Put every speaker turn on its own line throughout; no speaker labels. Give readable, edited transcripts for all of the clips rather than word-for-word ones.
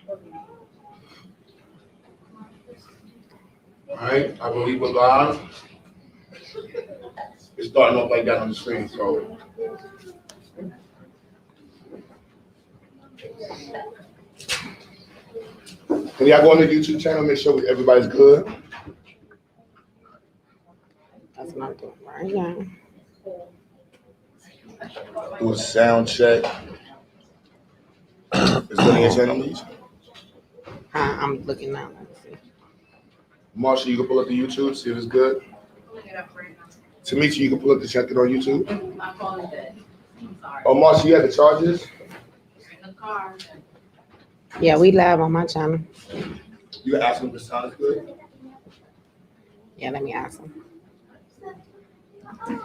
All right, I believe we're live. It's starting off like that on the screen, so. Can y'all go on the YouTube channel, make sure everybody's good?
That's what I'm doing right now.
Do a sound check. Is there any attendees?
I'm looking now. Let's see.
Marsha, you can pull up the YouTube, see if it's good. Tamisha, you can pull up the check it on YouTube.
My phone is dead. Sorry.
Oh, Marsha, you had the charges?
In the car.
Yeah, we live on my channel.
You can ask them if the sound is good.
Yeah, let me ask them.
You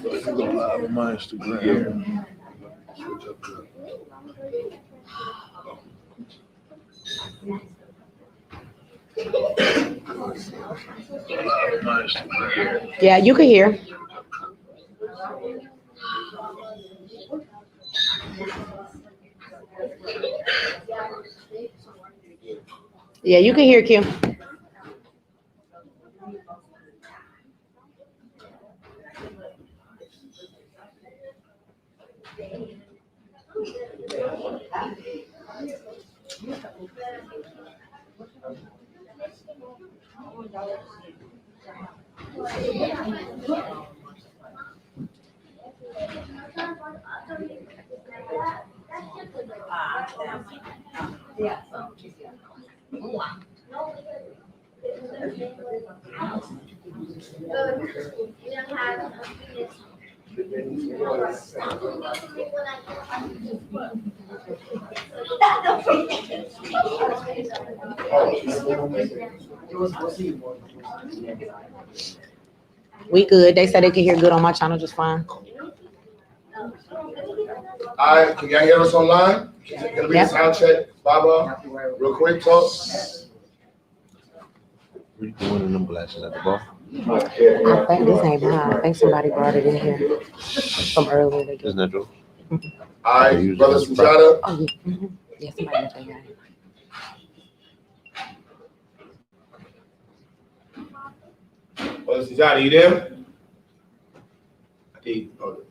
go live on my Instagram.
Yeah, you can hear. Yeah, you can hear, Q. We good. They said they could hear good on my channel just fine.
All right, can y'all hear us online? Can we
Yep.
sound check? Baba, real quick, talk.
You one of them glasses at the bar.
I think this ain't mine. I think somebody brought it in here from earlier.
Isn't that true?
All right, Brother Sujata.
Oh, yeah. Mm-hmm. Yeah, somebody left that guy.
Brother Sujata, you there? I think, oh.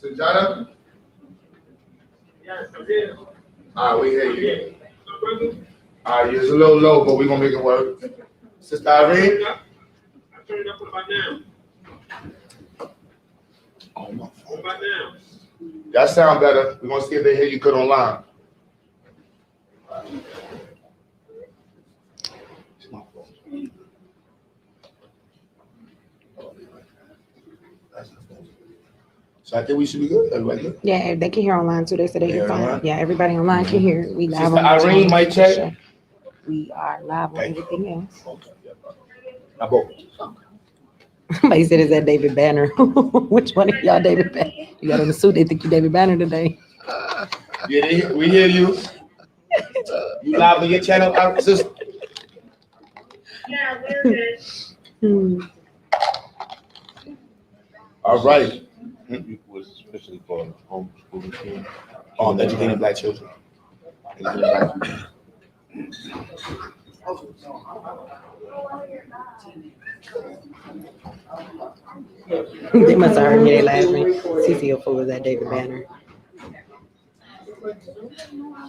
Sujata?
Yes, I'm here.
All right, we hear you. All right, it's a little low, but we're gonna make it work. Sister Irene?
I turned it up. What about now?
Oh, my
What
phone.
about now?
That sound better. We're gonna see if they hear you good online. It's my phone. So I think we should be good. Everybody good?
Yeah, they can hear online too. They said they
Yeah,
can find.
online?
Yeah, everybody online can hear. We live
Sister
on my
Irene,
channel.
mic check.
We are live on
Okay.
everything else.
Okay. Now both.
Somebody said, "Is that David Banner?" Which one of y'all, David Banner? You got on the suit. They think you David Banner today.
Yeah, we hear you. You live on your channel, sister?
Yeah, we're good.
Hmm.
All right.
It was especially for homeschooling.
Educating black children.
They must have heard me. They laughing. CC fool was that David Banner.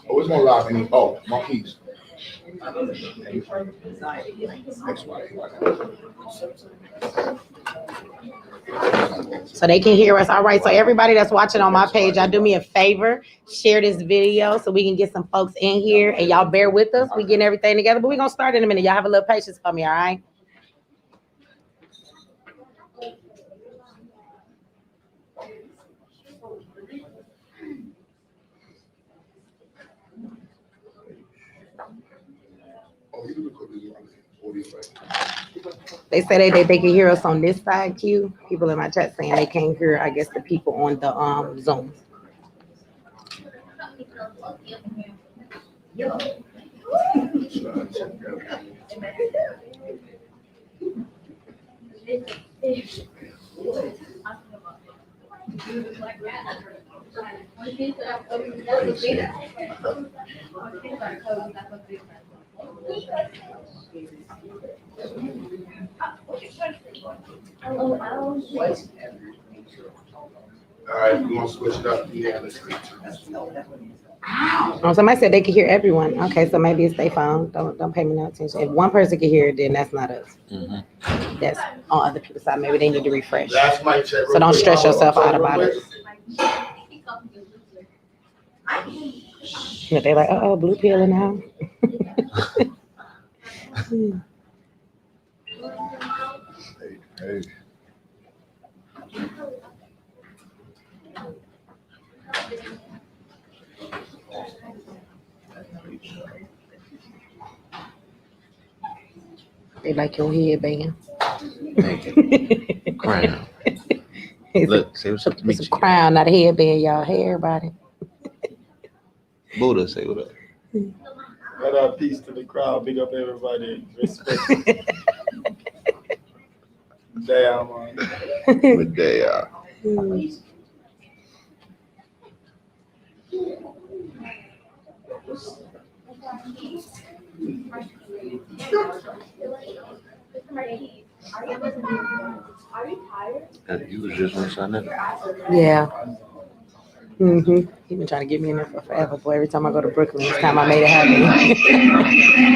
Oh, it's gonna live any. Oh, Marquise.
So they can hear us. All right. So everybody that's watching on my page, y'all do me a favor, share this video so we can get some folks in here, and y'all bear with us. We getting everything together, but we're gonna start in a minute. Y'all have a little patience for me, all right? They say they can hear us on this side, Q. People in my chat saying they can't hear, I guess, the people on the Zoom.
All right, we're gonna switch it up. Yeah, let's go.
Oh, somebody said they could hear everyone. Okay, so maybe it's their phone. Don't pay me no attention. If one person can hear it, then that's not us. That's on other people's side. Maybe they need to refresh.
Last mic check.
So don't stress yourself out about it. You know, they're like, oh, blue pill now.
Hey.
They like your headband.
Crown.
It's
Look, say what's up to me.
a crown, not a headband, y'all. Hey, everybody.
Buddha, say what up.
What up, peace to the crowd. Big up everybody. Respect. Damn, man.
Good day, You was just on sign up.
Yeah. He been trying to get me in there for forever, boy. Every time I go to Brooklyn, it's time I made it happen.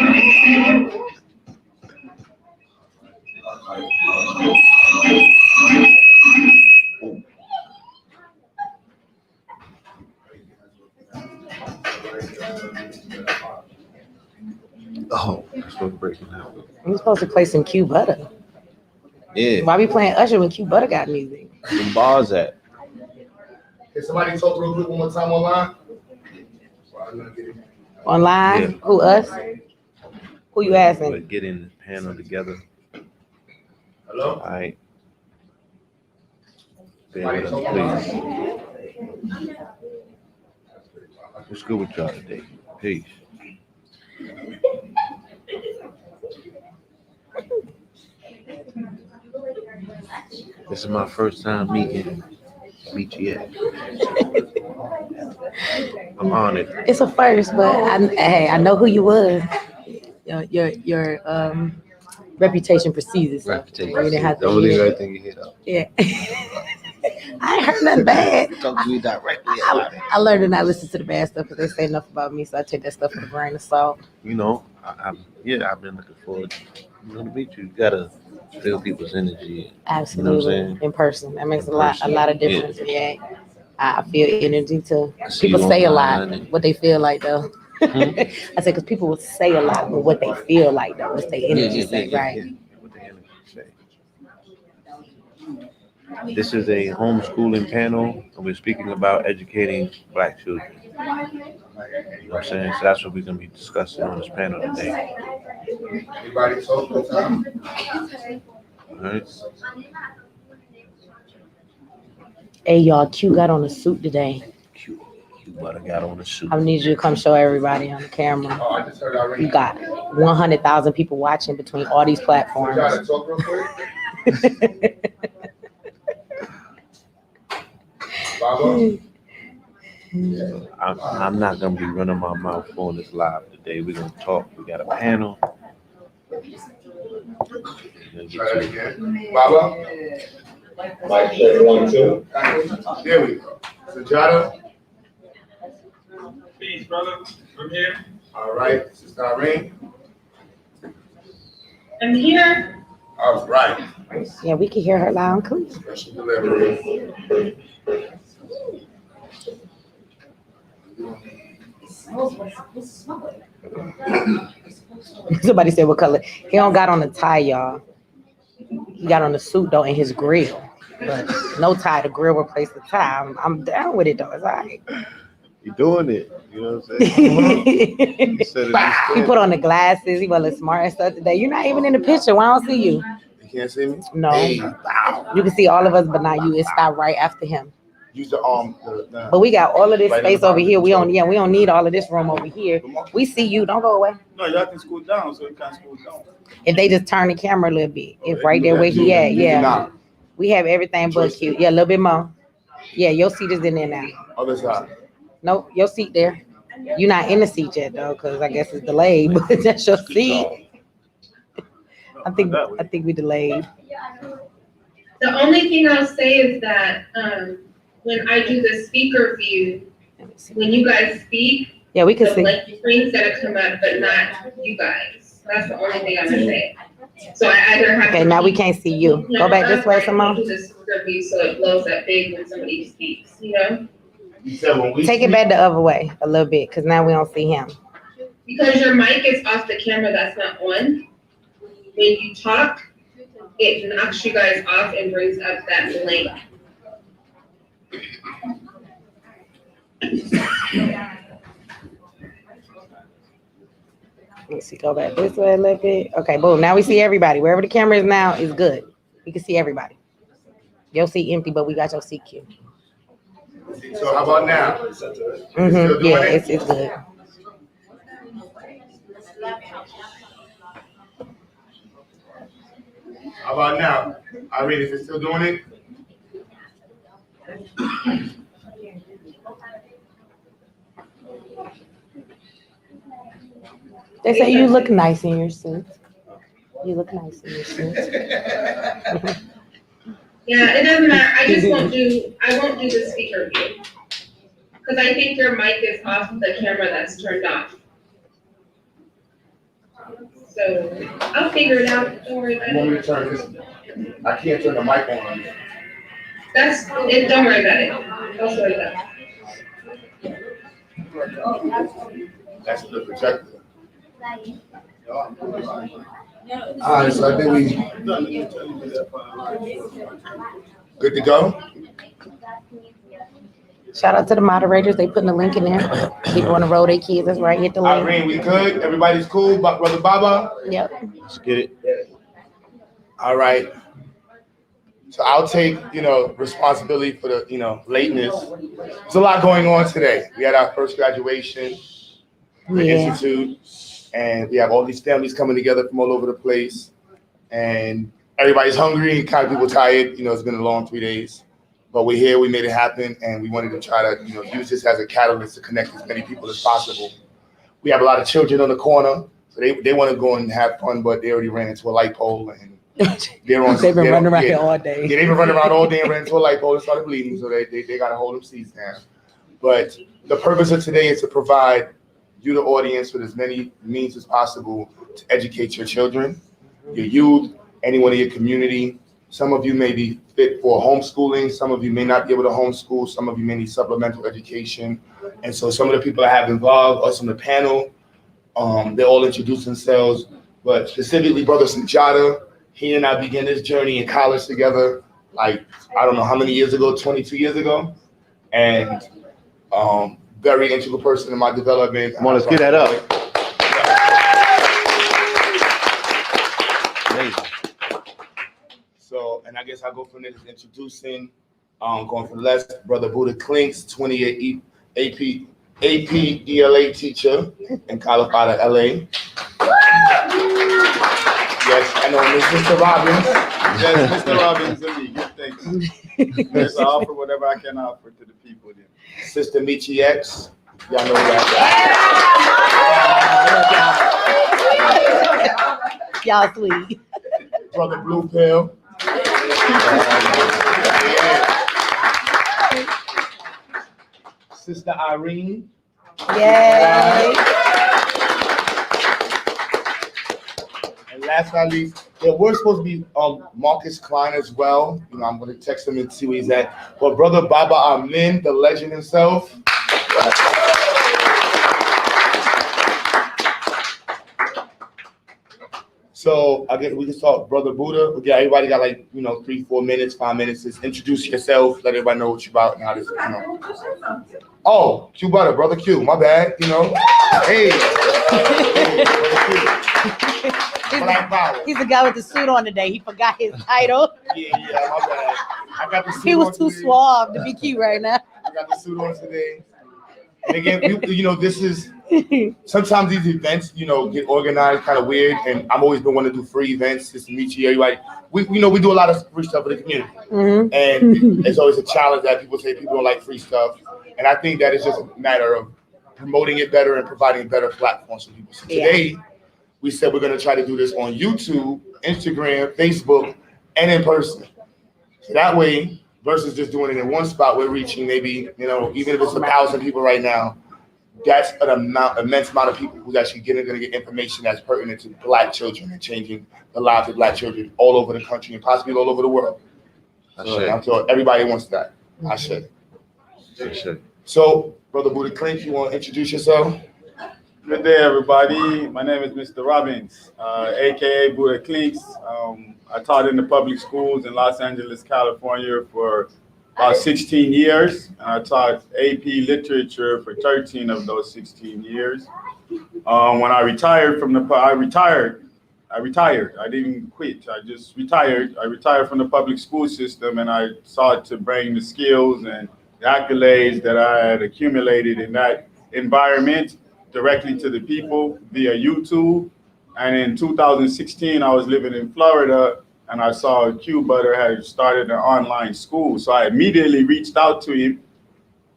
Oh, that's what breaking out.
I'm supposed to play some Q Butter.
Yeah,
Why we playing Usher when Q Butter got music?
the bars at.
Can somebody talk real quick one more time online?
Online?
Yeah.
Who, us? Who you
We're
asking?
getting the panel together.
Hello?
All right. Bear
Somebody
with
talk
us,
online?
please. What's good with y'all today? Peace. This is my first time meeting BTS. I'm honored.
It's a first, but I know who you was. Your reputation precedes itself.
Reputation.
You didn't have to
Don't believe
hear.
everything you hear though.
Yeah. I ain't heard nothing bad.
Talk to me directly.
I learned to not listen to the bad stuff because they say enough about me, so I take that stuff with a grain of salt.
You know, I've been looking forward to meet you. You gotta feel people's energy.
Absolutely,
saying?
in person. That makes
In
a lot
person.
of difference. Yeah. I feel energy too.
See
People
you
say a lot
online and-
what they feel like though. I said because people will say a lot, but what they feel like though, what's their energy say, right?
What the energy say. This is a homeschooling panel, and we're speaking about educating Black children. You know what I'm saying? So that's what we're going to be discussing on this panel today.
Anybody talk real time?
All right?
Hey y'all, Q got on a suit today.
Q Butter got on the suit.
I need you to come show everybody on the camera.
Oh, I just heard I
You got 100,000 people watching between all these
You
platforms.
gotta talk real quick. Baba?
I'm not going to be running my mouth on this live today. We're going to talk. We got a panel. We're gonna get
Try that
to it.
again. Baba?
Mic check 1, 2.
There we go. Sajada?
Peace, brother. I'm here.
All right. Sister Irene?
I'm here.
All right.
Yeah, we can hear her loud and clear.
Special delivery.
Somebody said what color. He don't got on a tie, y'all. He got on a suit though in his grill. But no tie, the grill replaced the tie. I'm down with it though. It's all right.
You're doing it. You know what I'm saying?
He
You said it.
put on the glasses. He was smart and stuff today. You're not even in the picture. Why I don't see you?
You can't see me?
No.
Hey.
You can see all of us, but not you. It stopped right after him.
use the
But we got all of this
Right in
space
the
over here. We
bottom.
don't need all of this room over here. We see you. Don't go away.
No, y'all can scoot down, so you can scoot down.
If they just turn the camera a little bit, if right there where he at, yeah. We have everything but cute. Yeah, a little bit more. Yeah, your seat is in there now.
Other side.
Nope, your seat there. You're not in the seat yet though, because I guess it's delayed, but that's your seat. I think we delayed.
The only thing I'll say is that, when I do the speaker view, when you guys speak,
Yeah, we can
the
see.
blank screen's gonna come up, but not you guys. That's the only thing I'm gonna say. So I either have.
Okay,
to
now we
keep-
can't see you. Go back this way, Simone.
Do the speaker view so it blows up big when somebody speaks, you know?
You said when we
Take it back the other way a little bit, because now we don't see him.
Because your mic is off the camera that's not on. When you talk, it knocks you guys off and brings up that blank.
Let's see, go back this way a little bit. Okay, boom. Now we see everybody. Wherever the camera is now is good. We can see everybody. Your seat empty, but we got your seat queued.
So how about now?
Mm-hmm. Yeah, it's good.
How about now? Irene, is it still doing it?
They say you look nice in your suit. You look nice in your suit.
Yeah, it doesn't matter. I won't do the speaker view. Because I think your mic is off the camera that's turned off. So I'll figure it out. Don't worry about
You want me
it.
to turn this? I can't turn the mic on.
Don't worry about it. Don't worry about it.
That's the projector. Alright, so I think we good to go?
Shout out to the moderators. They putting the link in there. People on the road, their kids, that's right. Hit the link.
Irene, we good? Everybody's cool? Brother Baba?
Yep.
Let's get it.
All right. So I'll take, responsibility for the, lateness. There's a lot going on today. We had our first graduation, the
Yeah.
Institute, and we have all these families coming together from all over the place. And everybody's hungry, kind of people tired. It's been a long 3 days. But we're here, we made it happen, and we wanted to try to, use this as a catalyst to connect as many people as possible. We have a lot of children on the corner, so they want to go and have fun, but they already ran into a light pole, and
They've been running around here all day.
Yeah, they've been running around all day and ran into a light pole and started bleeding, so they got to hold them seats down. But the purpose of today is to provide you, the audience, with as many means as possible to educate your children, your youth, anyone in your community. Some of you may be fit for homeschooling. Some of you may not be able to homeschool. Some of you may need supplemental education. And so some of the people I have involved are some of the panel. They all introduce themselves, but specifically Brother Sanjata, he and I began this journey in college together, like, I don't know how many years ago, 22 years ago. And very integral person in my development.
Come on, let's get that up. Amazing.
So, and I guess I'll go from there, just introducing, going from left, Brother Buddha Klinks, 20-year AP ELA teacher in Colorado, LA. Yes, I know, Mr. Robbins.
Yes, Mr. Robbins and me. Good things. Yes, I offer whatever I can offer to the people then.
Sister Michi X. Y'all know that.
Y'all sweet.
Brother Blue Pill. Sister Irene.
Yay.
And last but not least, there was supposed to be Marcus Klein as well. I'm going to text him and see where he's at. But Brother Baba Amin, the legend himself. So I guess we can start, Brother Buddha. Yeah, everybody got 3-4 minutes, 5 minutes. Just introduce yourself, let everybody know what you're about and how this, Oh, Q Butter, Brother Q, my bad, Hey, Brother Q. Black Power.
He's the guy with the suit on today. He forgot his title.
Yeah, my bad. I got the suit
He was
on
too
today.
suave to be cute right now.
I got the suit on today. And again, this is sometimes these events, get organized kind of weird. And I'm always been wanting to do free events just to meet you, everybody. We do a lot of free stuff for the community.
Mm-hmm.
And it's always a challenge that people say people don't like free stuff. And I think that it's just a matter of promoting it better and providing better platforms for people. So today, we said we're going to try to do this on YouTube, Instagram, Facebook, and in person. So that way, versus just doing it in one spot, we're reaching maybe, even if it's 1,000 people right now, that's an immense amount of people who's actually going to get information that's pertinent to Black children and changing the lives of Black children all over the country and possibly all over the world. So everybody wants that. I should. So, Brother Buddha Clink, you want to introduce yourself?
Good day, everybody. My name is Mr. Robbins, aka Buddha Clinks. I taught in the public schools in Los Angeles, California for about 16 years. And I taught AP literature for 13 of those 16 years. When I retired I retired. I didn't quit. I just retired. I retired from the public school system, and I sought to bring the skills and the accolades that I had accumulated in that environment directly to the people via YouTube. And in 2016, I was living in Florida, and I saw Q Butter had started an online school. So I immediately reached out to him.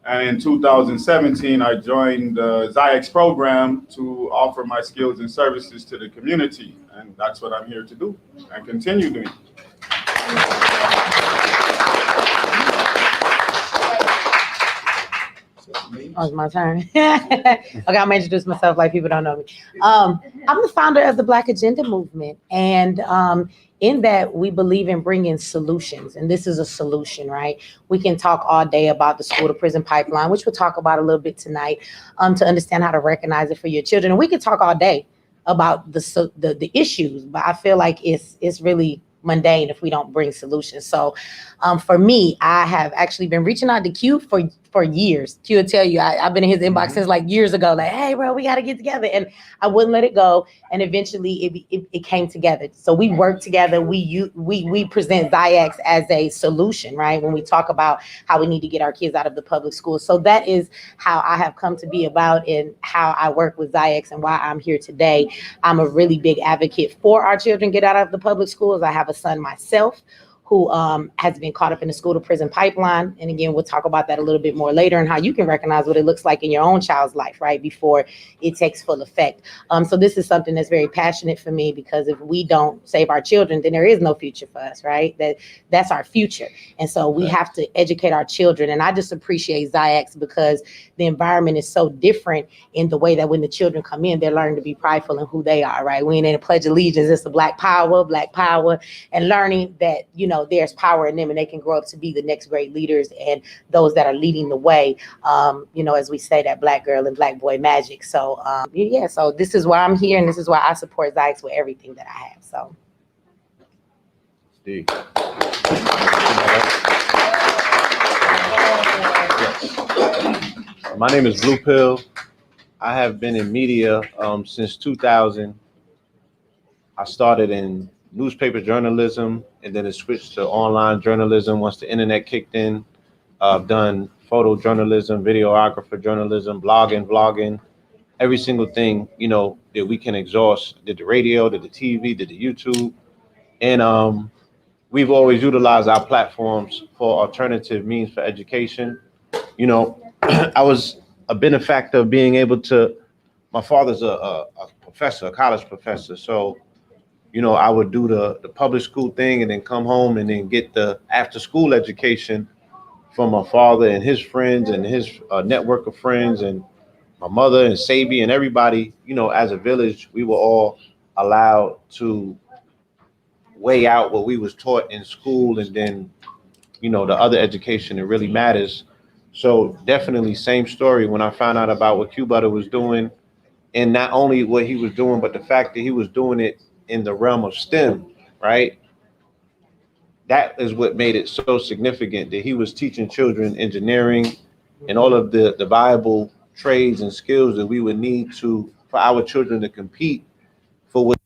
And in 2017, I joined the ZIAX program to offer my skills and services to the community. And that's what I'm here to do and continue doing.
Oh, it's my turn. Okay, I'm gonna introduce myself like people don't know me. I'm the founder of the Black Agenda Movement, and in that we believe in bringing solutions, and this is a solution, right? We can talk all day about the school to prison pipeline, which we'll talk about a little bit tonight, to understand how to recognize it for your children. And we can talk all day about the issues, but I feel like it's really mundane if we don't bring solutions. So for me, I have actually been reaching out to Q for years. Q will tell you, I've been in his inbox since like years ago, like, hey, bro, we got to get together. And I wouldn't let it go. And eventually it came together. So we work together. We present ZIAX as a solution, right? When we talk about how we need to get our kids out of the public schools. So that is how I have come to be about and how I work with ZIAX and why I'm here today. I'm a really big advocate for our children get out of the public schools. I have a son myself who has been caught up in the school to prison pipeline. And again, we'll talk about that a little bit more later and how you can recognize what it looks like in your own child's life, right, before it takes full effect. So this is something that's very passionate for me, because if we don't save our children, then there is no future for us, right? That's our future. And so we have to educate our children. And I just appreciate ZIAX because the environment is so different in the way that when the children come in, they're learning to be prideful in who they are, right? We ain't in a Pledge of Allegiance, it's a Black power, and learning that, there's power in them and they can grow up to be the next great leaders and those that are leading the way, as we say, that Black girl and Black boy magic. So, so this is why I'm here, and this is why I support ZIAX with everything that I have, so.
Steve. My name is Blue Pill. I have been in media since 2000. I started in newspaper journalism, and then it switched to online journalism once the internet kicked in. I've done photojournalism, videographer journalism, blogging, vlogging, every single thing, that we can exhaust. Did the radio, did the TV, did the YouTube. And we've always utilized our platforms for alternative means for education. I was a benefactor of being able to, my father's a professor, a college professor. So, I would do the public school thing and then come home and then get the after school education from my father and his friends and his network of friends and my mother and Sabi and everybody. As a village, we were all allowed to weigh out what we was taught in school and then, the other education that really matters. So definitely same story when I found out about what Q Butter was doing, and not only what he was doing, but the fact that he was doing it in the realm of STEM, right? That is what made it so significant, that he was teaching children engineering and all of the viable trades and skills that we would need for our children to compete for what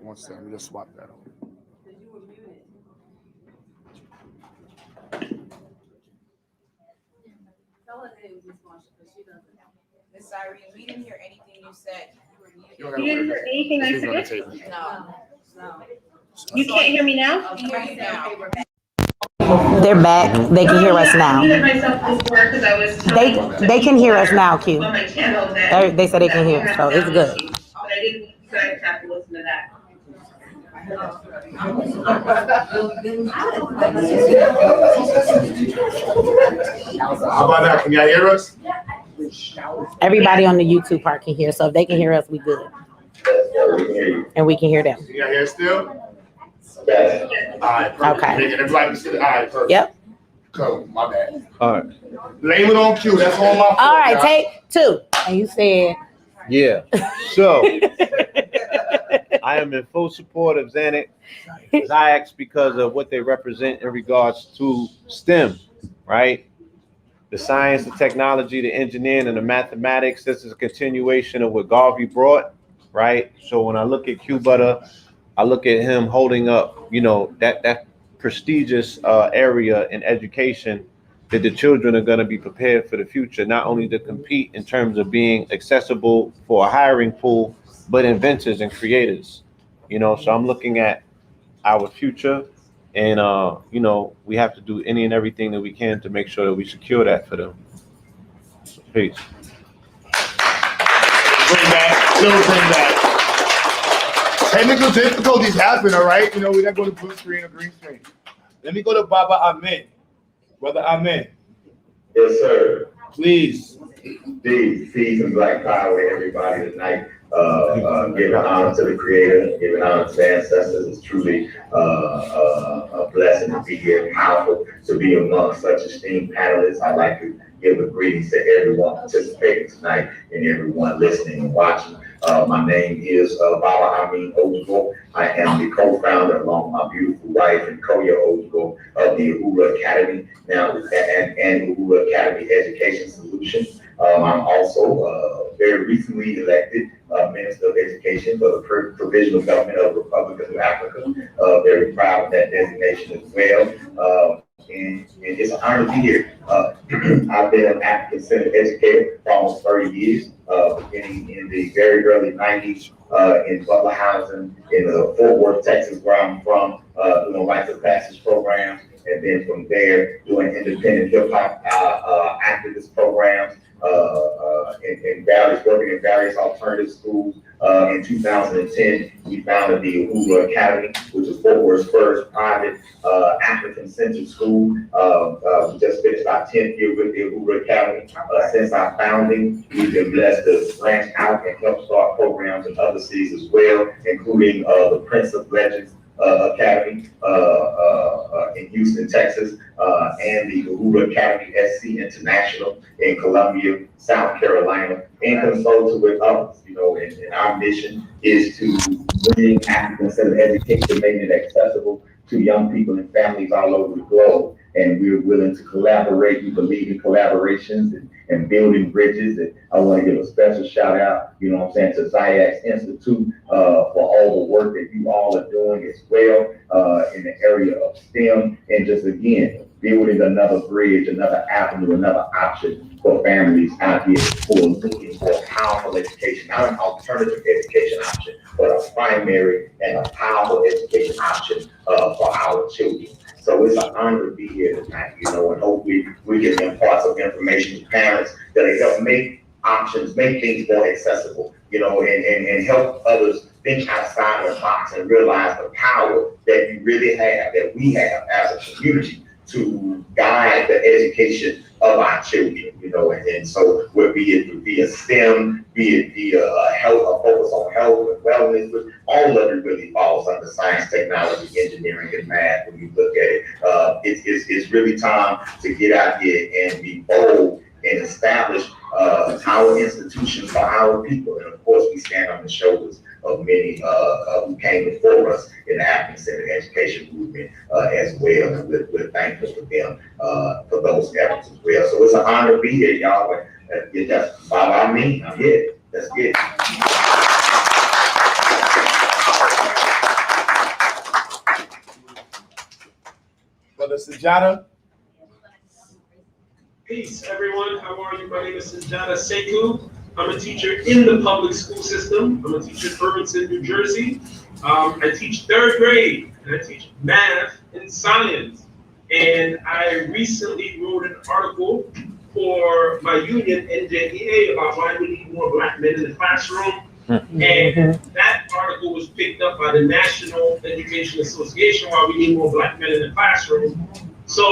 One second, let me just swap that over.
Miss Irene, we didn't hear anything you said.
You don't gotta
You didn't
worry
hear anything I
Just leave it on the
said?
table.
No.
You can't hear me now?
I'll hear you now.
They're back. They can hear us
I
now.
muted myself before because I was
They
telling
they can hear us now, Q.
on my channel that.
They said they can hear, so it's good.
But I didn't, you guys have to listen to that.
How about now? Can y'all hear us?
Everybody on the YouTube part can hear, so if they can hear us, we good. And we can hear them.
Can y'all hear us still? All
Yes.
right, perfect.
Okay.
And everybody can see. All right, perfect.
Yep.
Cool, my bad.
All right.
Blame it on Q. That's all my fault.
All right,
y'all.
take 2. And you said.
Yeah. So I am in full support of Ziax because of what they represent in regards to STEM, right? The science, the technology, the engineering, and the mathematics. This is a continuation of what Garvey brought, right? So when I look at Q Butter, I look at him holding up, that prestigious area in education that the children are going to be prepared for the future, not only to compete in terms of being accessible for a hiring pool, but inventors and creators, so I'm looking at our future and, we have to do any and everything that we can to make sure that we secure that for them. So, peace.
Bring back. Technical difficulties happen, all right? We're not going to blue screen or green screen. Let me go to Baba Ahmed. Brother Ahmed.
Yes, sir.
Please.
Peace and black power to everybody tonight. Giving honor to the Creator, giving honor to the ancestors. It's truly a blessing to be here, powerful to be among such esteemed panelists. I'd like to give a greetings to everyone participating tonight and everyone listening and watching. My name is Baba Amin Ojibo. I am the co-founder along with my beautiful wife and Koya Ojibo of the Uhura Academy now and Uhura Academy Education Solution. I'm also very recently elected Minister of Education for the Provisional Government of the Republic of Africa. Very proud of that designation as well. And it's an honor to be here. I've been an African-centered educator for almost 30 years, beginning in the very early 90s in Butler Housing in Fort Worth, Texas, where I'm from, doing rites of passage programs. And then from there, doing independent hip-hop activist programs working in various alternative schools. In 2010, we founded the Uhura Academy, which is Fort Worth's first private African-centered school. We just finished our 10th year with the Uhura Academy. Since our founding, we've been blessed to branch out and help start programs in other cities as well, including the Prince of Legends Academy in Houston, Texas, and the Uhura Academy SC International in Columbia, South Carolina, and consulted with others. And our mission is to bring African-centered education, making it accessible to young people and families all over the globe. And we're willing to collaborate. We believe in collaborations and building bridges. And I want to give a special shout out, to Ziax Institute for all the work that you all are doing as well in the area of STEM. And just again, building another bridge, another avenue, another option for families out here who are looking for a powerful education, not an alternative education option, but a primary and a powerful education option for our children. So it's an honor to be here tonight, and hopefully we can impart some information to parents that'll help make options, make things more accessible, and help others think outside of the box and realize the power that you really have, that we have as a community to guide the education of our children, and so be it via STEM, be it via health, a focus on health and wellness, but all of it really falls under science, technology, engineering, and math. When you look at it, it's really time to get out here and be bold and establish our institutions for our people. And of course, we stand on the shoulders of many who came before us in the African-centered education movement as well. And we're thankful for them for those efforts as well. So it's an honor to be here, y'all. That's by me. I'm here. Let's get it.
Sujata?
Peace, everyone. How are you? My name is Sujata Sekou. I'm a teacher in the public school system. I'm a teacher in Irvington, New Jersey. I teach third grade, and I teach math and science. And I recently wrote an article for my union, NJEA, about why we need more Black men in the classroom. And that article was picked up by the National Education Association, why we need more Black men in the classroom. So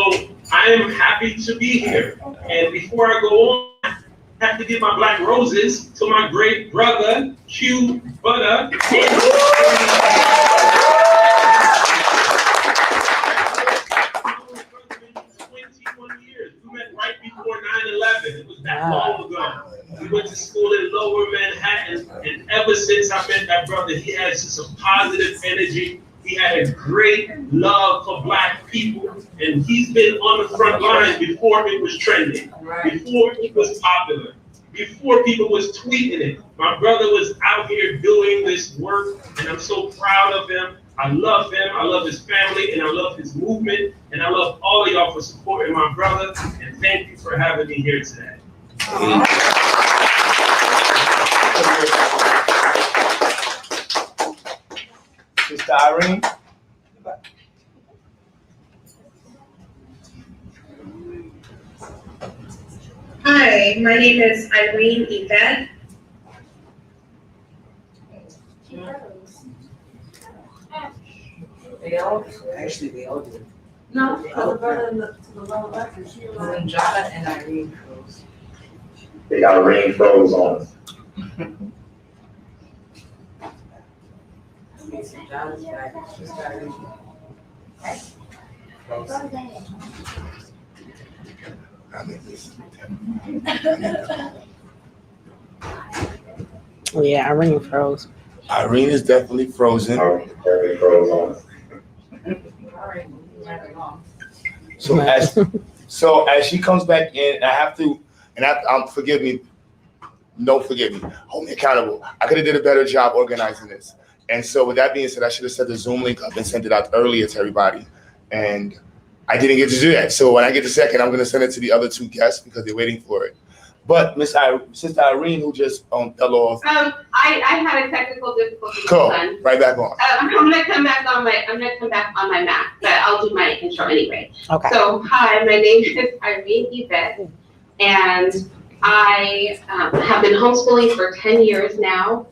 I am happy to be here. And before I go on, I have to give my black roses to my great brother, Q Butter. 21 years. We met right before 9/11. It was that long ago. We went to school in Lower Manhattan, and ever since I met that brother, he had just a positive energy. He had a great love for Black people, and he's been on the front lines before it was trending, before it was popular, before people was tweeting it. My brother was out here doing this work, and I'm so proud of him. I love him, I love his family, and I love his movement, and I love all of y'all for supporting my brother, and thank you for having me here today.
Sister Irene?
Hi, my name is Irene Yvette.
They all, actually, they all do. No, the brother to the lower left is Jada and Irene froze.
They got Irene froze on us.
Jada's back, she's got Irene.
Yeah, Irene froze.
Irene is definitely frozen.
Irene froze on us.
So as she comes back in, I have to, and forgive me, hold me accountable. I could have did a better job organizing this. And so with that being said, I should have set the Zoom link up and sent it out earlier to everybody. And I didn't get to do that. So when I get the second, I'm gonna send it to the other two guests because they're waiting for it. But Sister Irene, who just fell off.
I had a technical difficulty.
Cool. Right back on.
I'm gonna come back on my Mac, but I'll do my intro anyway.
Okay.
So hi, my name is Irene Yvette, and I have been homeschooling for 10 years now.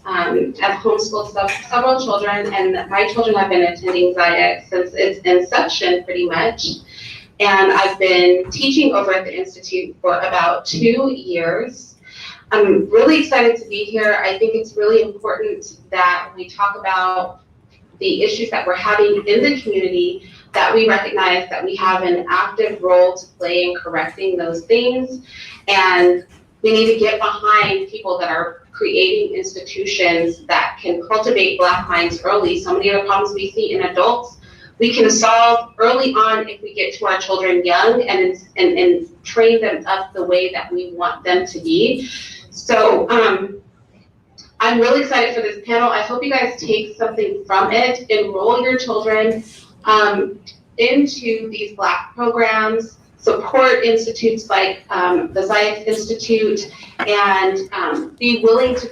I've homeschooled several children, and my children have been attending Zydex since its inception, pretty much. And I've been teaching over at the Institute for about 2 years. I'm really excited to be here. I think it's really important that we talk about the issues that we're having in the community, that we recognize that we have an active role to play in correcting those things. And we need to get behind people that are creating institutions that can cultivate Black minds early. So many of the problems we see in adults, we can solve early on if we get to our children young and train them up the way that we want them to be. So I'm really excited for this panel. I hope you guys take something from it. Enroll your children into these Black programs. Support institutes like the Zydex Institute, and be willing to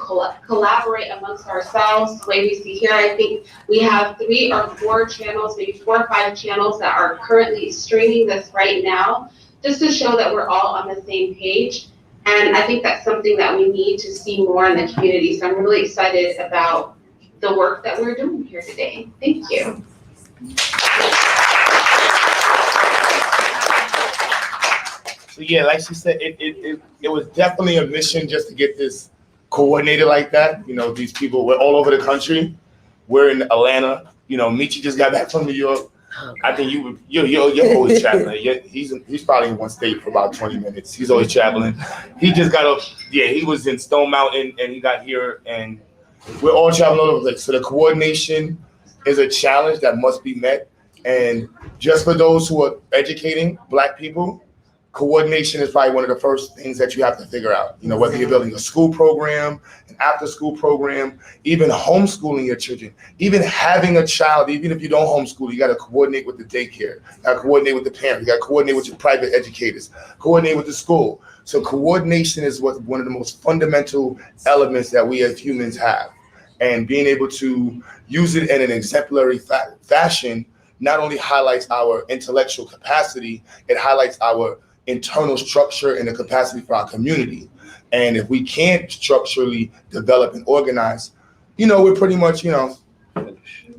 collaborate amongst ourselves. The way we see here, I think we have 3 or 4 channels, maybe 4 or 5 channels that are currently streaming this right now, just to show that we're all on the same page. And I think that's something that we need to see more in the community. So I'm really excited about the work that we're doing here today. Thank you.
So yeah, like she said, it was definitely a mission just to get this coordinated like that. You know, these people were all over the country. We're in Atlanta. You know, Michi just got back from New York. I think you're always traveling. He's probably in one state for about 20 minutes. He's always traveling. He just got up. Yeah, he was in Stone Mountain and he got here, and we're all traveling all over the place. So the coordination is a challenge that must be met. And just for those who are educating Black people, coordination is probably one of the first things that you have to figure out. You know, whether you're building a school program, an after-school program, even homeschooling your children, even having a child, even if you don't homeschool, you got to coordinate with the daycare, you got to coordinate with the parents, you got to coordinate with your private educators, coordinate with the school. So coordination is one of the most fundamental elements that we as humans have. And being able to use it in an exemplary fashion not only highlights our intellectual capacity, it highlights our internal structure and the capacity for our community. And if we can't structurally develop and organize, you know, we're pretty much, you know,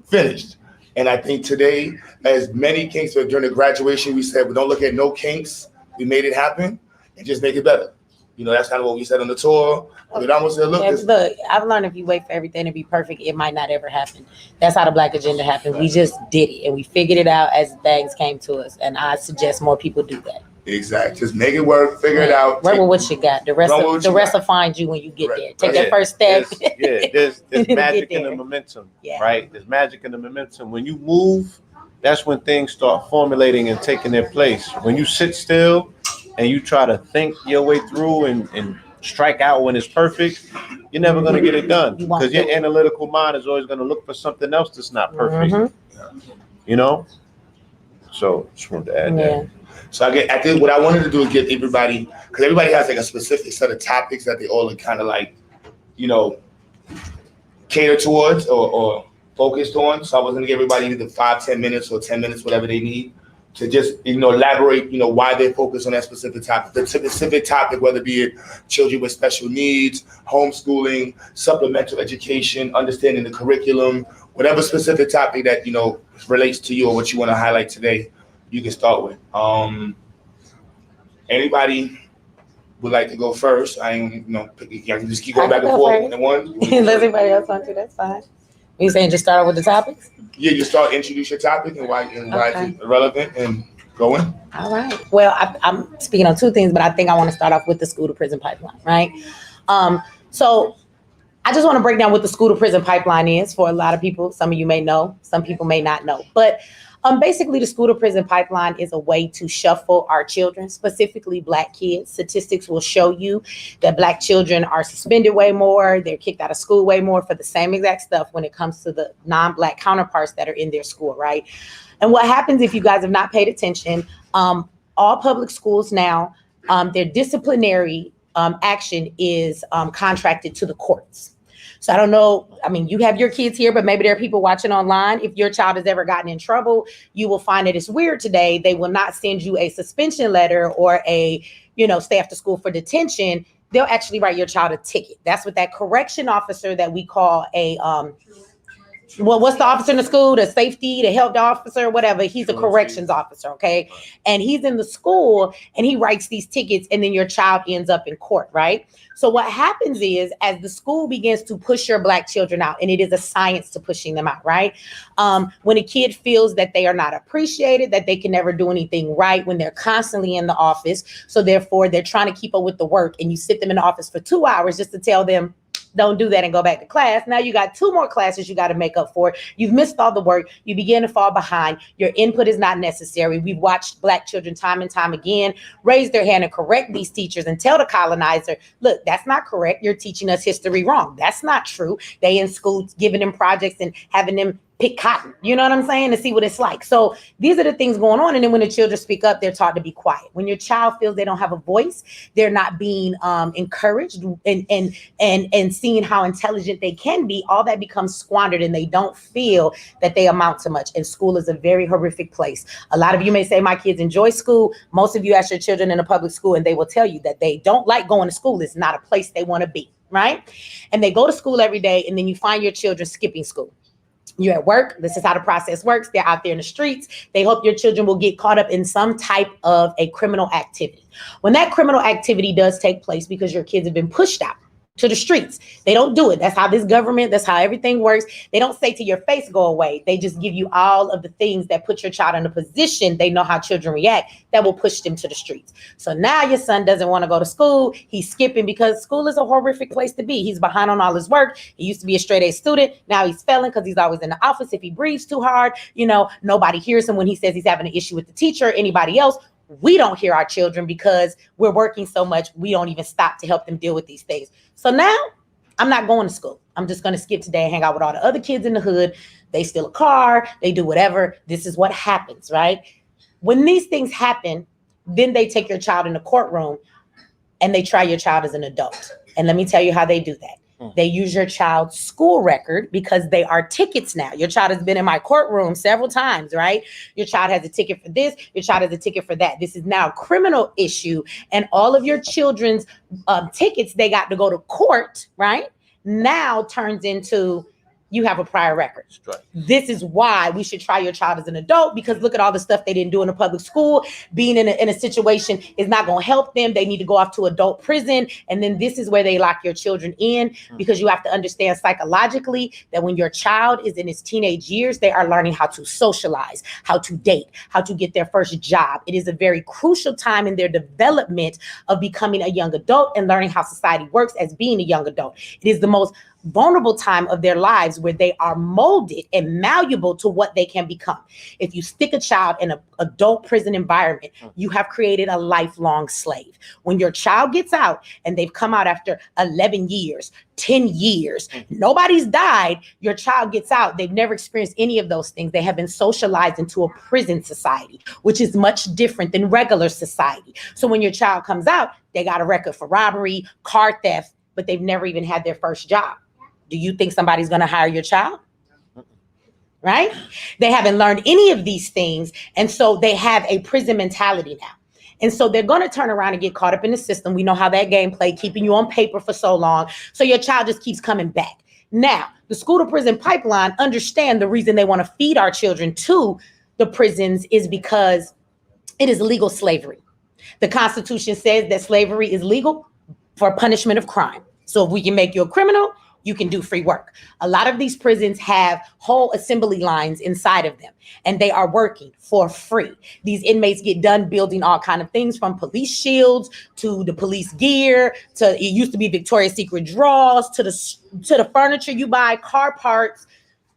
finished. And I think today, as many kinks during the graduation, we said, we don't look at no kinks. We made it happen and just make it better. You know, that's kind of what we said on the tour. It almost said, look,
look, I've learned if you wait for everything to be perfect, it might not ever happen. That's how the Black Agenda happened. We just did it and we figured it out as things came to us. And I suggest more people do that.
Exactly. Just make it work, figure it out.
Work with what you got. The rest will find you when you get there. Take that first step.
There's magic in the momentum, right? There's magic in the momentum. When you move, that's when things start formulating and taking their place. When you sit still and you try to think your way through and strike out when it's perfect, you're never going to get it done because your analytical mind is always going to look for something else that's not perfect. You know? So just wanted to add that.
So I think what I wanted to do is get everybody, because everybody has like a specific set of topics that they all are kind of like, you know, cater towards or focused on. So I was going to give everybody either 5-10 minutes or 10 minutes, whatever they need, to just, you know, elaborate, you know, why they focus on that specific topic. The specific topic, whether be it children with special needs, homeschooling, supplemental education, understanding the curriculum, whatever specific topic that, you know, relates to you or what you want to highlight today, you can start with. Anybody would like to go first? I ain't, you know, I can just keep going back and forth and one.
Unless anybody else wants to, that's fine. You saying just start with the topics?
Yeah, you start, introduce your topic and why it's relevant and going.
All right. Well, I'm speaking on two things, but I think I want to start off with the school to prison pipeline, right? So I just want to break down what the school to prison pipeline is for a lot of people. Some of you may know, some people may not know, but basically the school to prison pipeline is a way to shuffle our children, specifically Black kids. Statistics will show you that Black children are suspended way more. They're kicked out of school way more for the same exact stuff when it comes to the non-Black counterparts that are in their school, right? And what happens if you guys have not paid attention, all public schools now, their disciplinary action is contracted to the courts. So I don't know, I mean, you have your kids here, but maybe there are people watching online. If your child has ever gotten in trouble, you will find that it's weird today. They will not send you a suspension letter or a, you know, stay after school for detention. They'll actually write your child a ticket. That's what that correction officer that we call a, well, what's the officer in the school? The safety, the health officer, whatever. He's a corrections officer, okay? And he's in the school and he writes these tickets and then your child ends up in court, right? So what happens is as the school begins to push your Black children out, and it is a science to pushing them out, right? When a kid feels that they are not appreciated, that they can never do anything right, when they're constantly in the office, so therefore they're trying to keep up with the work and you sit them in the office for 2 hours just to tell them, don't do that and go back to class. Now you got 2 more classes you got to make up for. You've missed all the work. You begin to fall behind. Your input is not necessary. We've watched Black children time and time again raise their hand and correct these teachers and tell the colonizer, look, that's not correct. You're teaching us history wrong. That's not true. They in school giving them projects and having them pick cotton, you know what I'm saying, to see what it's like. So these are the things going on. And then when the children speak up, they're taught to be quiet. When your child feels they don't have a voice, they're not being encouraged and seeing how intelligent they can be, all that becomes squandered and they don't feel that they amount to much. And school is a very horrific place. A lot of you may say, my kids enjoy school. Most of you ask your children in a public school and they will tell you that they don't like going to school. It's not a place they want to be, right? And they go to school every day and then you find your children skipping school. You're at work. This is how the process works. They're out there in the streets. They hope your children will get caught up in some type of a criminal activity. When that criminal activity does take place because your kids have been pushed out to the streets, they don't do it. That's how this government, that's how everything works. They don't say to your face, go away. They just give you all of the things that put your child in a position. They know how children react that will push them to the streets. So now your son doesn't want to go to school. He's skipping because school is a horrific place to be. He's behind on all his work. He used to be a straight A student. Now he's failing because he's always in the office. If he breathes too hard, you know, nobody hears him when he says he's having an issue with the teacher or anybody else. we don't hear our children because we're working so much, we don't even stop to help them deal with these things. So now I'm not going to school. I'm just going to skip today and hang out with all the other kids in the hood. They steal a car, they do whatever. This is what happens, right? When these things happen, then they take your child in the courtroom and they try your child as an adult. And let me tell you how they do that. They use your child's school record because they are tickets now. Your child has been in my courtroom several times, right? Your child has a ticket for this. Your child has a ticket for that. This is now a criminal issue. And all of your children's tickets, they got to go to court, right? Now turns into you have a prior record.
Right.
This is why we should try your child as an adult, because look at all the stuff they didn't do in a public school. Being in a situation is not going to help them. They need to go off to adult prison. And then this is where they lock your children in, because you have to understand psychologically that when your child is in his teenage years, they are learning how to socialize, how to date, how to get their first job. It is a very crucial time in their development of becoming a young adult and learning how society works as being a young adult. It is the most vulnerable time of their lives where they are molded and malleable to what they can become. If you stick a child in an adult prison environment, you have created a lifelong slave. When your child gets out and they've come out after 11 years, 10 years, nobody's died, your child gets out, they've never experienced any of those things. They have been socialized into a prison society, which is much different than regular society. So when your child comes out, they got a record for robbery, car theft, but they've never even had their first job. Do you think somebody's going to hire your child? Right? They haven't learned any of these things. And so they have a prison mentality now. And so they're going to turn around and get caught up in the system. We know how that game played, keeping you on paper for so long. So your child just keeps coming back. Now, the school to prison pipeline, understand the reason they want to feed our children to the prisons is because it is legal slavery. The Constitution says that slavery is legal for punishment of crime. So if we can make you a criminal, you can do free work. A lot of these prisons have whole assembly lines inside of them, and they are working for free. These inmates get done building all kinds of things, from police shields to the police gear, to it used to be Victoria's Secret drawers, to the furniture you buy, car parts,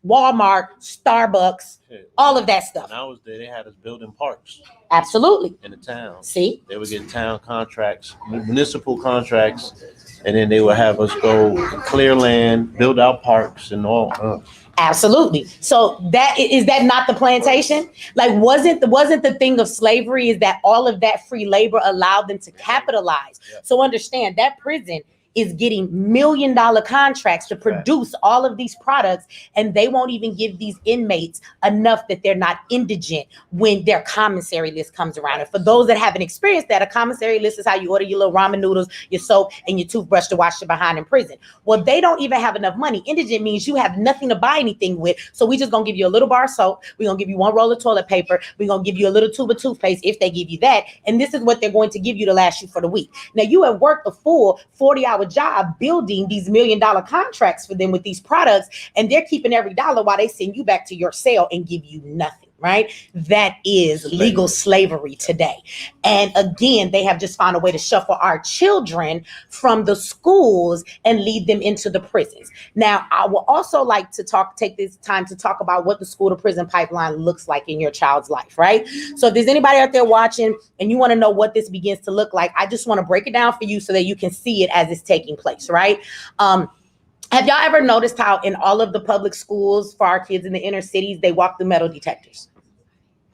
Walmart, Starbucks, all of that stuff.
When I was there, they had us building parks.
Absolutely.
In the town.
See?
They would get town contracts, municipal contracts, and then they would have us go clear land, build out parks and all.
Absolutely. So that is that not the plantation? Like, wasn't the thing of slavery is that all of that free labor allowed them to capitalize. Yeah. So understand that prison is getting $1 million contracts to produce all of these products, and they won't even give these inmates enough that they're not indigent when their commissary list comes around. And for those that haven't experienced that, a commissary list is how you order your little ramen noodles, your soap, and your toothbrush to wash your behind in prison. Well, they don't even have enough money. Indigent means you have nothing to buy anything with, so we just gonna give you a little bar of soap, we're gonna give you one roll of toilet paper, we're gonna give you a little tube of toothpaste if they give you that, and this is what they're going to give you to last you for the week. Now, you have worked a full 40-hour job building these $1 million contracts for them with these products, and they're keeping every dollar while they send you back to your cell and give you nothing, right? That is legal slavery today. And again, they have just found a way to shuffle our children from the schools and lead them into the prisons. Now, I will also like to take this time to talk about what the school to prison pipeline looks like in your child's life, right? So if there's anybody out there watching and you want to know what this begins to look like, I just want to break it down for you so that you can see it as it's taking place, right? Have y'all ever noticed how in all of the public schools for our kids in the inner cities, they walk through metal detectors?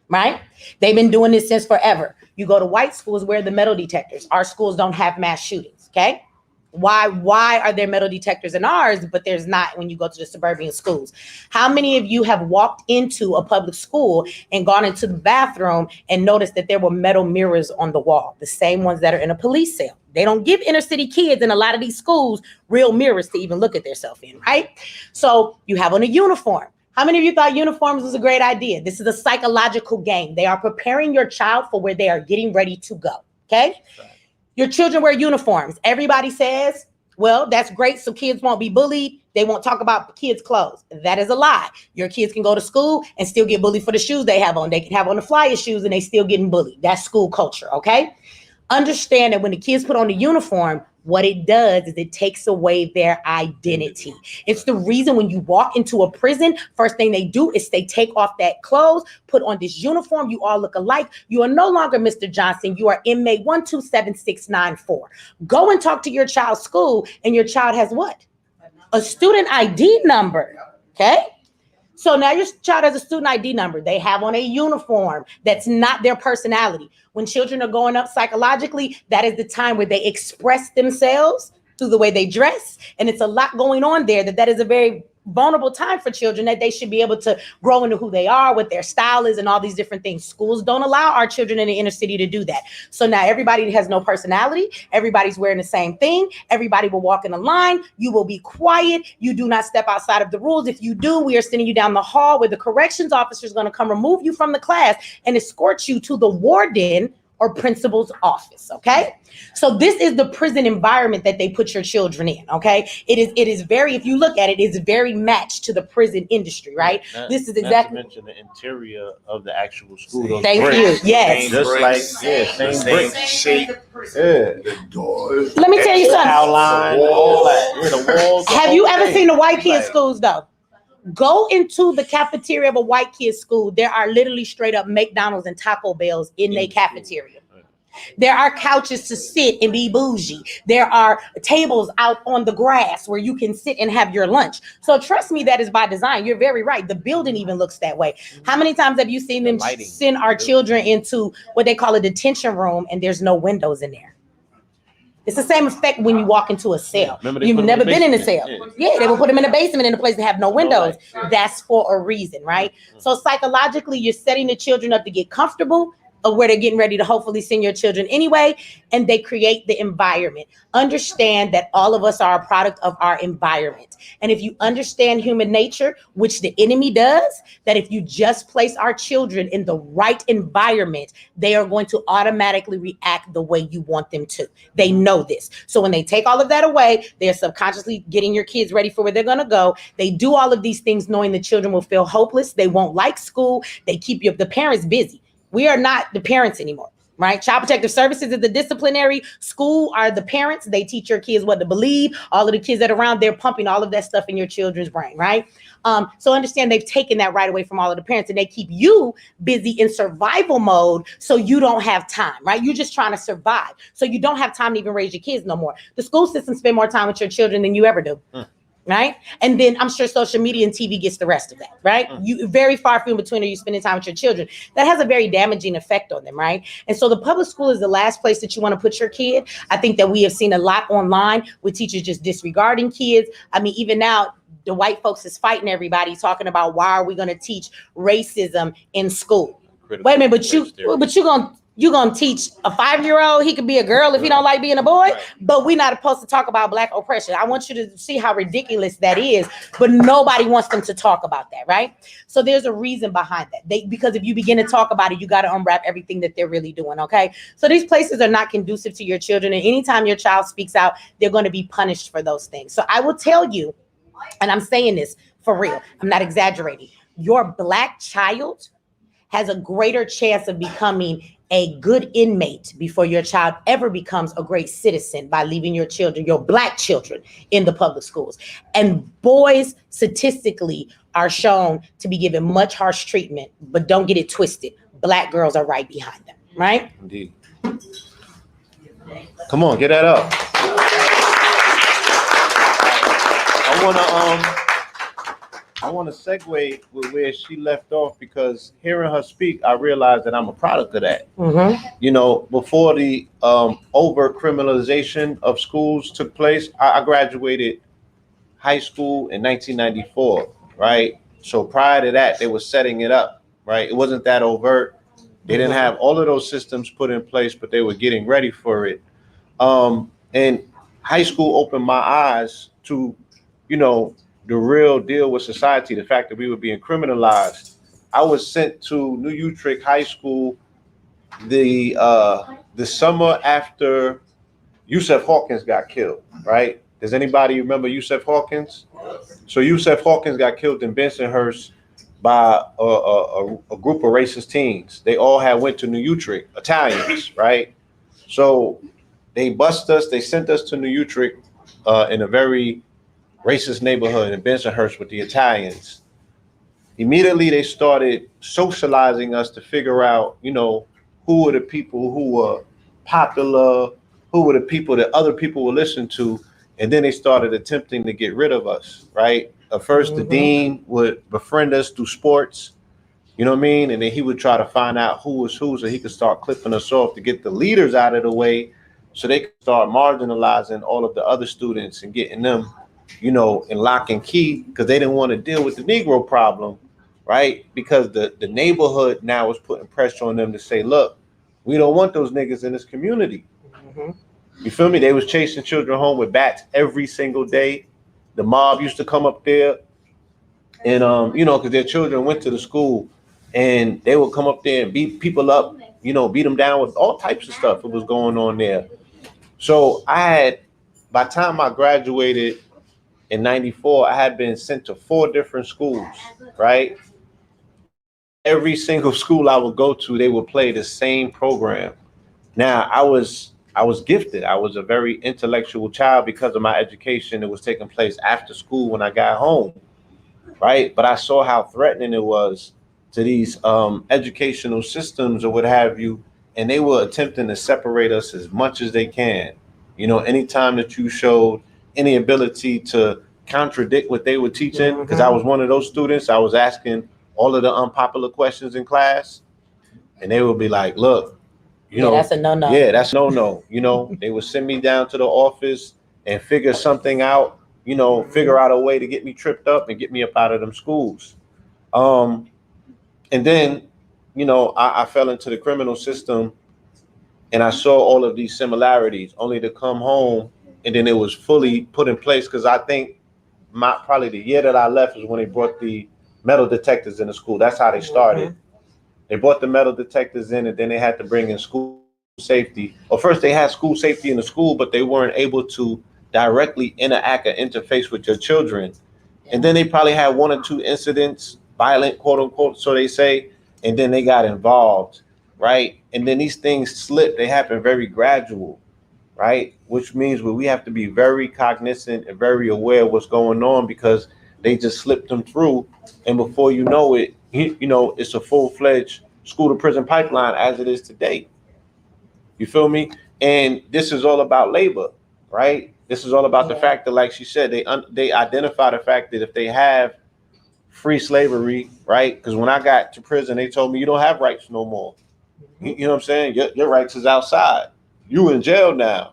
Right? They've been doing this since forever. You go to white schools, where are the metal detectors? Our schools don't have mass shootings, okay? Why are there metal detectors in ours, but there's not when you go to the suburban schools? How many of you have walked into a public school and gone into the bathroom and noticed that there were metal mirrors on the wall, the same ones that are in a police cell? They don't give inner city kids in a lot of these schools real mirrors to even look at themselves in, right? So you have on a uniform. How many of you thought uniforms was a great idea? This is a psychological game. They are preparing your child for where they are getting ready to go, okay? Right. Your children wear uniforms. Everybody says, well, that's great, so kids won't be bullied. They won't talk about kids' clothes. That is a lie. Your kids can go to school and still get bullied for the shoes they have on. They can have on the flyer shoes and they still getting bullied. That's school culture, okay? Understand that when the kids put on the uniform, What it does is it takes away their identity. It's the reason when you walk into a prison, first thing they do is they take off that clothes, put on this uniform, you all look alike. You are no longer Mr. Johnson, you are inmate 127694. Go and talk to your child's school, and your child has what? A student ID number, okay? So now your child has a student ID number. They have on a uniform that's not their personality. When children are going up psychologically, that is the time where they express themselves through the way they dress. And it's a lot going on there that is a very vulnerable time for children, that they should be able to grow into who they are, what their style is, and all these different things. Schools don't allow our children in the inner city to do that. So now everybody has no personality. Everybody's wearing the same thing. Everybody will walk in a line. You will be quiet. You do not step outside of the rules. If you do, we are sending you down the hall where the corrections officer is going to come remove you from the class and escort you to the warden or principal's office, okay? So this is the prison environment that they put your children in, okay? It is very, if you look at it, it's very matched to the prison industry, right? This is exactly.
Not to mention the interior of the actual school. Those
Thank
bricks,
you, yes.
just like, same bricks.
shape,
The
doors.
Let me tell you something.
outline, all that. The walls.
Have you ever seen the white kids' schools though? Go into the cafeteria of a white kid's school. There are literally straight up McDonald's and Taco Bells in their cafeteria. There are couches to sit and be bougie. There are tables out on the grass where you can sit and have your lunch. So trust me, that is by design. You're very right. The building even looks that way. How many times have you seen them send our children into what they call a detention room and there's no windows in there? It's the same effect when you walk into a cell. You've never been in a cell. Yeah, they will put them in a basement in a place that have no windows. That's for a reason, right? So psychologically, you're setting the children up to get comfortable of where they're getting ready to hopefully send your children anyway, and they create the environment. Understand that all of us are a product of our environment. And if you understand human nature, which the enemy does, that if you just place our children in the right environment, they are going to automatically react the way you want them to. They know this. So when they take all of that away, they're subconsciously getting your kids ready for where they're going to go. They do all of these things knowing the children will feel hopeless. They won't like school. They keep the parents busy. We are not the parents anymore, right? Child Protective Services is the disciplinary. School are the parents. They teach your kids what to believe. All of the kids that are around, they're pumping all of that stuff in your children's brain, right? So understand they've taken that right away from all of the parents, and they keep you busy in survival mode so you don't have time, right? You're just trying to survive. So you don't have time to even raise your kids no more. The school system spend more time with your children than you ever do. Right? And then I'm sure social media and TV gets the rest of that, right? You very far few in between are you spending time with your children. That has a very damaging effect on them, right? And so the public school is the last place that you want to put your kid. I think that we have seen a lot online with teachers just disregarding kids. I mean, even now, the white folks is fighting everybody, talking about why are we going to teach racism in school? Wait a minute, you're gonna teach a 5-year-old he could be a girl if he don't like being a boy, but we're not supposed to talk about Black oppression. I want you to see how ridiculous that is, but nobody wants them to talk about that, right? So there's a reason behind that. Because if you begin to talk about it, you got to unwrap everything that they're really doing, okay? So these places are not conducive to your children, and anytime your child speaks out, they're going to be punished for those things. So I will tell you, and I'm saying this for real, I'm not exaggerating, your Black child has a greater chance of becoming a good inmate before your child ever becomes a great citizen by leaving your children, your Black children, in the public schools. And boys statistically are shown to be given much harsh treatment, but don't get it twisted. Black girls are right behind them, right?
Indeed. Come on, get that up. I want to segue with where she left off, because hearing her speak, I realized that I'm a product of that. You know, before the overt criminalization of schools took place, I graduated high school in 1994, right? So prior to that, they were setting it up, right? It wasn't that overt. They didn't have all of those systems put in place, but they were getting ready for it. And high school opened my eyes to, you know, the real deal with society, the fact that we were being criminalized. I was sent to New Utrecht High School the summer after Yusef Hawkins got killed, right? Does anybody remember Yusef Hawkins? So Yusef Hawkins got killed in Bensonhurst by a group of racist teens. They all had went to New Utrecht, Italians, right? So they bust us. They sent us to New Utrecht in a very racist neighborhood in Bensonhurst with the Italians. Immediately, they started socializing us to figure out, you know, who were the people who were popular, who were the people that other people would listen to, and then they started attempting to get rid of us, right? At first, the dean would befriend us through sports, you know what I mean? And then he would try to find out who was who so he could start clipping us off to get the leaders out of the way so they could start marginalizing all of the other students and getting them, you know, in lock and key because they didn't want to deal with the Negro problem, right? Because the neighborhood now was putting pressure on them to say, look, we don't want those niggas in this community. You feel me? They was chasing children home with bats every single day. The mob used to come up there and, you know, because their children went to the school and they would come up there and beat people up, you know, beat them down with all types of stuff that was going on there. So by the time I graduated in 94, I had been sent to 4 different schools, right? Every single school I would go to, they would play the same program. Now, I was gifted. I was a very intellectual child because of my education that was taking place after school when I got home, right? But I saw how threatening it was to these educational systems or what have you, and they were attempting to separate us as much as they can. You know, anytime that you showed any ability to contradict what they were teaching, because I was one of those students, I was asking all of the unpopular questions in class, and they would be like, look, you know,
that's a no-no.
Yeah, that's no-no. You know, they would send me down to the office and figure something out, you know, figure out a way to get me tripped up and get me up out of them schools. And then, you know, I fell into the criminal system and I saw all of these similarities only to come home and then it was fully put in place because I think probably the year that I left is when they brought the metal detectors in the school. That's how they started. They brought the metal detectors in and then they had to bring in school safety. Well, first they had school safety in the school, but they weren't able to directly interact or interface with your children. And then they probably had 1 or 2 incidents, violent, quote unquote, so they say, and then they got involved, right? And then these things slip, they happen very gradual, right? Which means we have to be very cognizant and very aware of what's going on because they just slipped them through. And before you know it, you know, it's a full-fledged school to prison pipeline as it is today. You feel me? And this is all about labor, right? This is all about the fact that, like she said, they identify the fact that if they have free slavery, right? Because when I got to prison, they told me you don't have rights no more. You know what I'm saying? Your rights is outside. You in jail now.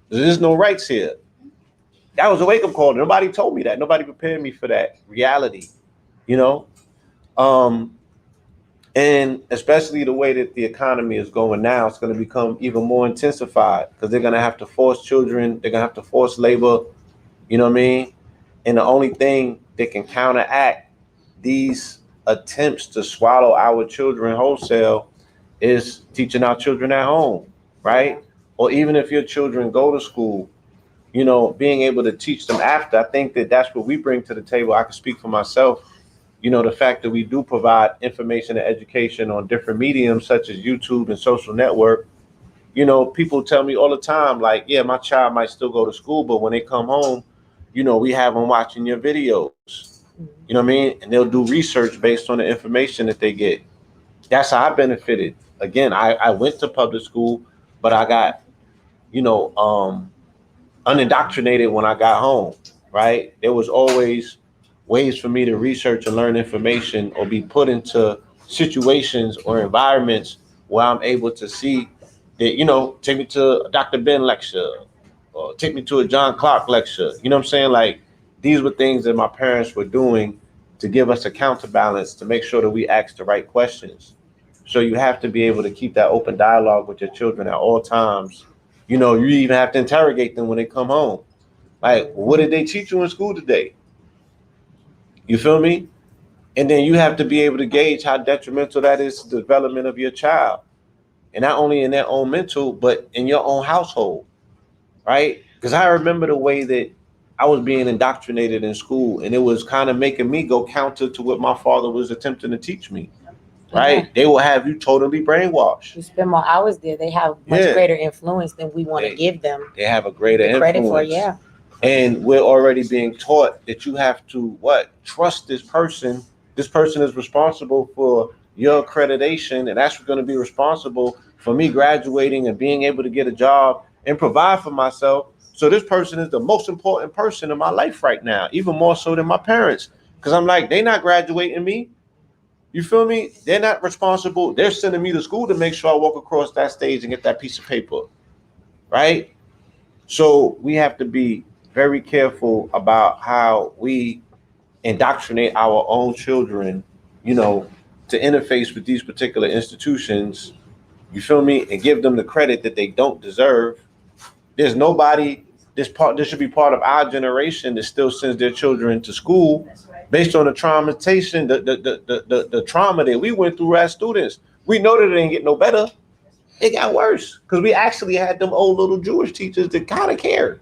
There's no rights here. That was a wake-up call. Nobody told me that. Nobody prepared me for that reality, you know? And especially the way that the economy is going now, it's going to become even more intensified because they're going to have to force children. They're going to have to force labor. You know what I mean? And the only thing that can counteract these attempts to swallow our children wholesale is teaching our children at home, right? Or even if your children go to school, you know, being able to teach them after. I think that that's what we bring to the table. I can speak for myself. You know, the fact that we do provide information and education on different mediums such as YouTube and social network. You know, people tell me all the time, like, yeah, my child might still go to school, but when they come home, you know, we have them watching your videos. You know what I mean? And they'll do research based on the information that they get. That's how I benefited. Again, I went to public school, but I got, you know, unindoctrinated when I got home, right? There was always ways for me to research and learn information or be put into situations or environments where I'm able to see that, you know, take me to a Dr. Ben lecture or take me to a John Clark lecture. You know what I'm saying? Like, these were things that my parents were doing to give us a counterbalance to make sure that we ask the right questions. So you have to be able to keep that open dialogue with your children at all times. You know, you even have to interrogate them when they come home. Like, what did they teach you in school today? You feel me? And then you have to be able to gauge how detrimental that is to the development of your child. And not only in their own mental, but in your own household, right? Because I remember the way that I was being indoctrinated in school, and it was kind of making me go counter to what my father was attempting to teach me. right?
Yeah.
They will have you totally brainwashed.
You spend more hours there, they have much
Yeah.
greater influence than we want to
They-
give them
They have a greater
the credit for.
influence.
Yeah.
And we're already being taught that you have to trust this person. This person is responsible for your accreditation, and that's going to be responsible for me graduating and being able to get a job and provide for myself. So this person is the most important person in my life right now, even more so than my parents. Because I'm like, they're not graduating me. You feel me? They're not responsible. They're sending me to school to make sure I walk across that stage and get that piece of paper, right? So we have to be very careful about how we indoctrinate our own children, to interface with these particular institutions, you feel me, and give them the credit that they don't deserve. There's nobody, this should be part of our generation that still sends their children to school based on the traumatization, the trauma that we went through as students. We know that it ain't get no better. It got worse because we actually had them old little Jewish teachers that kind of cared.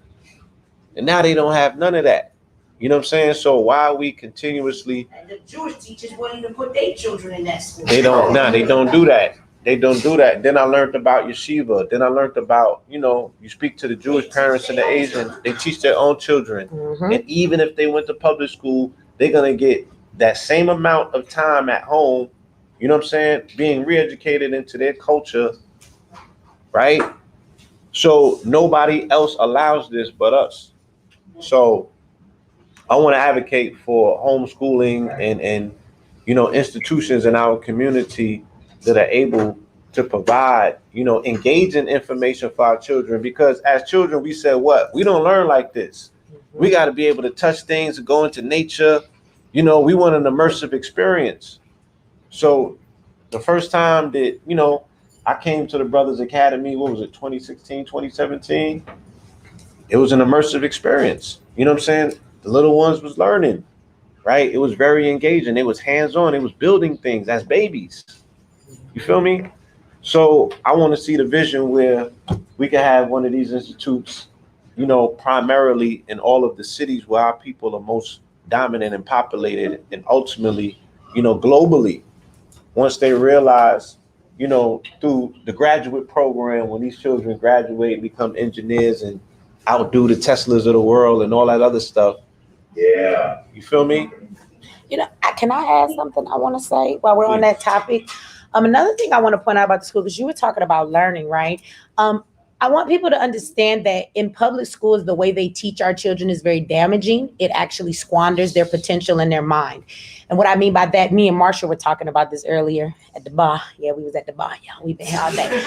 And now they don't have none of that. You know what I'm saying? So why we continuously...
And the Jewish teachers won't even put their children in that school.
They don't do that. They don't do that. Then I learned about yeshiva. Then I learned about, you speak to the Jewish parents and the Asians. They teach their own children.
Mm-hmm.
And even if they went to public school, they're going to get that same amount of time at home, you know what I'm saying, being re-educated into their culture, right? So nobody else allows this but us. So I want to advocate for homeschooling and institutions in our community that are able to provide, engaging information for our children. Because as children, we said we don't learn like this. We got to be able to touch things and go into nature. We want an immersive experience. So the first time that, I came to the Brothers Academy, 2016, 2017? It was an immersive experience. You know what I'm saying? The little ones was learning, right? It was very engaging. It was hands-on. It was building things as babies. You feel me? So I want to see the vision where we can have one of these institutes, primarily in all of the cities where our people are most dominant and populated, and ultimately, globally, once they realize, through the graduate program, when these children graduate and become engineers and outdo the Teslas of the world and all that other stuff.
Yeah.
You feel me?
Can I add something I want to say while we're on that topic? Another thing I want to point out about the school, because you were talking about learning, right? I want people to understand that in public schools, the way they teach our children is very damaging. It actually squanders their potential in their mind. And what I mean by that, me and Marsha were talking about this earlier at the bar. Yeah, we was at the bar. Yeah, we've been here all day.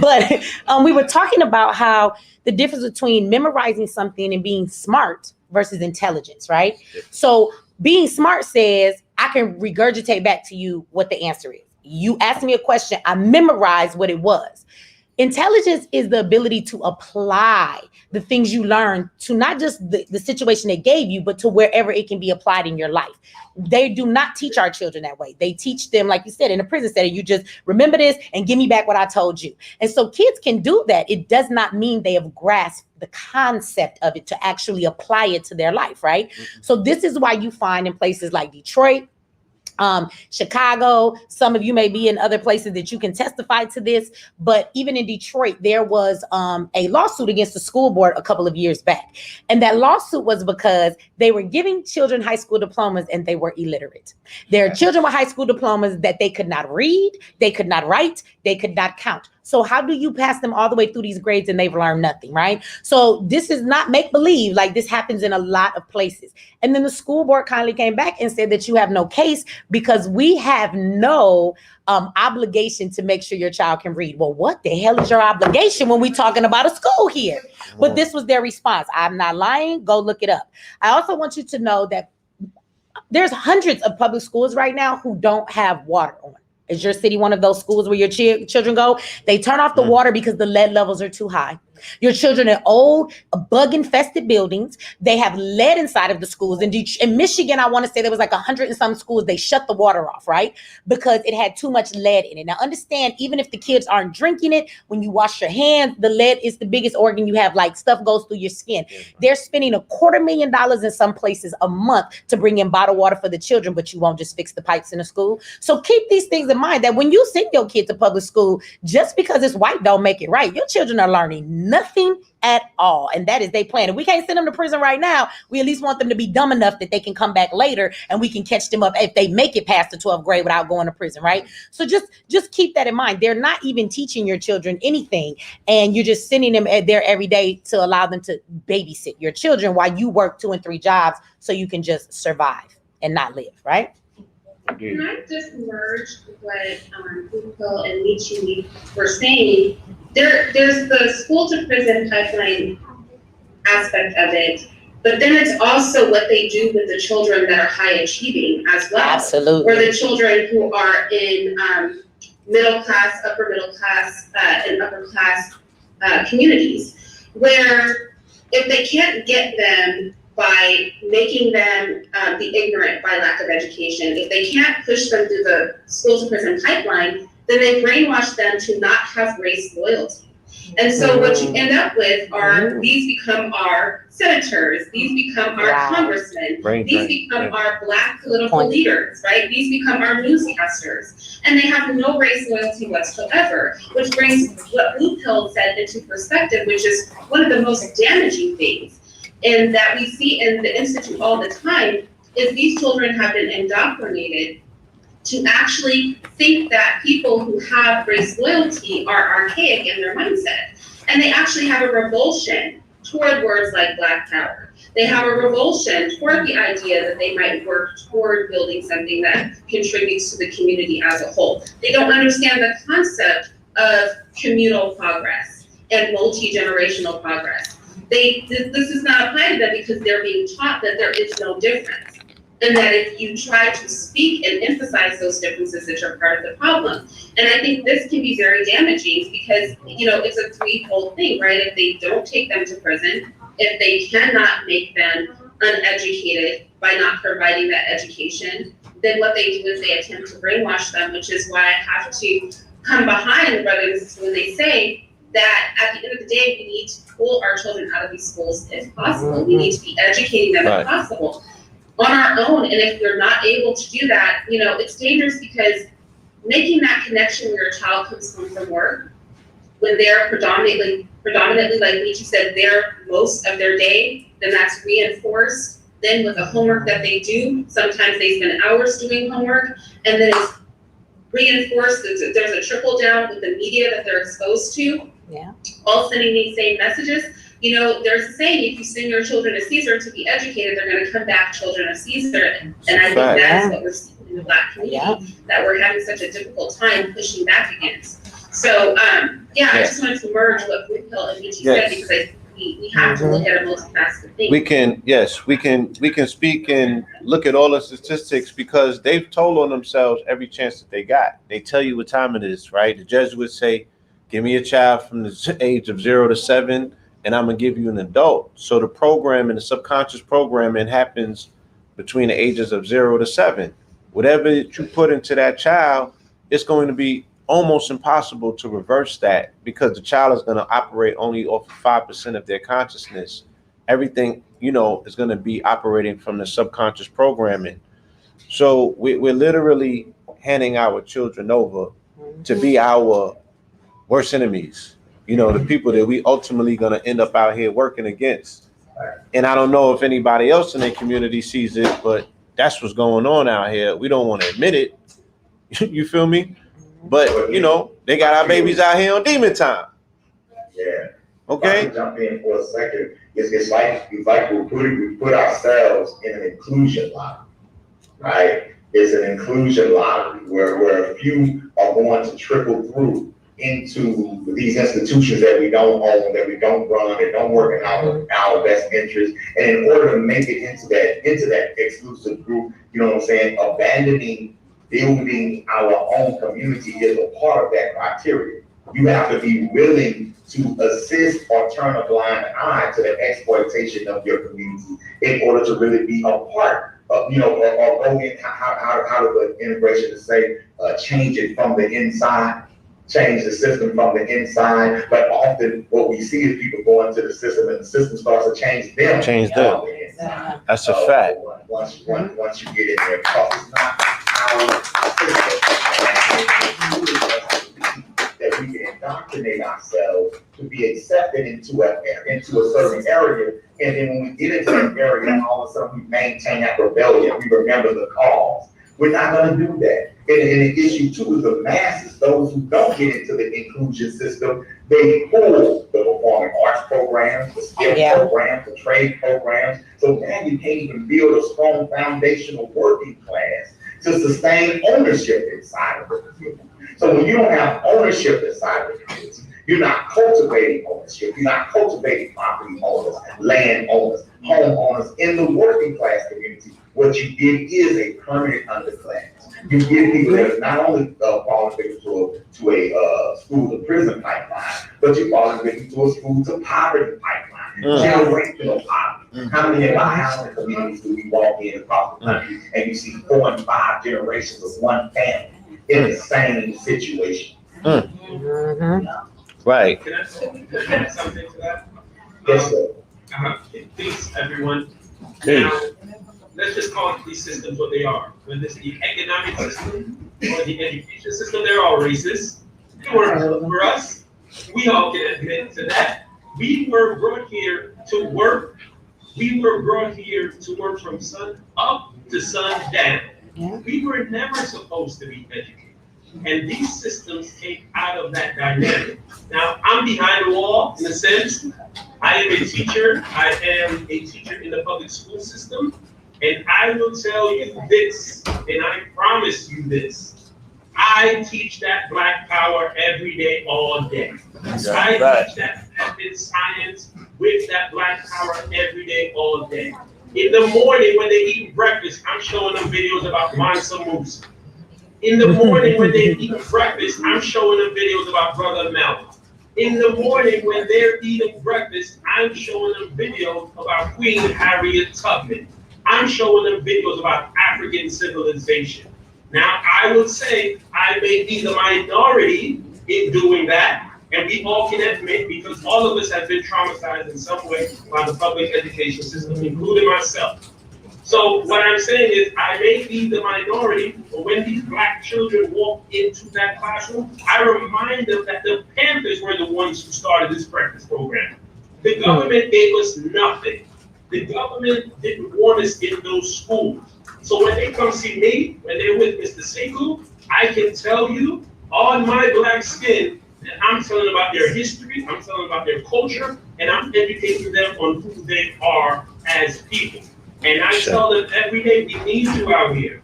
But we were talking about how the difference between memorizing something and being smart versus intelligence, right? So being smart says, I can regurgitate back to you what the answer is. You asked me a question, I memorized what it was. Intelligence is the ability to apply the things you learn to not just the situation they gave you, but to wherever it can be applied in your life. They do not teach our children that way. They teach them, like you said, in a prison setting, you just remember this and give me back what I told you. And so kids can do that. It does not mean they have grasped the concept of it to actually apply it to their life, right? Mm-hmm. So this is why you find in places like Detroit, Chicago, some of you may be in other places that you can testify to this, but even in Detroit, there was a lawsuit against the school board a couple of years back. And that lawsuit was because they were giving children high school diplomas and they were illiterate. There are children with high school diplomas that they could not read, they could not write, they could not count. So how do you pass them all the way through these grades and they've learned nothing, right? So this is not make believe, like this happens in a lot of places. And then the school board kindly came back and said that you have no case because we have no obligation to make sure your child can read. Well, what the hell is your obligation when we're talking about a school here? But this was their response. I'm not lying. Go look it up. I also want you to know that there's hundreds of public schools right now who don't have water on. Is your city one of those schools where your children go? They turn off the water because the lead levels are too high. Your children in old, bug-infested buildings. They have lead inside of the schools. In Michigan, I want to say there was like 100 and some schools, they shut the water off, right? Because it had too much lead in it. Now, understand, even if the kids aren't drinking it, when you wash your hands, the lead is the biggest organ you have, like stuff goes through your skin. They're spending $250,000 in some places a month to bring in bottled water for the children, but you won't just fix the pipes in the school. So keep these things in mind that when you send your kid to public school, just because it's white don't make it right. Your children are learning nothing at all. And that is their plan. If we can't send them to prison right now, we at least want them to be dumb enough that they can come back later and we can catch them up if they make it past the 12th grade without going to prison, right? So just keep that in mind. They're not even teaching your children anything, and you're just sending them there every day to allow them to babysit your children while you work 2 and 3 jobs so you can just survive and not live, right?
Can I just merge what Parental and Michi were saying? There's the school to prison pipeline aspect of it, but then it's also what they do with the children that are high achieving as well.
Absolutely.
Or the children who are in middle class, upper middle class, and upper class communities, where if they can't get them by making them be ignorant by lack of education, if they can't push them through the school to prison pipeline, then they brainwash them to not have race loyalty. And so what you end up with are, these become our senators, these become our congressmen, these become our Black political leaders, right? These become our newscasters. And they have no race loyalty whatsoever, which brings what Blue Pill said into perspective, which is one of the most damaging things. And that we see in the Institute all the time is these children have been indoctrinated to actually think that people who have race loyalty are archaic in their mindset. And they actually have a revulsion toward words like Black Power. They have a revulsion toward the idea that they might work toward building something that contributes to the community as a whole. They don't understand the concept of communal progress and multi-generational progress. This does not apply to them because they're being taught that there is no difference. And that if you try to speak and emphasize those differences, that you're part of the problem. And I think this can be very damaging because, it's a threefold thing, right? If they don't take them to prison, if they cannot make them uneducated by not providing that education, then what they do is they attempt to brainwash them, which is why I have to come behind the brothers when they say that at the end of the day, we need to pull our children out of these schools if possible. We need to be educating them if possible. On our own, and if we're not able to do that, it's dangerous because making that connection when your child comes home from work, when they're predominantly, like Michi said, they're most of their day, then that's reinforced. Then with the homework that they do, sometimes they spend hours doing homework, and then it's reinforced. There's a trickle down with the media that they're exposed to, all sending these same messages. There's a saying, if you send your children to Caesar to be educated, they're going to come back children of Caesar. And I think that's what we're seeing in the Black community, that we're having such a difficult time pushing back against. So, I just wanted to merge what Blue Pill and Michi said, because we have to look at a multifaceted thing.
We can speak and look at all the statistics because they've told on themselves every chance that they got. They tell you what time it is, right? The Jesuits say, give me a child from the age of 0 to 7. And I'm gonna give you an adult. So the programming, the subconscious programming happens between the ages of 0 to 7. Whatever you put into that child, it's going to be almost impossible to reverse that because the child is gonna operate only off of 5% of their consciousness. Everything, is gonna be operating from the subconscious programming. So we're literally handing our children over to be our worst enemies. The people that we ultimately gonna end up out here working against. And I don't know if anybody else in their community sees it, but that's what's going on out here. We don't want to admit it. You feel me? But they got our babies out here on demon time.
Yeah.
Okay.
If I can jump in for a second. It's like we put ourselves in an inclusion lottery, right? It's an inclusion lottery where a few are going to trickle through into these institutions that we don't own, that we don't run, that don't work in our best interest. And in order to make it into that exclusive group, abandoning building our own community is a part of that criteria. You have to be willing to assist or turn a blind eye to the exploitation of your community in order to really be a part of, or go in, how the integration say, change it from the inside, change the system from the inside. But often what we see is people go into the system and the system starts to change them.
That's a fact.
Once you get in there, because it's not our system that we can indoctrinate ourselves to be accepted into a certain area. And then when we get into that area, all of a sudden we maintain that rebellion. We remember the cause. We're not going to do that. And the issue too is the masses, those who don't get into the inclusion system, they pull the performing arts programs, the skill programs, the trade programs. So now you can't even build a strong foundational working class to sustain ownership inside of the community. So when you don't have ownership inside of the community, you're not cultivating ownership. You're not cultivating property owners, land owners, homeowners in the working class community. What you did is a permanent underclass. You give people that not only fall victim to a school to prison pipeline, but you fall victim to a school to poverty pipeline, generational poverty. How many of our housing communities do we walk in across the country and you see 4 and 5 generations of one family in the same situation?
Right.
Can I add something to that?
Yes, sir.
Please, everyone. Now, let's just call these systems what they are. Whether it's the economic system or the education system, they're all racist. They weren't for us. We all can admit to that. We were brought here to work. We were brought here to work from sun up to sun down. We were never supposed to be educated. And these systems came out of that dynamic. Now, I'm behind the wall in a sense. I am a teacher. I am a teacher in the public school system. And I will tell you this, and I promise you this. I teach that Black power every day, all day. I teach that math and science with that Black power every day, all day. In the morning when they eat breakfast, I'm showing them videos about Mansa Musa. In the morning when they eat breakfast, I'm showing them videos about Brother Mel. In the morning when they're eating breakfast, I'm showing them videos about Queen Harriet Tubman. I'm showing them videos about African civilization. Now, I would say I may be the minority in doing that, and we all can admit, because all of us have been traumatized in some way by the public education system, including myself. So what I'm saying is I may be the minority, but when these Black children walk into that classroom, I remind them that the Panthers were the ones who started this breakfast program. The government gave us nothing. The government didn't want us in those schools. So when they come see me, when they're with Mr. Sekou, I can tell you on my Black skin that I'm telling about their history, I'm telling about their culture, and I'm educating them on who they are as people. And I tell them every day, we need you out here.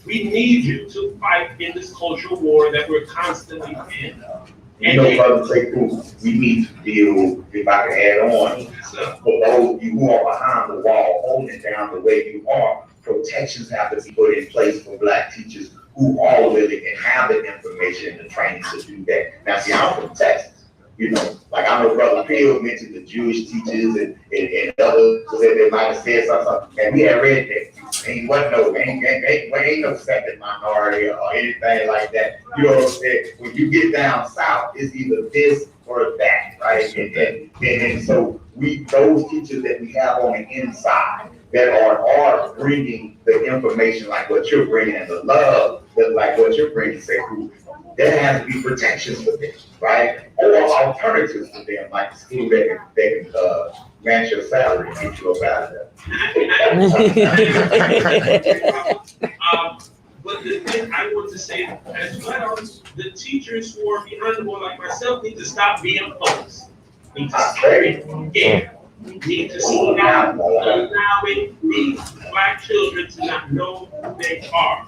We need you to fight in this cultural war that we're constantly in.
Brother Sekou, we need to deal, if I can add on, for those of you who are behind the wall, holding down the way you are, protections have to be put in place for Black teachers who are willing and have the information and the training to do that. Now, see, I'm from Texas. Like I know Brother Peel mentioned the Jewish teachers and others said they might have said something, and we had read that. Ain't no second minority or anything like that. You know what I'm saying? When you get down south, it's either this or that, right? And so those teachers that we have on the inside that are bringing the information like what you're bringing and the love that like what you're bringing, Sekou, there has to be protections for them, right? Or alternatives for them, like the school that can match your salary and get you up out of there.
But the thing I want to say as well, the teachers who are behind the wall like myself need to stop being punks. Need to stop being scared. Need to stop allowing these Black children to not know who they are.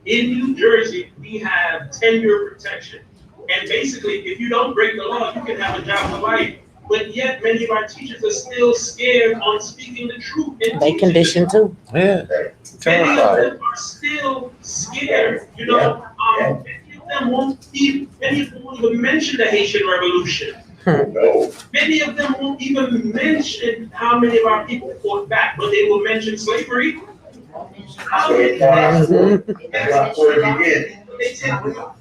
In New Jersey, we have tenure protection. And basically, if you don't break the law, you can have a job for life. but yet many of our teachers are still scared on speaking the truth.
They conditioned too.
Yeah.
Many of
Terrified.
them are still scared, you know. Many of them won't even mention the Haitian Revolution.
No.
Many of them won't even mention how many of our people fought back, but they will mention slavery.
So it's that's where it begins.
When they talk about,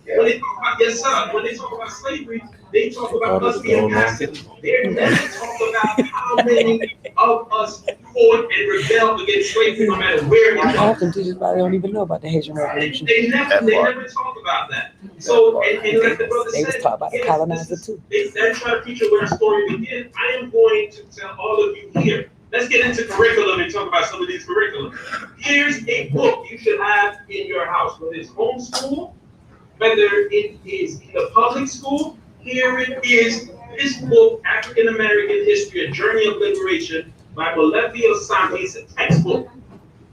yes, sir, when they talk about slavery, they talk about us being passive. They never talk about how many of us fought and rebelled against slavery, no matter where it
Half
was.
them teachers probably don't even know about the Haitian Revolution.
They never talk about that. So, and like the brother
They was
said,
taught about the
yes,
colonizer
this is-
too.
They're trying to teach you where the story begins. I am going to tell all of you here. Let's get into curriculum and talk about some of these curriculum. Here's a book you should have in your house, whether it's homeschool, whether it is in the public school. Here it is, this book, African American History, A Journey of Liberation by Molefi Osami. It's a textbook.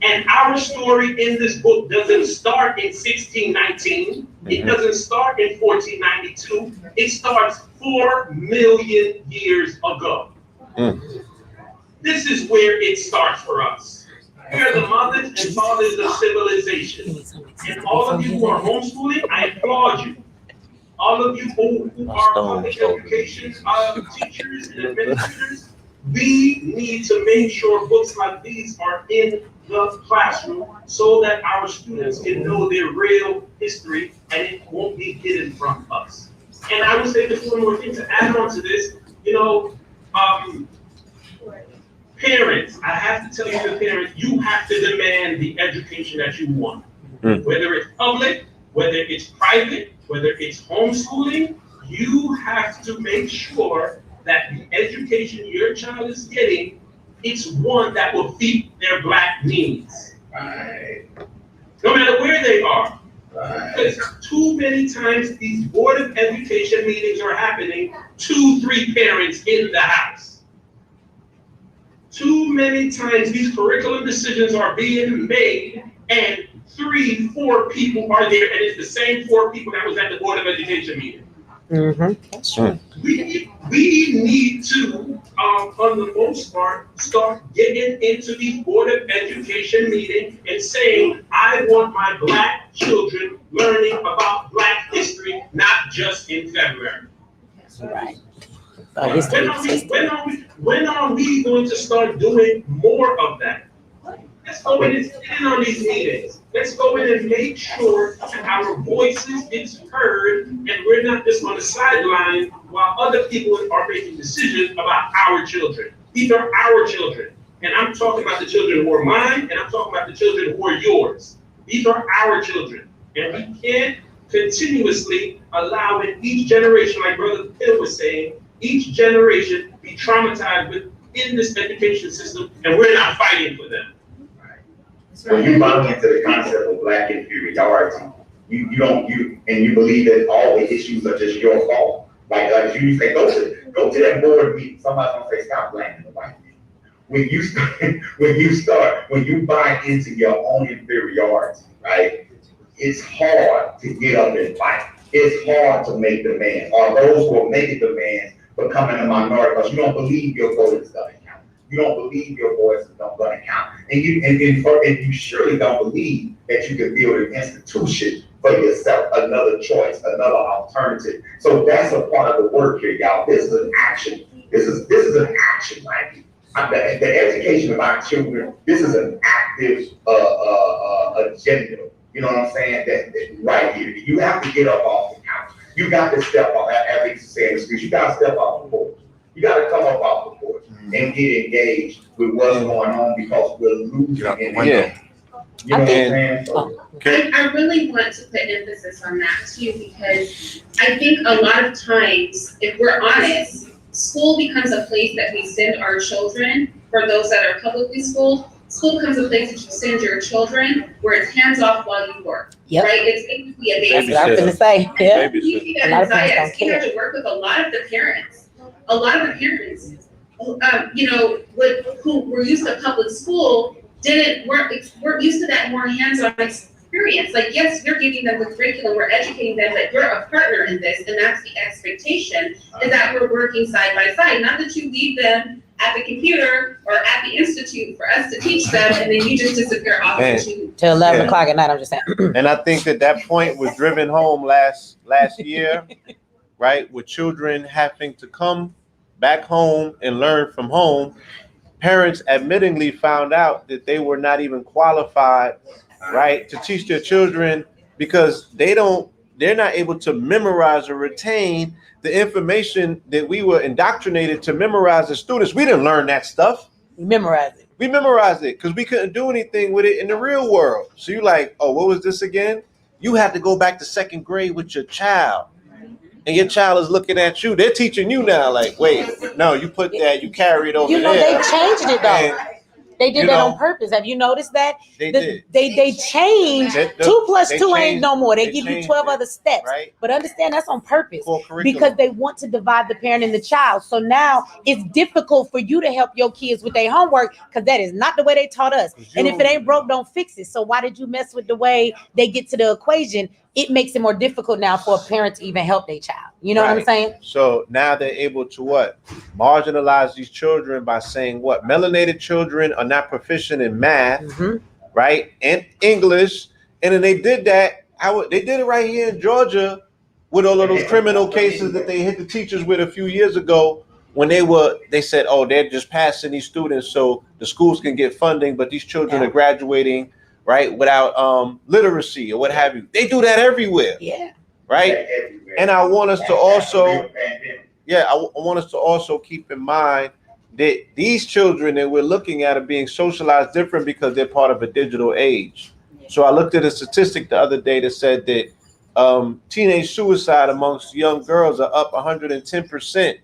And our story in this book doesn't start in 1619. It doesn't start in 1492. It starts 4 million years ago. This is where it starts for us. We are the mothers and fathers of civilization. And all of you who are homeschooling, I applaud you. All of you who are public education teachers and administrators, we need to make sure books like these are in the classroom so that our students can know their real history and it won't be hidden from us. And I would say just one more thing to add on to this, you know, parents, I have to tell you, the parents, you have to demand the education that you want. Whether it's public, whether it's private, whether it's homeschooling, you have to make sure that the education your child is getting, it's one that will fit their Black needs.
Right.
No matter where they are.
Right.
Because too many times these Board of Education meetings are happening, 2-3 parents in the house. Too many times these curriculum decisions are being made and 3-4 people are there, and it's the same 4 people that was at the Board of Education meeting.
That's true.
We need to, on the most part, start getting into these Board of Education meetings and saying, I want my Black children learning about Black history, not just in February.
Right.
When are we going to start doing more of that? Let's go in and sit in on these meetings. Let's go in and make sure that our voices get heard and we're not just on the sideline while other people are making decisions about our children. These are our children. And I'm talking about the children who are mine, and I'm talking about the children who are yours. These are our children. And we can't continuously allow in each generation, like Brother Phil was saying, each generation be traumatized within this education system, and we're not fighting for them.
When you buy into the concept of Black inferiority, you believe that all the issues are just your fault. Like you say, go to that board meeting. Somebody's gonna say, stop blaming the white people. When you buy into your own inferiority, right? It's hard to get up and fight. It's hard to make demands. Or those who are making demands becoming a minority because you don't believe your vote is gonna count. You don't believe your voice is not gonna count. And you surely don't believe that you can build an institution for yourself, another choice, another alternative. So that's a part of the work here, y'all. This is an action. This is an action, right? The education of our children, this is an active agenda. You know what I'm saying? That right here. You have to get up off the couch. You got to step off, as they say in the streets, you got to step off the porch. You got to come up off the porch and get engaged with what's going on because we're losing in the game. You know what I'm saying? So,
I really want to put emphasis on that too, because I think a lot of times, if we're honest, school becomes a place that we send our children. For those that are publicly schooled, school becomes a place that you send your children where it's hands off while you work.
Yep.
Right? It's basically a
That's
baby.
what I was gonna say. Yeah.
You see that
A lot of
inside.
parents don't
I
care.
work with a lot of the parents. A lot of the parents, who were used to public school, weren't used to that more hands-on experience. Like, yes, you're giving them the curriculum, we're educating them, but you're a partner in this, and that's the expectation, is that we're working side by side, not that you leave them at the computer or at the institute for us to teach them, and then you just disappear off into.
Till 11 o'clock at night, I'm just saying.
And I think that point was driven home last year, right? With children having to come back home and learn from home. Parents admittingly found out that they were not even qualified, right, to teach their children because they're not able to memorize or retain the information that we were indoctrinated to memorize as students. We didn't learn that stuff.
We memorized it.
We memorized it because we couldn't do anything with it in the real world. So you're like, oh, what was this again? You have to go back to second grade with your child. And your child is looking at you. They're teaching you now, like, wait, no, you put that, you carry it over there.
They changed it though.
And,
they did that on purpose. Have you noticed that?
They did.
They changed 2 plus 2 ain't no more. They give you 12
it,
other steps.
right?
But understand that's on purpose
For curriculum.
because they want to divide the parent and the child. So now it's difficult for you to help your kids with their homework because that is not the way they taught us. And if it ain't broke, don't fix it. So why did you mess with the way they get to the equation? It makes it more difficult now for a parent to even help their child. You know what I'm saying?
So now they're able to what? Marginalize these children by saying what? Melanated children are not proficient in math, right? And English. And then they did that. They did it right here in Georgia with all of those criminal cases that they hit the teachers with a few years ago when they said, oh, they're just passing these students so the schools can get funding, but these children are graduating, right, without literacy or what have you. They do that everywhere.
Yeah.
Right. And I want us to also, I want us to also keep in mind that these children that we're looking at are being socialized different because they're part of a digital age. So I looked at a statistic the other day that said that teenage suicide amongst young girls are up 110%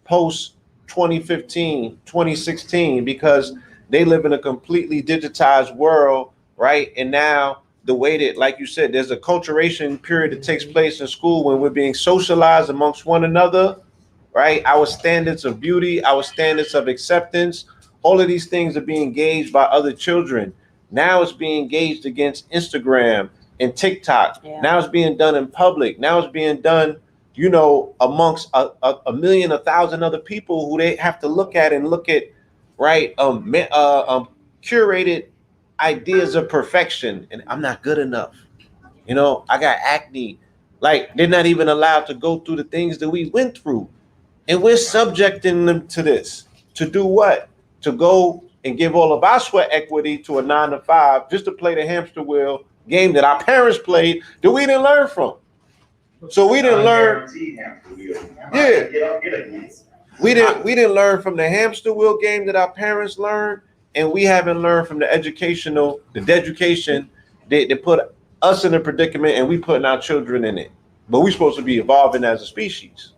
post 2015, 2016, because they live in a completely digitized world, right? And now the way that, like you said, there's a acculturation period that takes place in school when we're being socialized amongst one another, right? Our standards of beauty, our standards of acceptance, all of these things are being gauged by other children. Now it's being gauged against Instagram and TikTok. Yeah. Now it's being done in public. Now it's being done, amongst a million, 1,000 other people who they have to look at, right? Curated ideas of perfection, and I'm not good enough. I got acne. Like, they're not even allowed to go through the things that we went through. And we're subjecting them to this. To do what? To go and give all of our sweat equity to a 9-to-5 just to play the hamster wheel game that our parents played that we didn't learn from. So we didn't learn. Yeah. We didn't learn from the hamster wheel game that our parents learned. And we haven't learned from the education that put us in a predicament, and we putting our children in it. But we're supposed to be evolving as a species.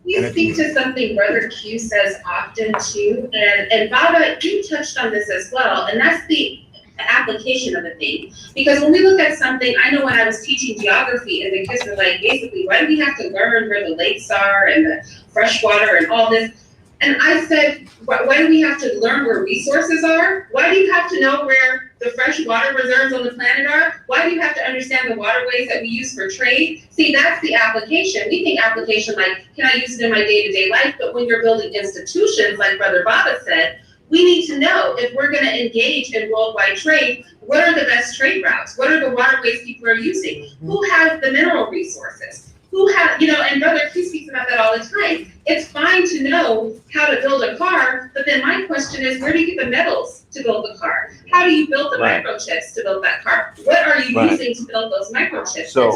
You speak to something Brother Q says often too, and Baba, you touched on this as well, and that's the application of the thing. Because when we look at something, I know when I was teaching geography, and the kids were like, basically, why do we have to learn where the lakes are and the fresh water and all this? And I said, why do we have to learn where resources are? Why do you have to know where the fresh water reserves on the planet are? Why do you have to understand the waterways that we use for trade? See, that's the application. We think application like, can I use it in my day-to-day life? But when you're building institutions, like Brother Baba said, we need to know if we're going to engage in worldwide trade, what are the best trade routes? What are the waterways people are using? Who has the mineral resources? Who have, and Brother Q speaks about that all the time. It's fine to know how to build a car, but then my question is, where do you get the metals to build the car? How do you build the microchips to build that car? What are you using to build those microchips? So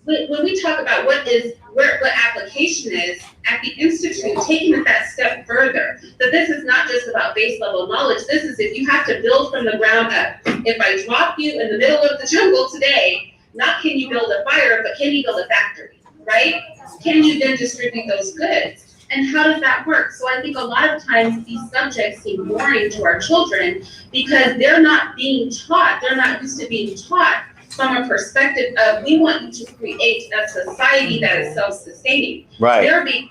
when we talk about what application is at the Institute, taking it that step further, that this is not just about base level knowledge. This is if you have to build from the ground up. If I drop you in the middle of the jungle today, not can you build a fire, but can you build a factory, right? Can you then distribute those goods? And how does that work? So I think a lot of times these subjects seem boring to our children because they're not being taught. They're not used to being taught from a perspective of, we want you to create a society that is self-sustaining.
Right.
They're being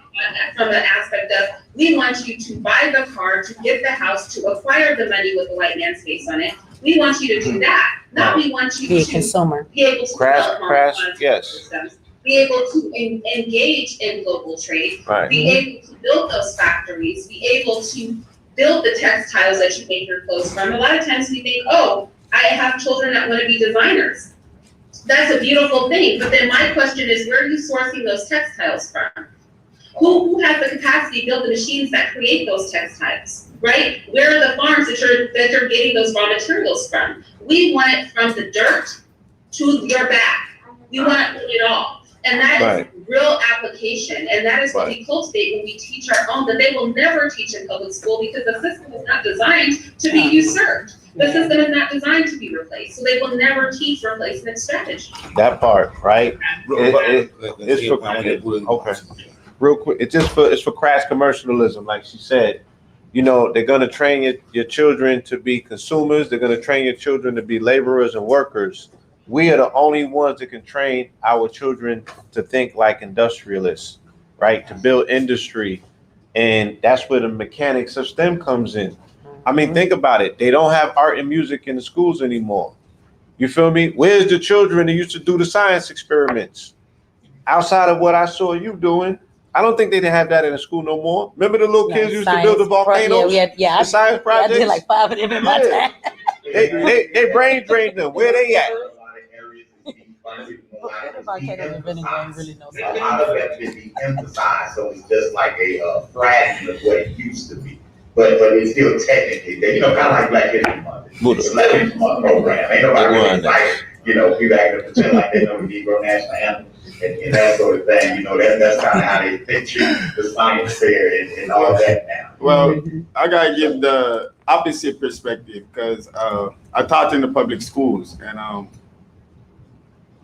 from an aspect of, we want you to buy the car, to get the house, to acquire the money with the white man's face on it. We want you to do that. Now we want you
Be a
to
consumer.
be able to develop
yes.
systems, be able to engage in global trade,
Right.
be able to build those factories, be able to build the textiles that you make your clothes from. A lot of times we think, oh, I have children that want to be designers. That's a beautiful thing. But then my question is, where are you sourcing those textiles from? Who has the capacity to build the machines that create those textiles, right? Where are the farms that you're getting those raw materials from? We want it from the dirt to your back. We want it all. And that is real application. And that is what we cultivate when we teach our own, that they will never teach in public school because the system is not designed to be usurped. The system is not designed to be replaced. So they will never teach replacement strategy.
That part, right? It's for, okay. Real quick, it's for crass commercialism, like she said. You know, they're gonna train your children to be consumers. They're gonna train your children to be laborers and workers. We are the only ones that can train our children to think like industrialists, right? To build industry, and that's where the mechanics of STEM comes in. I mean, think about it. They don't have art and music in the schools anymore. You feel me? Where's the children that used to do the science experiments? Outside of what I saw you doing, I don't think they didn't have that in the school no more. Remember the little kids used to build the volcanoes?
Yeah,
the science projects?
I did like 5 of them in my time.
They brain drained them. Where they at?
A lot of that can be emphasized, so it's just like a fraction of what it used to be. But it's still technically, you know, kind of like Black History Month. It's a Black History Month program. Ain't nobody really like, you know, people acting pretend like they know the Negro National Anthem and that sort of thing. You know, that's kind of how they treat the science fair and all that now.
Well, I gotta give the opposite perspective because I taught in the public schools and I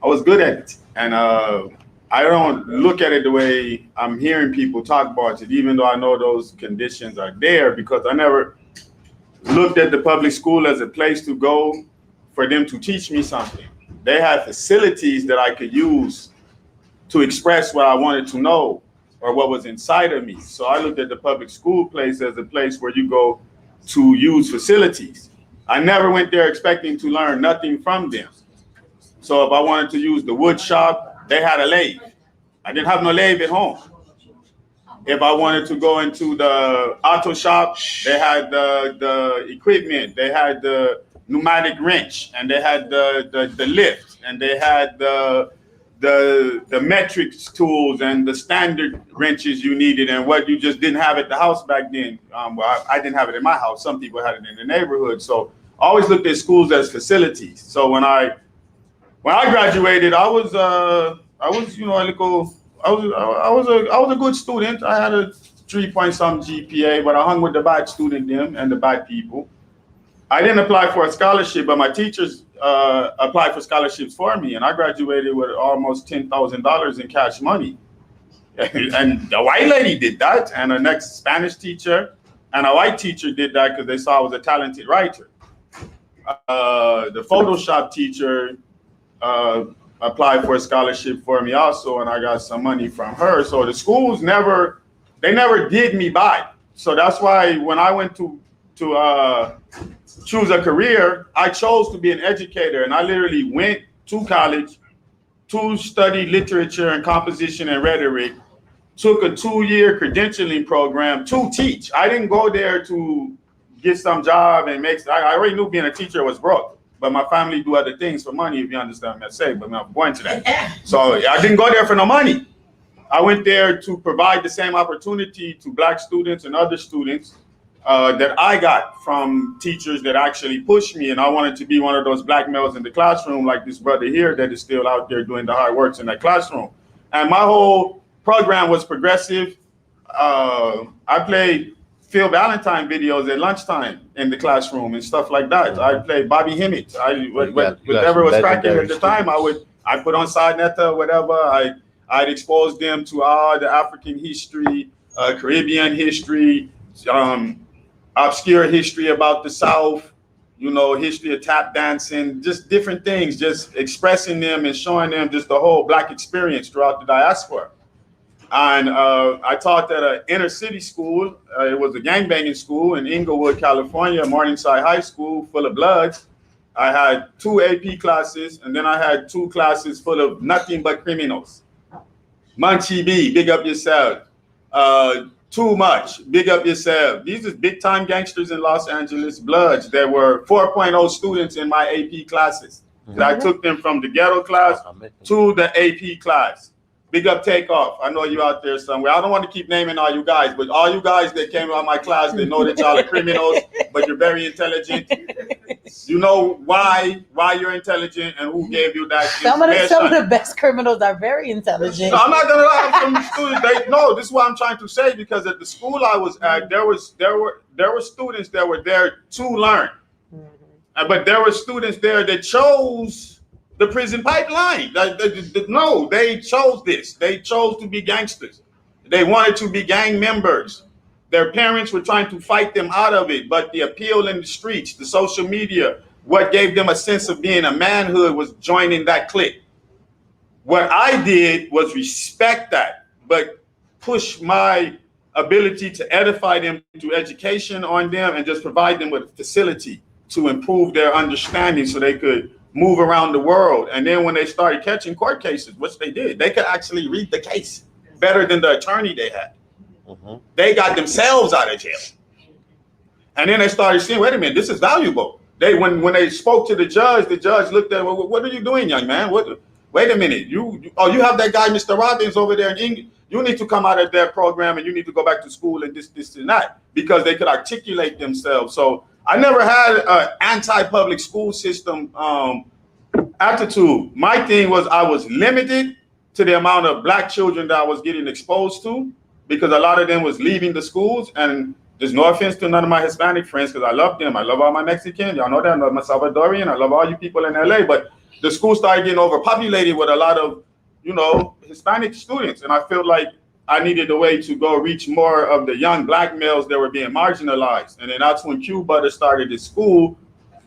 was good at it. And I don't look at it the way I'm hearing people talk about it, even though I know those conditions are there, because I never looked at the public school as a place to go for them to teach me something. They had facilities that I could use to express what I wanted to know or what was inside of me. So I looked at the public school place as a place where you go to use facilities. I never went there expecting to learn nothing from them. So if I wanted to use the wood shop, they had a lathe. I didn't have no lathe at home. If I wanted to go into the auto shop, they had the equipment. They had the pneumatic wrench, and they had the lift, and they had the metric tools and the standard wrenches you needed, and what you just didn't have at the house back then. Well, I didn't have it in my house. Some people had it in the neighborhood. So I always looked at schools as facilities. So when I graduated, I was a good student. I had a 3-point-some GPA, but I hung with the bad student them and the bad people. I didn't apply for a scholarship, but my teachers applied for scholarships for me, and I graduated with almost $10,000 in cash money. And the white lady did that, and the next Spanish teacher and a white teacher did that because they saw I was a talented writer. The Photoshop teacher applied for a scholarship for me also, and I got some money from her. So the schools never did me by. So that's why when I went to choose a career, I chose to be an educator, and I literally went to college to study literature and composition and rhetoric, took a 2-year credentialing program to teach. I didn't go there to get some job and I already knew being a teacher was broke. But my family do other things for money, if you understand what I'm saying, but I'm not going to that. So I didn't go there for no money. I went there to provide the same opportunity to Black students and other students that I got from teachers that actually pushed me. And I wanted to be one of those Black males in the classroom, like this brother here that is still out there doing the hard works in that classroom. And my whole program was progressive. I played Phil Valentine videos at lunchtime in the classroom and stuff like that. I played Bobby Hemmett. Whatever was cracking at the time, I put on Side Netta, whatever. I'd expose them to all the African history, Caribbean history, obscure history about the South, history of tap dancing, just different things, just expressing them and showing them just the whole Black experience throughout the diaspora. And I taught at an inner city school. It was a gangbanging school in Inglewood, California, Morningside High School, full of bloods. I had 2 AP classes, and then I had 2 classes full of nothing but criminals. Munchie B, big up yourself. Too Much, big up yourself. These are big time gangsters in Los Angeles, bloods. There were 4.0 students in my AP classes. I took them from the ghetto class to the AP class. Big up Takeoff. I know you out there somewhere. I don't want to keep naming all you guys, but all you guys that came out of my class, they know that y'all are criminals, but you're very intelligent. You know why you're intelligent and who gave you that.
Some of the best criminals are very intelligent.
No, I'm not gonna lie. Some students, this is what I'm trying to say, because at the school I was at, there were students that were there to learn, but there were students there that chose the prison pipeline. No, they chose this. They chose to be gangsters. They wanted to be gang members. Their parents were trying to fight them out of it, but the appeal in the streets, the social media, what gave them a sense of being a manhood was joining that clique. What I did was respect that, but push my ability to edify them through education on them and just provide them with a facility to improve their understanding so they could move around the world. And then when they started catching court cases, which they did, they could actually read the case better than the attorney they had. They got themselves out of jail. And then they started seeing, wait a minute, this is valuable. When they spoke to the judge looked at, well, what are you doing, young man? Wait a minute, you have that guy, Mr. Robbins, over there in England. You need to come out of their program and you need to go back to school and this and that, because they could articulate themselves. So I never had an anti-public school system attitude. My thing was I was limited to the amount of Black children that I was getting exposed to, because a lot of them was leaving the schools. And there's no offense to none of my Hispanic friends, because I love them. I love all my Mexicans. Y'all know that. I love my Salvadorian. I love all you people in LA. But the school started getting overpopulated with a lot of, Hispanic students. And I felt like I needed a way to go reach more of the young Black males that were being marginalized. And then that's when Q Butter started his school.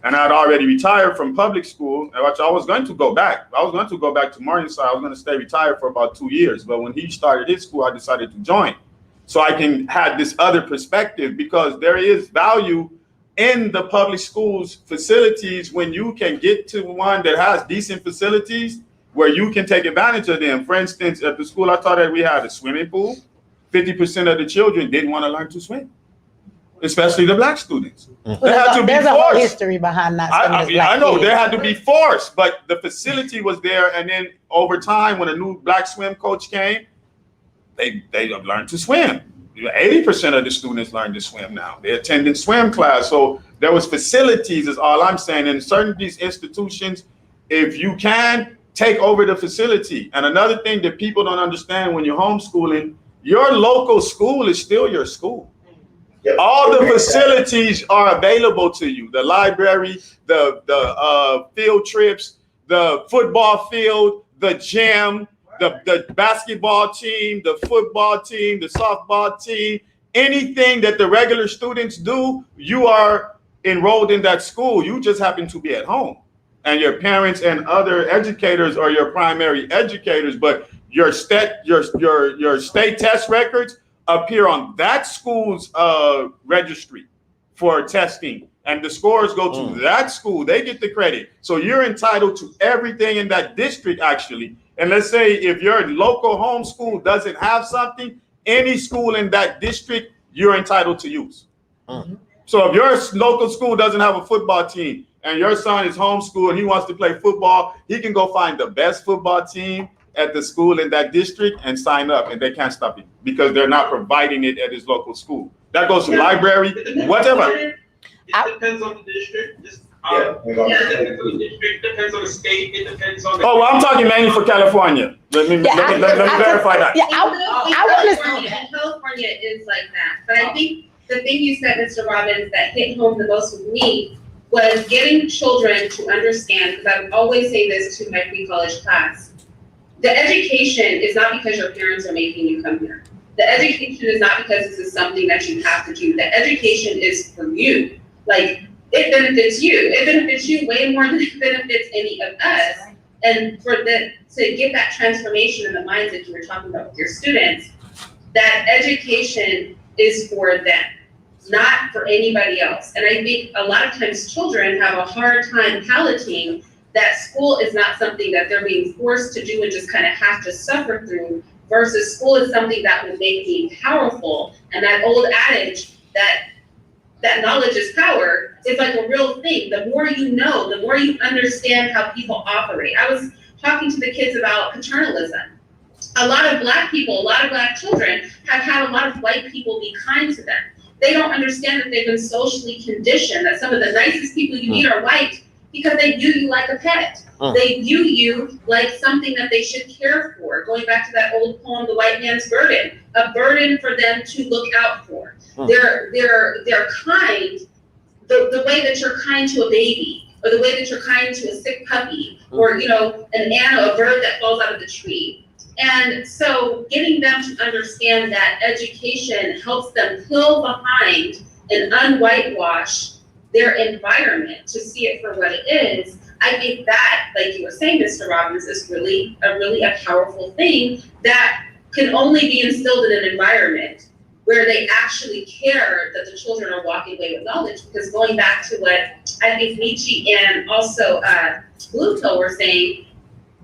And I'd already retired from public school, which I was going to go back. I was going to go back to Morningside. I was going to stay retired for about 2 years. But when he started his school, I decided to join, so I can have this other perspective, because there is value in the public schools facilities when you can get to one that has decent facilities where you can take advantage of them. For instance, at the school I taught at, we had a swimming pool. 50% of the children didn't want to learn to swim, especially the Black students.
There's a whole history behind that.
I know, they had to be forced, but the facility was there. And then over time, when a new Black swim coach came, they learned to swim. 80% of the students learned to swim now. They attended swim class. So there was facilities, is all I'm saying. In certain of these institutions, if you can, take over the facility. And another thing that people don't understand when you're homeschooling, your local school is still your school.
Yep.
All the facilities are available to you. The library, the field trips, the football field, the gym, the basketball team, the football team, the softball team, anything that the regular students do, you are enrolled in that school. You just happen to be at home. And your parents and other educators are your primary educators, but your state test records appear on that school's registry for testing, and the scores go to that school. They get the credit. So you're entitled to everything in that district, actually. And let's say if your local home school doesn't have something, any school in that district, you're entitled to use. So if your local school doesn't have a football team and your son is homeschooled and he wants to play football, he can go find the best football team at the school in that district and sign up, and they can't stop it because they're not providing it at his local school. That goes to library, whatever.
It depends on the district. It depends on the district, depends on the state, it depends on the...
Oh, well, I'm talking mainly for California. Let me verify that.
Yeah, I want to...
California is like that, but I think the thing you said, Mr. Robbins, that hit home the most with me was getting children to understand, because I always say this to my pre-college class, the education is not because your parents are making you come here. The education is not because this is something that you have to do. The education is for you. Like, it benefits you. It benefits you way more than it benefits any of us. And to get that transformation in the minds that you were talking about with your students, that education is for them, not for anybody else. And I think a lot of times children have a hard time palating that school is not something that they're being forced to do and just kind of have to suffer through, versus school is something that will make me powerful. And that old adage that knowledge is power is like a real thing. The more you know, the more you understand how people operate. I was talking to the kids about paternalism. A lot of Black people, a lot of Black children have had a lot of white people be kind to them. They don't understand that they've been socially conditioned, that some of the nicest people you meet are white because they view you like a pet. They view you like something that they should care for. Going back to that old poem, The White Man's Burden, a burden for them to look out for. They're kind, the way that you're kind to a baby, or the way that you're kind to a sick puppy, or an animal, a bird that falls out of the tree. And so getting them to understand that education helps them peel behind and unwhitewash their environment to see it for what it is. I think that, like you were saying, Mr. Robbins, is really a powerful thing that can only be instilled in an environment where they actually care that the children are walking away with knowledge. Because going back to what I think Nietzsche and also Bluto were saying,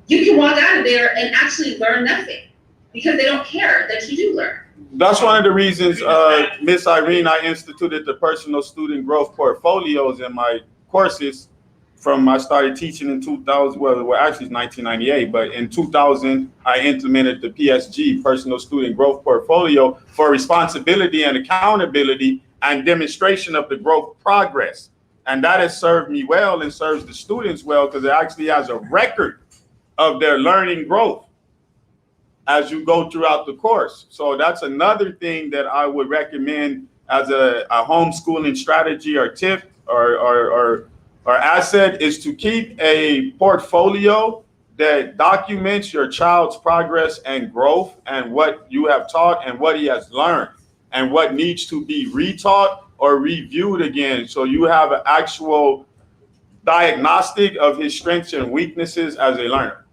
you can walk out of there and actually learn nothing because they don't care that you do learn.
That's one of the reasons, Miss Irene, I instituted the personal student growth portfolios in my courses. I started teaching in 2000, well, actually it's 1998, but in 2000, I implemented the PSG, Personal Student Growth Portfolio, for responsibility and accountability and demonstration of the growth progress. And that has served me well and serves the students well, because it actually has a record of their learning growth as you go throughout the course. So that's another thing that I would recommend as a homeschooling strategy or tip or asset, is to keep a portfolio that documents your child's progress and growth and what you have taught and what he has learned and what needs to be retaught or reviewed again. So you have an actual diagnostic of his strengths and weaknesses as a learner.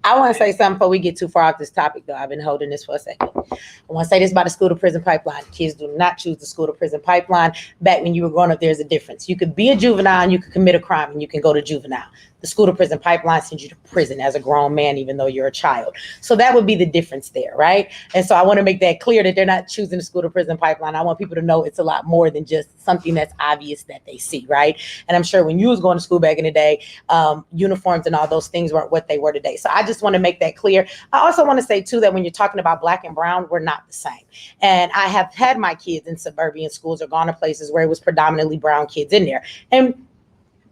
I want to say something before we get too far off this topic, though. I've been holding this for a second. I want to say this about the school to prison pipeline. Kids do not choose the school to prison pipeline. Back when you were growing up, there's a difference. You could be a juvenile and you could commit a crime and you can go to juvenile. The school to prison pipeline sends you to prison as a grown man, even though you're a child. So that would be the difference there, right? And so I want to make that clear that they're not choosing the school to prison pipeline. I want people to know it's a lot more than just something that's obvious that they see, right? And I'm sure when you was going to school back in the day, uniforms and all those things weren't what they were today. So I just want to make that clear. I also want to say too, that when you're talking about Black and brown, we're not the same. And I have had my kids in suburban schools or gone to places where it was predominantly brown kids in there. And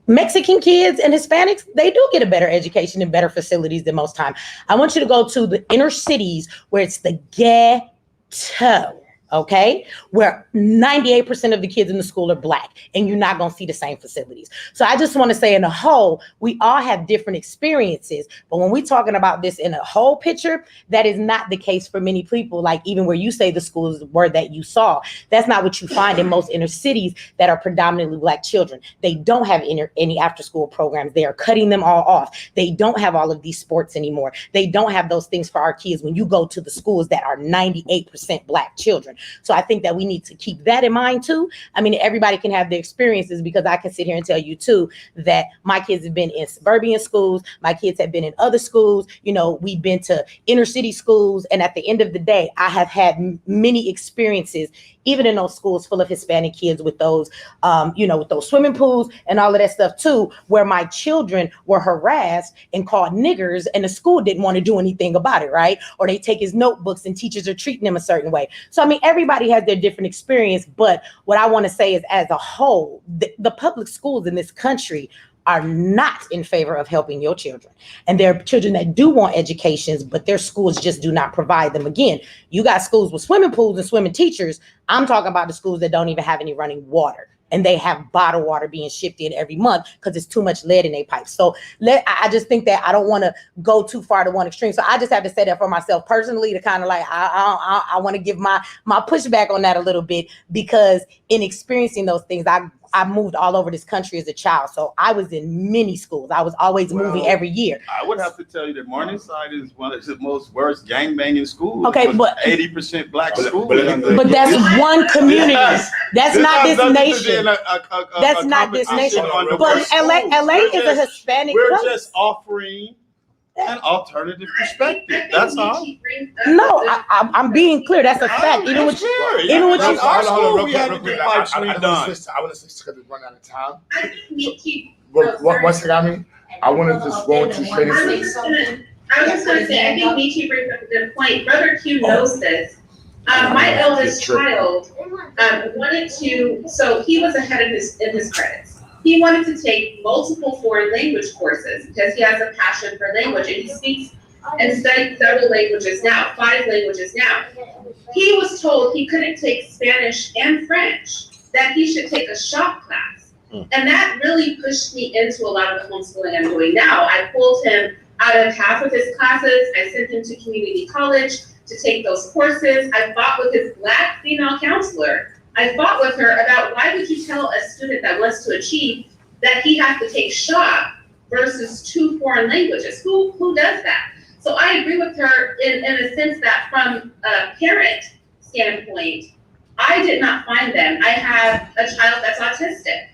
Mexican kids and Hispanics, they do get a better education and better facilities than most time. I want you to go to the inner cities where it's the ghetto, okay? Where 98% of the kids in the school are Black, and you're not gonna see the same facilities. So I just wanna say in a whole, we all have different experiences, but when we're talking about this in a whole picture, that is not the case for many people. Like even where you say the schools were that you saw, that's not what you find in most inner cities that are predominantly Black children. They don't have any after school programs. They are cutting them all off. They don't have all of these sports anymore. They don't have those things for our kids when you go to the schools that are 98% Black children. So I think that we need to keep that in mind too. I mean, everybody can have their experiences, because I can sit here and tell you too that my kids have been in suburban schools. My kids have been in other schools. You know, we've been to inner city schools. And at the end of the day, I have had many experiences, even in those schools full of Hispanic kids with those, with those swimming pools and all of that stuff too, where my children were harassed and called niggers and the school didn't want to do anything about it, right? Or they take his notebooks and teachers are treating them a certain way. So, I mean, everybody has their different experience, but what I want to say is as a whole, the public schools in this country are not in favor of helping your children. And there are children that do want educations, but their schools just do not provide them. Again, you got schools with swimming pools and swimming teachers. I'm talking about the schools that don't even have any running water. And they have bottled water being shipped in every month because it's too much lead in their pipes. So I just think that I don't want to go too far to one extreme. So I just have to say that for myself personally, to kind of like, I want to give my pushback on that a little bit, because in experiencing those things, I I moved all over this country as a child. So I was in many schools. I was always moving every year.
I would have to tell you that Morningside is one of the most worst gangbanging schools.
Okay, but
80% black school.
But that's one community. That's not this nation. That's not this nation. But LA is a Hispanic
We're
place.
just offering an alternative perspective. That's all.
No, I'm being clear. That's a fact. Even with even with
in our school, we had
real
to
quick.
get pipes
I want
redone.
to switch because we're running out of time.
I think we keep.
One second, I mean, I want to just go into say this.
I was just gonna say, I think Michi brings up a good point. Brother Q knows this. My eldest child, wanted to, so he was ahead of in his credits. He wanted to take multiple foreign language courses because he has a passion for language and he speaks and studies several languages now, 5 languages now. He was told he couldn't take Spanish and French, that he should take a shop class. And that really pushed me into a lot of the homeschooling I'm doing now. I pulled him out of half of his classes. I sent him to community college to take those courses. I fought with his Black female counselor. I fought with her about why would you tell a student that wants to achieve that he has to take shop versus 2 foreign languages? Who does that? So I agree with her in a sense that from a parent standpoint, I did not find them. I have a child that's autistic.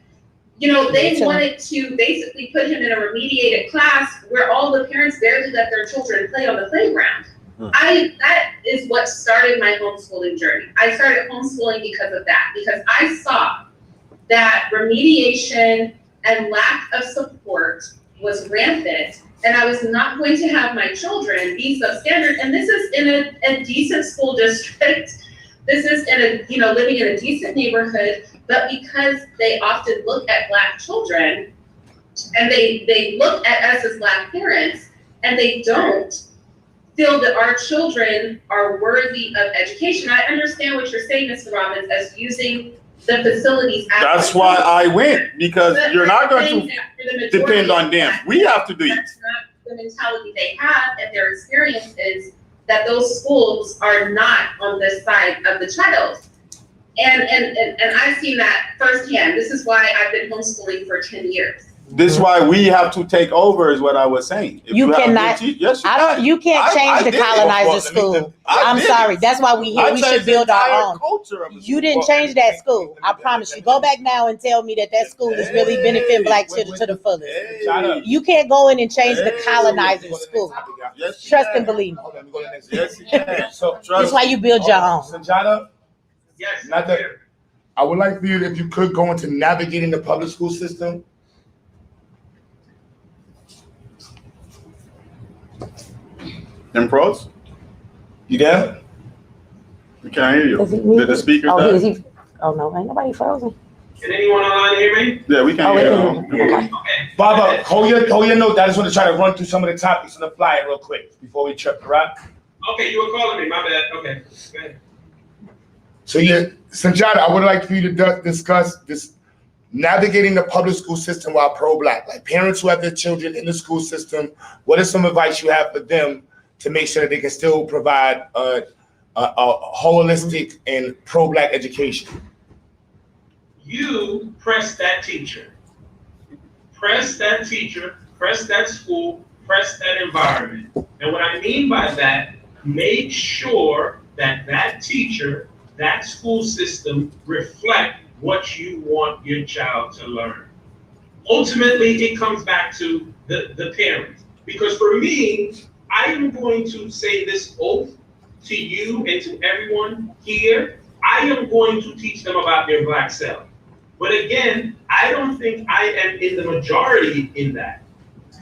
You know, they wanted to basically put him in a remediated class where all the parents barely let their children play on the playground. That is what started my homeschooling journey. I started homeschooling because of that, because I saw that remediation and lack of support was rampant, and I was not going to have my children be substandard. And this is in a decent school district. This is in a, living in a decent neighborhood, but because they often look at Black children and they look at us as Black parents and they don't feel that our children are worthy of education. I understand what you're saying, Mr. Robbins, as using the facilities.
That's why I went, because you're not going to depend on them. We have to do it.
That's not the mentality they have, and their experience is that those schools are not on the side of the child. And I've seen that firsthand. This is why I've been homeschooling for 10 years.
This is why we have to take over, is what I was saying. If
You cannot.
Yes,
You can't change the colonizer school. I'm sorry. That's why we here. We should build our own. You didn't change that school. I promise you. Go back now and tell me that school is really benefiting Black children to the fullest. You can't go in and change the colonizer school. Trust and believe me.
Yes, you can.
That's why you build your own.
Sanjana,
Yes.
not that, I would like for you, if you could, go into navigating the public school system.
And pros?
You there?
We can't hear you.
Is he muted?
Did the speaker
Oh,
die?
is he? Oh no, ain't nobody frozen.
Can anyone online hear me?
Yeah, we can't
Oh,
hear
wait,
you.
okay.
Baba, hold your note. I just want to try to run through some of the topics on the flyer real quick before we trip, right?
Okay, you were calling me, my bad, okay. Go ahead.
So Sanjana, I would like for you to discuss this navigating the public school system while pro-Black. Like parents who have their children in the school system, what is some advice you have for them to make sure that they can still provide a holistic and pro-Black education?
You press that teacher. Press that teacher, press that school, press that environment. And what I mean by that, make sure that that teacher, that school system reflect what you want your child to learn. Ultimately, it comes back to the parent. Because for me, I am going to say this oath to you and to everyone here. I am going to teach them about their Black self. But again, I don't think I am in the majority in that.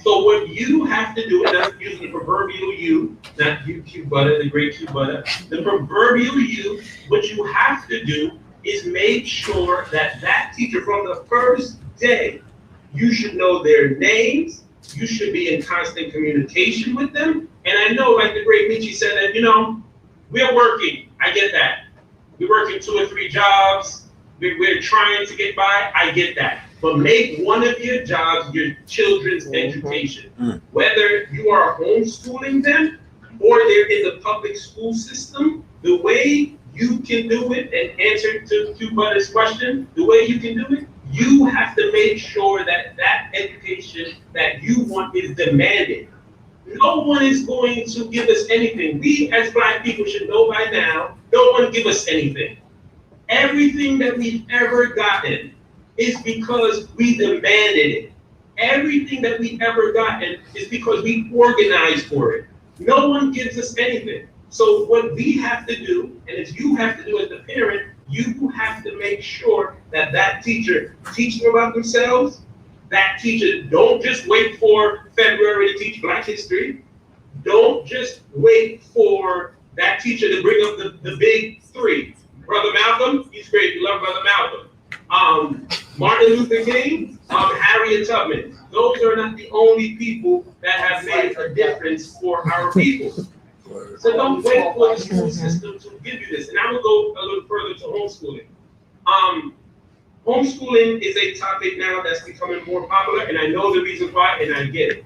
So what you have to do, and that's using the proverbial you, not you, Q Butter, the great Q Butter, the proverbial you, what you have to do is make sure that that teacher from the first day, you should know their names, you should be in constant communication with them. And I know, like the great Michi said, that, we're working, I get that. We're working 2 or 3 jobs, we're trying to get by, I get that. But make one of your jobs your children's education. Whether you are homeschooling them or they're in the public school system, the way you can do it, and answer to Q Butter's question, the way you can do it, You have to make sure that that education that you want is demanded. No one is going to give us anything. We as Black people should know by now, no one give us anything. Everything that we've ever gotten is because we demanded it. Everything that we've ever gotten is because we organized for it. No one gives us anything. So what we have to do, and as you have to do as the parent, you have to make sure that that teacher teaches them about themselves. That teacher don't just wait for February to teach Black history. Don't just wait for that teacher to bring up the big three. Brother Malcolm, he's great. We love Brother Malcolm. Martin Luther King, Harriet Tubman. Those are not the only people that have made a difference for our people. So don't wait for the school system to give you this. And I will go a little further to homeschooling. Homeschooling is a topic now that's becoming more popular, and I know the reason why, and I get it.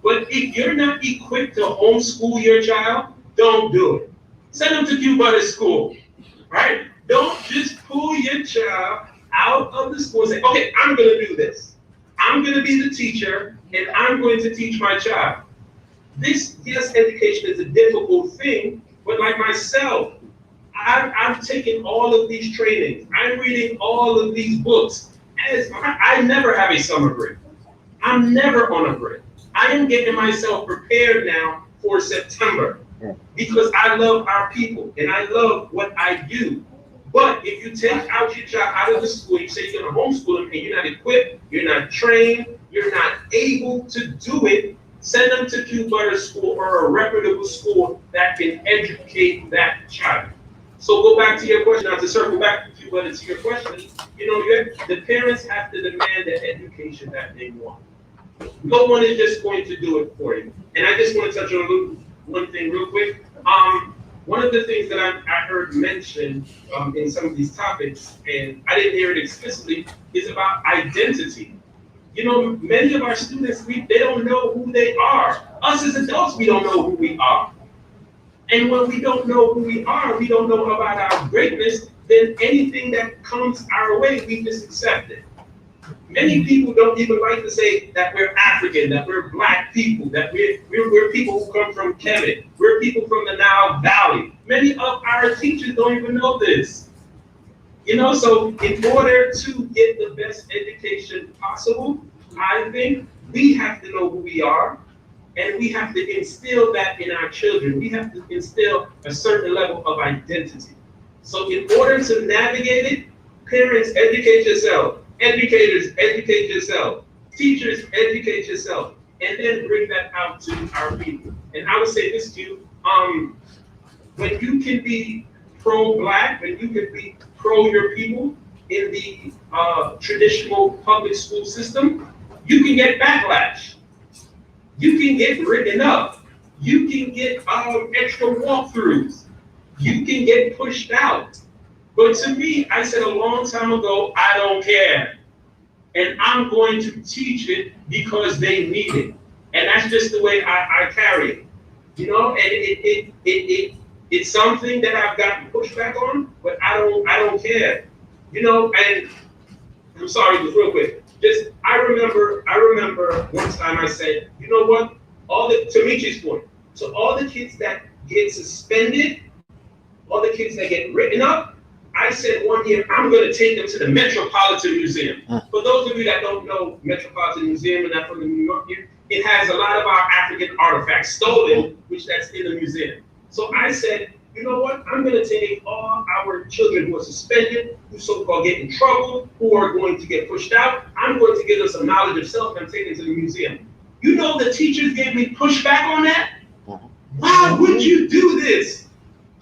But if you're not equipped to homeschool your child, don't do it. Send them to Cuba school, right? Don't just pull your child out of the school and say, okay, I'm gonna do this. I'm gonna be the teacher, and I'm going to teach my child. This, yes, education is a difficult thing, but like myself, I've taken all of these trainings. I'm reading all of these books. I never have a summer break. I'm never on a break. I am getting myself prepared now for September because I love our people and I love what I do. But if you take out your child out of the school, you say you're gonna homeschool them and you're not equipped, you're not trained, you're not able to do it, send them to Cuba school or a reputable school that can educate that child. So go back to your question, now to circle back to Cuba to your question, the parents have to demand the education that they want. No one is just going to do it for you. And I just want to touch on one thing real quick. One of the things that I heard mentioned in some of these topics, and I didn't hear it explicitly, is about identity. Many of our students, they don't know who they are. Us as adults, we don't know who we are. And when we don't know who we are, we don't know about our greatness, then anything that comes our way, we just accept it. Many people don't even like to say that we're African, that we're Black people, that we're people who come from Kemet, we're people from the Nile Valley. Many of our teachers don't even know this. So in order to get the best education possible, I think we have to know who we are, and we have to instill that in our children. We have to instill a certain level of identity. So in order to navigate it, parents, educate yourself. Educators, educate yourself. Teachers, educate yourself. And then bring that out to our people. And I would say this to you, when you can be pro-Black, when you can be pro your people in the traditional public school system, you can get backlash. You can get written up. You can get extra walkthroughs. You can get pushed out. But to me, I said a long time ago, I don't care. And I'm going to teach it because they need it. And that's just the way I carry it. And it's something that I've gotten pushed back on, but I don't care. And I'm sorry, just real quick. I remember one time I said, you know what? To Michi's point, so all the kids that get suspended, all the kids that get written up, I said one year, I'm going to take them to the Metropolitan Museum. For those of you that don't know Metropolitan Museum and not from the New York, it has a lot of our African artifacts stolen, which that's in the museum. So I said, you know what? I'm going to take all our children who are suspended, who so-called get in trouble, who are going to get pushed out. I'm going to give them some knowledge of self and take them to the museum. The teachers gave me pushback on that. Why would you do this?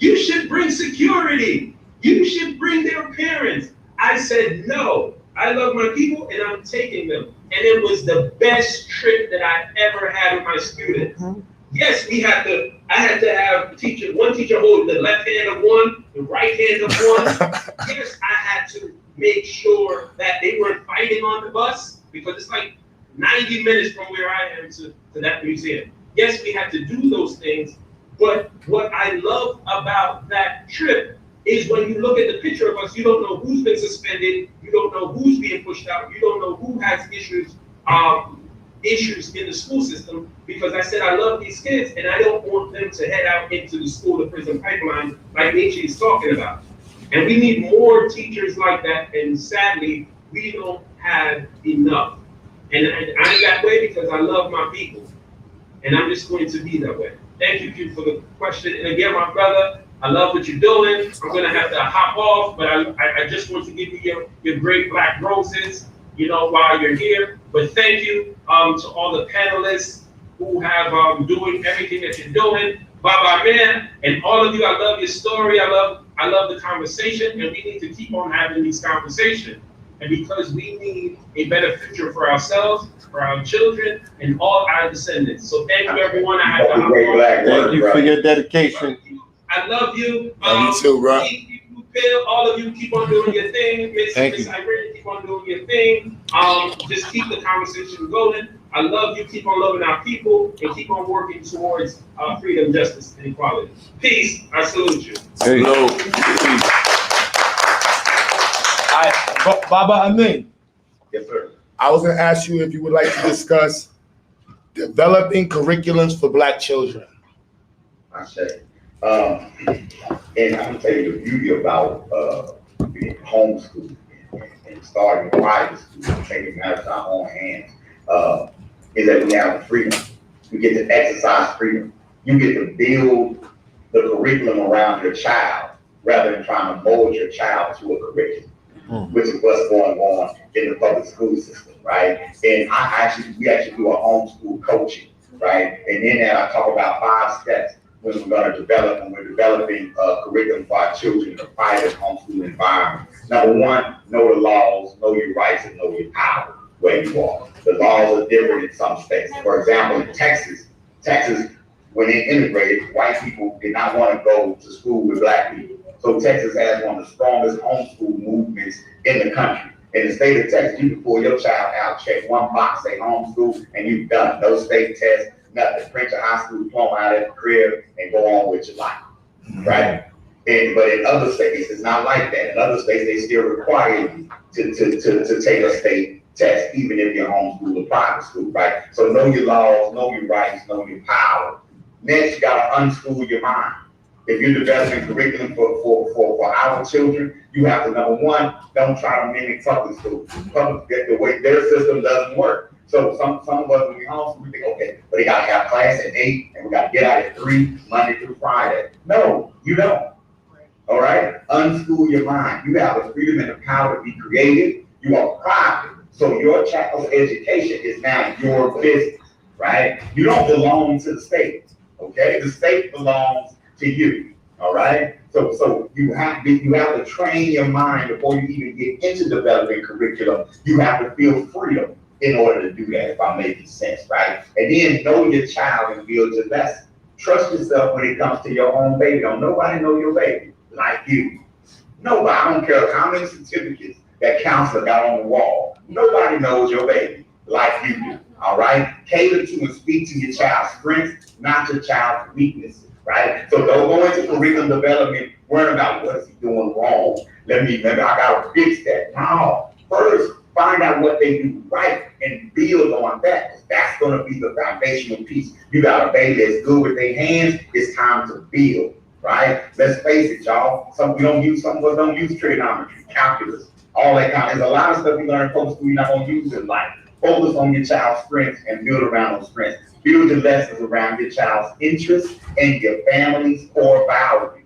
You should bring security. You should bring their parents. I said, no, I love my people and I'm taking them. And it was the best trip that I ever had with my students. Yes, I had to have one teacher holding the left hand of one, the right hand of one. Yes, I had to make sure that they weren't fighting on the bus because it's like 90 minutes from where I am to that museum. Yes, we had to do those things, but what I love about that trip is when you look at the picture of us, you don't know who's been suspended, you don't know who's being pushed out, you don't know who has issues in the school system, because I said I love these kids and I don't want them to head out into the school to prison pipeline like Nietzsche is talking about. And we need more teachers like that, and sadly, we don't have enough. And I'm that way because I love my people, and I'm just going to be that way. Thank you, Q, for the question. And again, my brother, I love what you're doing. I'm gonna have to hop off, but I just want to give you your great black roses, while you're here. But thank you to all the panelists who have doing everything that you're doing. Baba man, and all of you, I love your story. I love the conversation, and we need to keep on having these conversations. And because we need a better future for ourselves, for our children, and all our descendants. So thank you, everyone. I have to hop off.
Thank you for your dedication.
I love you.
Love you too, bro.
All of you keep on doing your thing. Miss
Thank
Irene, keep on doing your thing. Just keep the conversation going. I love you. Keep on loving our people and keep on working towards freedom, justice, and equality. Peace. I salute you.
Hello. Baba Amin.
Yes, sir.
I was gonna ask you if you would like to discuss developing curriculums for Black children.
I say. And I'm gonna tell you the beauty about being homeschooled and starting private school and taking matters in our own hands is that we have freedom. We get to exercise freedom. You get to build the curriculum around your child rather than trying to mold your child to a curriculum, which is what's going on in the public school system, right? And we actually do a homeschool coaching, right? And in that I talk about 5 steps when we're developing a curriculum for our children in a private homeschool environment. Number 1, know the laws, know your rights, and know your power where you are. The laws are different in some states. For example, in Texas, when they integrated, white people did not want to go to school with Black people. So Texas has one of the strongest homeschool movements in the country. In the state of Texas, you can pull your child out, check one box, say homeschool, and you've done no state test, nothing. Print your high school diploma out at the crib and go on with your life, right? But in other states, it's not like that. In other states, they still require you to take a state test, even if you're homeschool or private school, right? So know your laws, know your rights, know your power. Next, you gotta unschool your mind. If you're developing curriculum for our children, you have to, number 1, don't try to mimic public school. The way their system doesn't work. So some of us, when we homeschool, we think, okay, but they gotta have class at 8 and we gotta get out at 3, Monday through Friday. No, you don't. All right? Unschool your mind. You have the freedom and the power to be creative. You are private. So your child's education is now your business, right? You don't belong to the state, okay? The state belongs to you, all right? So you have to train your mind before you even get into developing curriculum. You have to feel freedom in order to do that, if I'm making sense, right? And then know your child and build your lesson. Trust yourself when it comes to your own baby. Don't nobody know your baby like you. Nobody, I don't care how many certificates that counselor got on the wall. Nobody knows your baby like you do, all right? Cater to and speak to your child's strengths, not your child's weaknesses, right? So don't go into curriculum development worrying about what is he doing wrong. I gotta fix that. No, first find out what they do right and build on that. That's gonna be the foundational piece. You got a baby that's good with their hands, it's time to build, right? Let's face it, y'all. Some of us don't use trigonometry, calculus, all that kind of. There's a lot of stuff you learn in public school you're not gonna use in life. Focus on your child's strengths and build around those strengths. Build your lessons around your child's interests and your family's core values,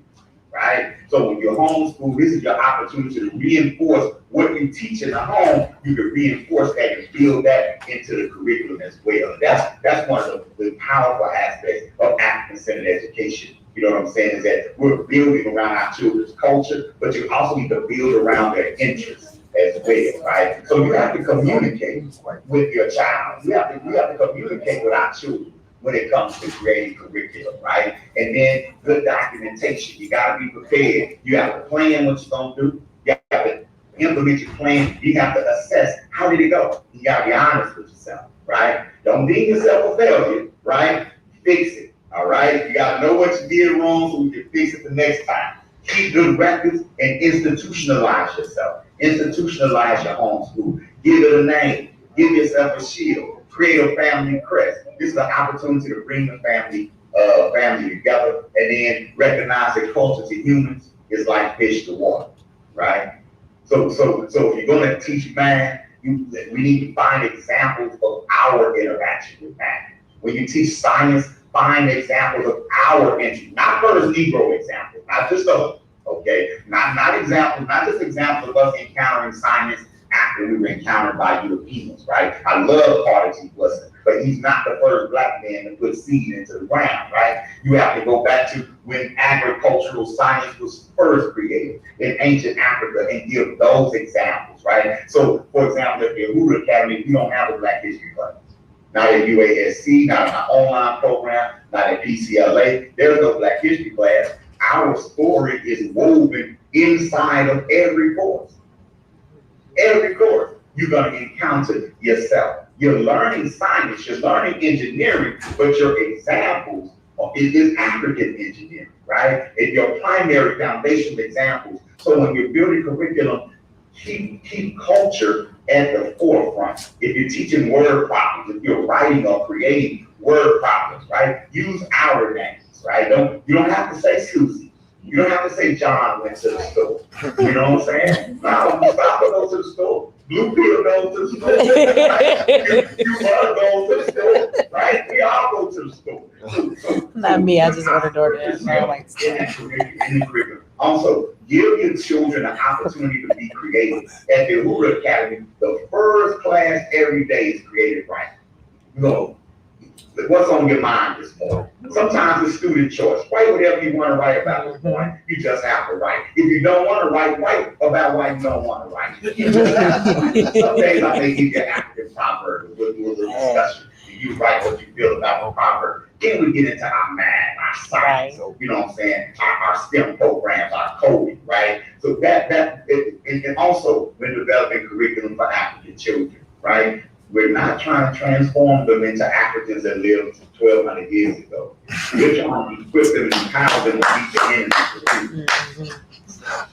right? So when you're homeschooled, this is your opportunity to reinforce what you teach in the home. You can reinforce that and build that into the curriculum as well. That's one of the powerful aspects of African-centered education. You know what I'm saying? Is that we're building around our children's culture, but you also need to build around their interests as well, right? So you have to communicate with your child. We have to communicate with our children when it comes to creating curriculum, right? And then good documentation. You gotta be prepared. You have to plan what you're gonna do. You have to implement your plan. You have to assess how did it go. You gotta be honest with yourself, right? Don't deem yourself a failure, right? Fix it. All right, you gotta know what you did wrong so we can fix it the next time. keep good records, and institutionalize yourself. Institutionalize your homeschool. Give it a name. Give yourself a shield. Create a family crest. This is an opportunity to bring the family together, and then recognize that culture to humans is like fish to water, right? So if you're going to teach math, we need to find examples of our interaction with math. When you teach science, find examples of our entry, not first Negro examples, not just those, okay? Not examples, not just examples of us encountering science after we were encountered by Europeans, right? I love Carter G. Woodson, but he's not the first black man to put seed into the ground, right? You have to go back to when agricultural science was first created in ancient Africa and give those examples, right? So, for example, at the Uhuru Academy, we don't have a Black History class. Not at UASC, not in our online program, not at PCLA. There's no Black History class. Our story is woven inside of every course. Every course, you're going to encounter yourself. You're learning science, you're learning engineering, but your examples is African engineering, right? And your primary foundational examples. So when you're building curriculum, keep culture at the forefront. If you're teaching word problems, if you're writing or creating word problems, right? Use our names, right? You don't have to say Susie. You don't have to say John went to the store. You know what I'm saying? No, Mustafa goes to the store. Blue Pill goes to the store. Right? You goes to the store, right? We all go to the store. So
Not me, I just ordered DoorDash.
In the curriculum. Also, give your children an opportunity to be creative. At the Uhuru Academy, the first class every day is creative writing. No. What's on your mind this morning? Sometimes it's student choice. Write whatever you want to write about this morning. You just have to write. If you don't want to write about why you don't want to write. You just have to write. Some days I may give you an active proverb. We'll do a little discussion. You write what you feel about the proverb. Then we get into our math, our science, you know what I'm saying? Our STEM programs, our coding, right? So and also when developing curriculum for African children, right? We're not trying to transform them into Africans that lived 1,200 years ago. We're trying to equip them and empower them to meet the end.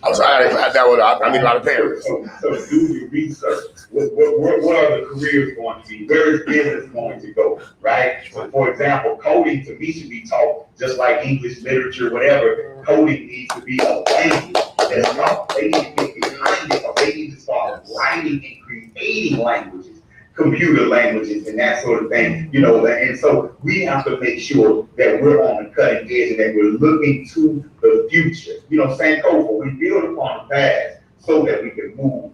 I'm sorry, I had that one. I mean, a lot of parents.
So do your research. What are the careers going to be? Where is business going to go, right? So for example, coding to me should be taught just like English, literature, whatever. Coding needs to be a language that's taught. They need to get behind it, or they need to start writing and creating languages. Computer languages and that sort of thing, you know, and so we have to make sure that we're on the cutting edge and that we're looking to the future. You know, Sankofa, we build upon the past so that we can move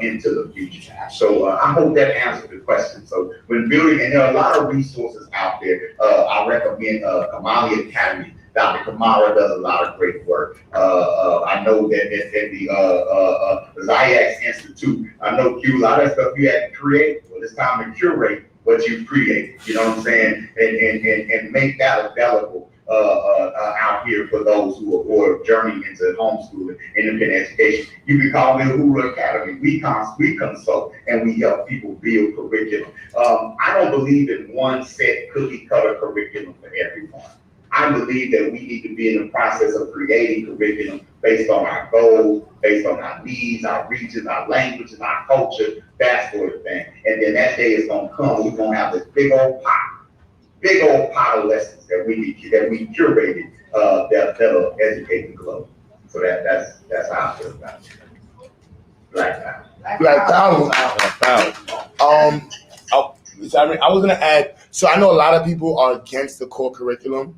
into the future. So I hope that answered the question. So when building, and there are a lot of resources out there, I recommend Kamali Academy. Dr. Kamara does a lot of great work. I know that at the Ziax Institute, I know a lot of stuff you had to create. Well, it's time to curate what you've created. You know what I'm saying? And make that available out here for those who are journeying into homeschooling, independent education. You can call me Uhuru Academy. We consult and we help people build curriculum. I don't believe in one set cookie cutter curriculum for everyone. I believe that we need to be in the process of creating curriculum based on our goals, based on our needs, our regions, our languages, our culture, that sort of thing. And then that day is gonna come, we're gonna have this big old pot of lessons that we curated that'll educate the globe. So that's how I feel about it. Black power.
I was gonna add, so I know a lot of people are against the core curriculum.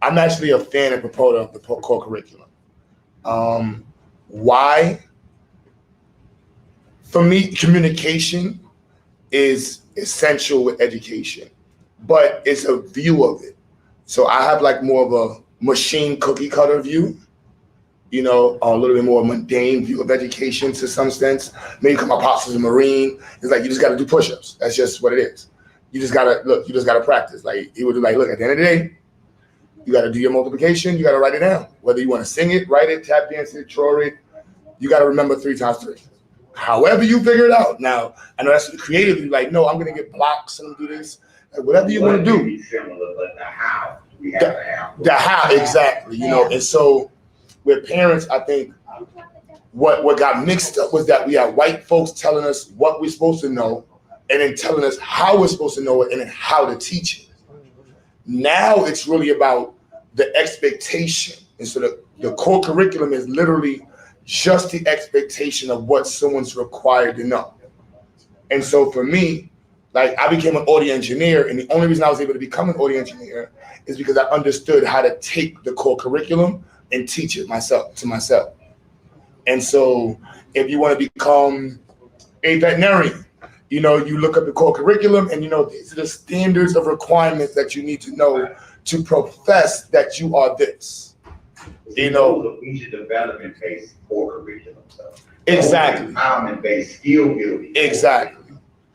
I'm actually a fan and proponent of the core curriculum. Why? For me, communication is essential with education, but it's a view of it. So I have like more of a machine cookie cutter view, you know, a little bit more mundane view of education to some sense. Maybe come across as a Marine. It's like, you just got to do push-ups. That's just what it is. You just got to practice. Like he would do, like, look, at the end of the day, you got to do your multiplication. You got to write it down. Whether you want to sing it, write it, tap dance it, draw it, you got to remember 3 times 3. However you figure it out. Now, I know that's creatively like, no, I'm going to get blocks and do this. Like, whatever you want to do.
Similar, but the how, we have
the how, exactly. You know, and so with parents, I think what got mixed up was that we had white folks telling us what we're supposed to know, and then telling us how we're supposed to know it, and then how to teach it. Now it's really about the expectation. And so the core curriculum is literally just the expectation of what someone's required to know. And so for me, like, I became an audio engineer, and the only reason I was able to become an audio engineer is because I understood how to take the core curriculum and teach it to myself. And so if you want to become a veterinarian, you know, you look up the core curriculum, and you know, these are the standards of requirements that you need to know to profess that you are this. You know,
future development based core curriculum stuff.
Exactly.
Empowerment based skill building.
Exactly.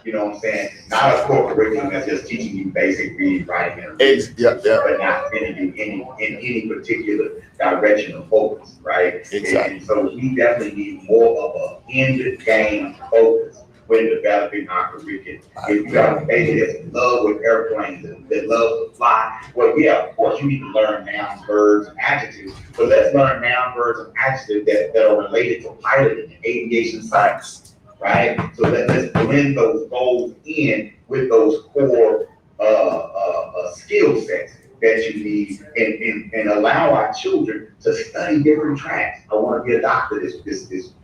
You know what I'm saying? Not a core curriculum that's just teaching you basic reading, writing, and but not fitting in any particular direction of focus, right?
Exactly.
And so we definitely need more of an end game focus when developing our curriculum. If you have a baby that's in love with airplanes and that love to fly, well, yeah, of course you need to learn nouns, verbs, and adjectives, but let's learn nouns, verbs, and adjectives that are related to piloting and aviation science. Right? So let's blend those goals in with those core skill sets that you need, and allow our children to study different tracks. I want to be a doctor.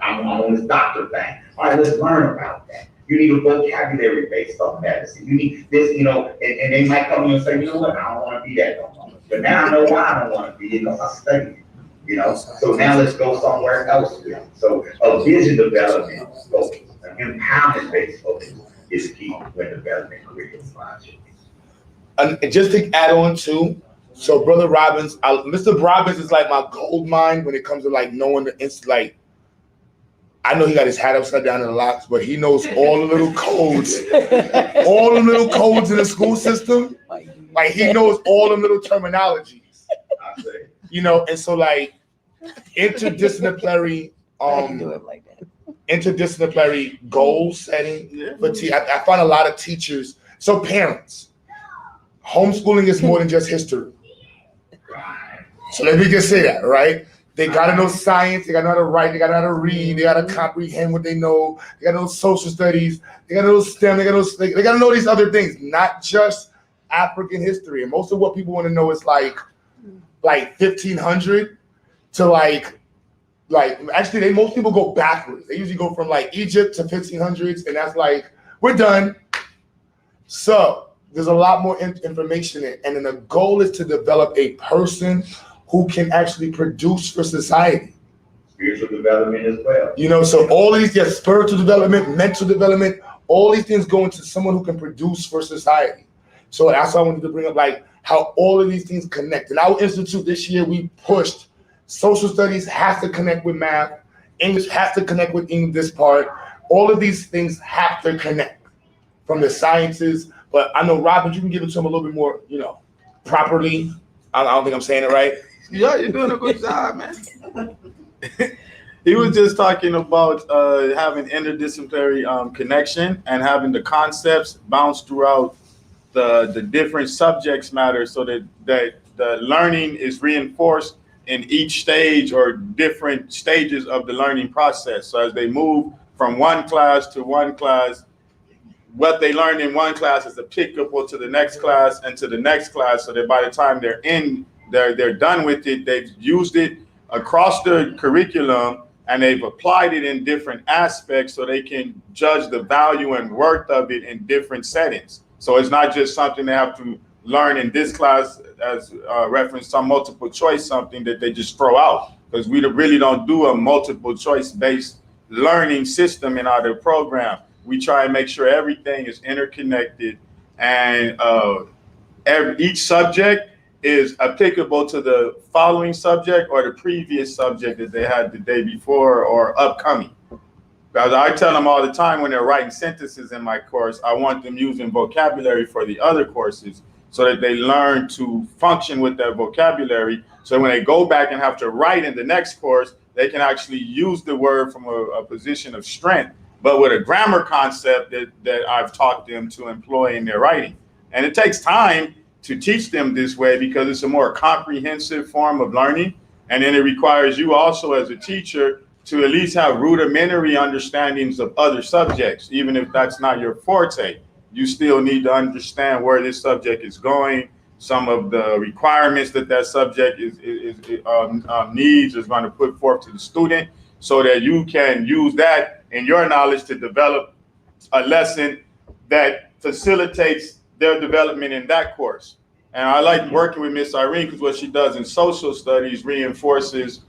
I'm on this doctor thing. All right, let's learn about that. You need a vocabulary based on medicine. You need this, you know, and they might come to you and say, you know what, I don't want to be that no more. But now I know why I don't want to be it, because I studied. You know, so now let's go somewhere else with it. So a vision development focus, an empowerment-based focus is key when developing curriculum.
And just to add on too, so Brother Robbins, Mr. Robbins is like my gold mine when it comes to like knowing like, I know he got his hat upside down in the locks, but he knows all the little codes, all the little codes in the school system. Like, he knows all the little terminologies. You know, and so like interdisciplinary interdisciplinary goal setting for I find a lot of teachers. So parents, homeschooling is more than just history. So let me just say that, right? They gotta know science, they gotta know how to write, they gotta know how to read, they gotta comprehend what they know, they gotta know social studies, they gotta know STEM, they gotta know these other things, not just African history. And most of what people want to know is like 1500 to like actually most people go backwards. They usually go from like Egypt to 1500s, and that's like, we're done. So there's a lot more information in, and then the goal is to develop a person who can actually produce for society.
Spiritual development as well.
You know, so all of these, spiritual development, mental development, all these things go into someone who can produce for society. So that's why I wanted to bring up like how all of these things connect. In our institute this year, we pushed social studies has to connect with math, English has to connect with this part. All of these things have to connect from the sciences. But I know, Robin, you can give it to them a little bit more, you know, properly. I don't think I'm saying it right.
Yeah, you're doing a good job, man. He was just talking about having interdisciplinary connection and having the concepts bounce throughout the different subjects matter, so that the learning is reinforced in each stage or different stages of the learning process. So as they move from one class to one class, what they learn in one class is applicable to the next class and to the next class, so that by the time they're done with it, they've used it across the curriculum and they've applied it in different aspects, so they can judge the value and worth of it in different settings. So it's not just something they have to learn in this class, as referenced some multiple choice, something that they just throw out, because we really don't do a multiple choice based learning system in our program. We try and make sure everything is interconnected, and each subject is applicable to the following subject or the previous subject that they had the day before or upcoming. Because I tell them all the time when they're writing sentences in my course, I want them using vocabulary for the other courses, so that they learn to function with that vocabulary. So when they go back and have to write in the next course, they can actually use the word from a position of strength, but with a grammar concept that I've taught them to employ in their writing. And it takes time to teach them this way, because it's a more comprehensive form of learning. And then it requires you also as a teacher to at least have rudimentary understandings of other subjects, even if that's not your forte. You still need to understand where this subject is going, some of the requirements that subject needs is going to put forth to the student, so that you can use that in your knowledge to develop a lesson that facilitates their development in that course. And I like working with Miss Irene because what she does in social studies reinforces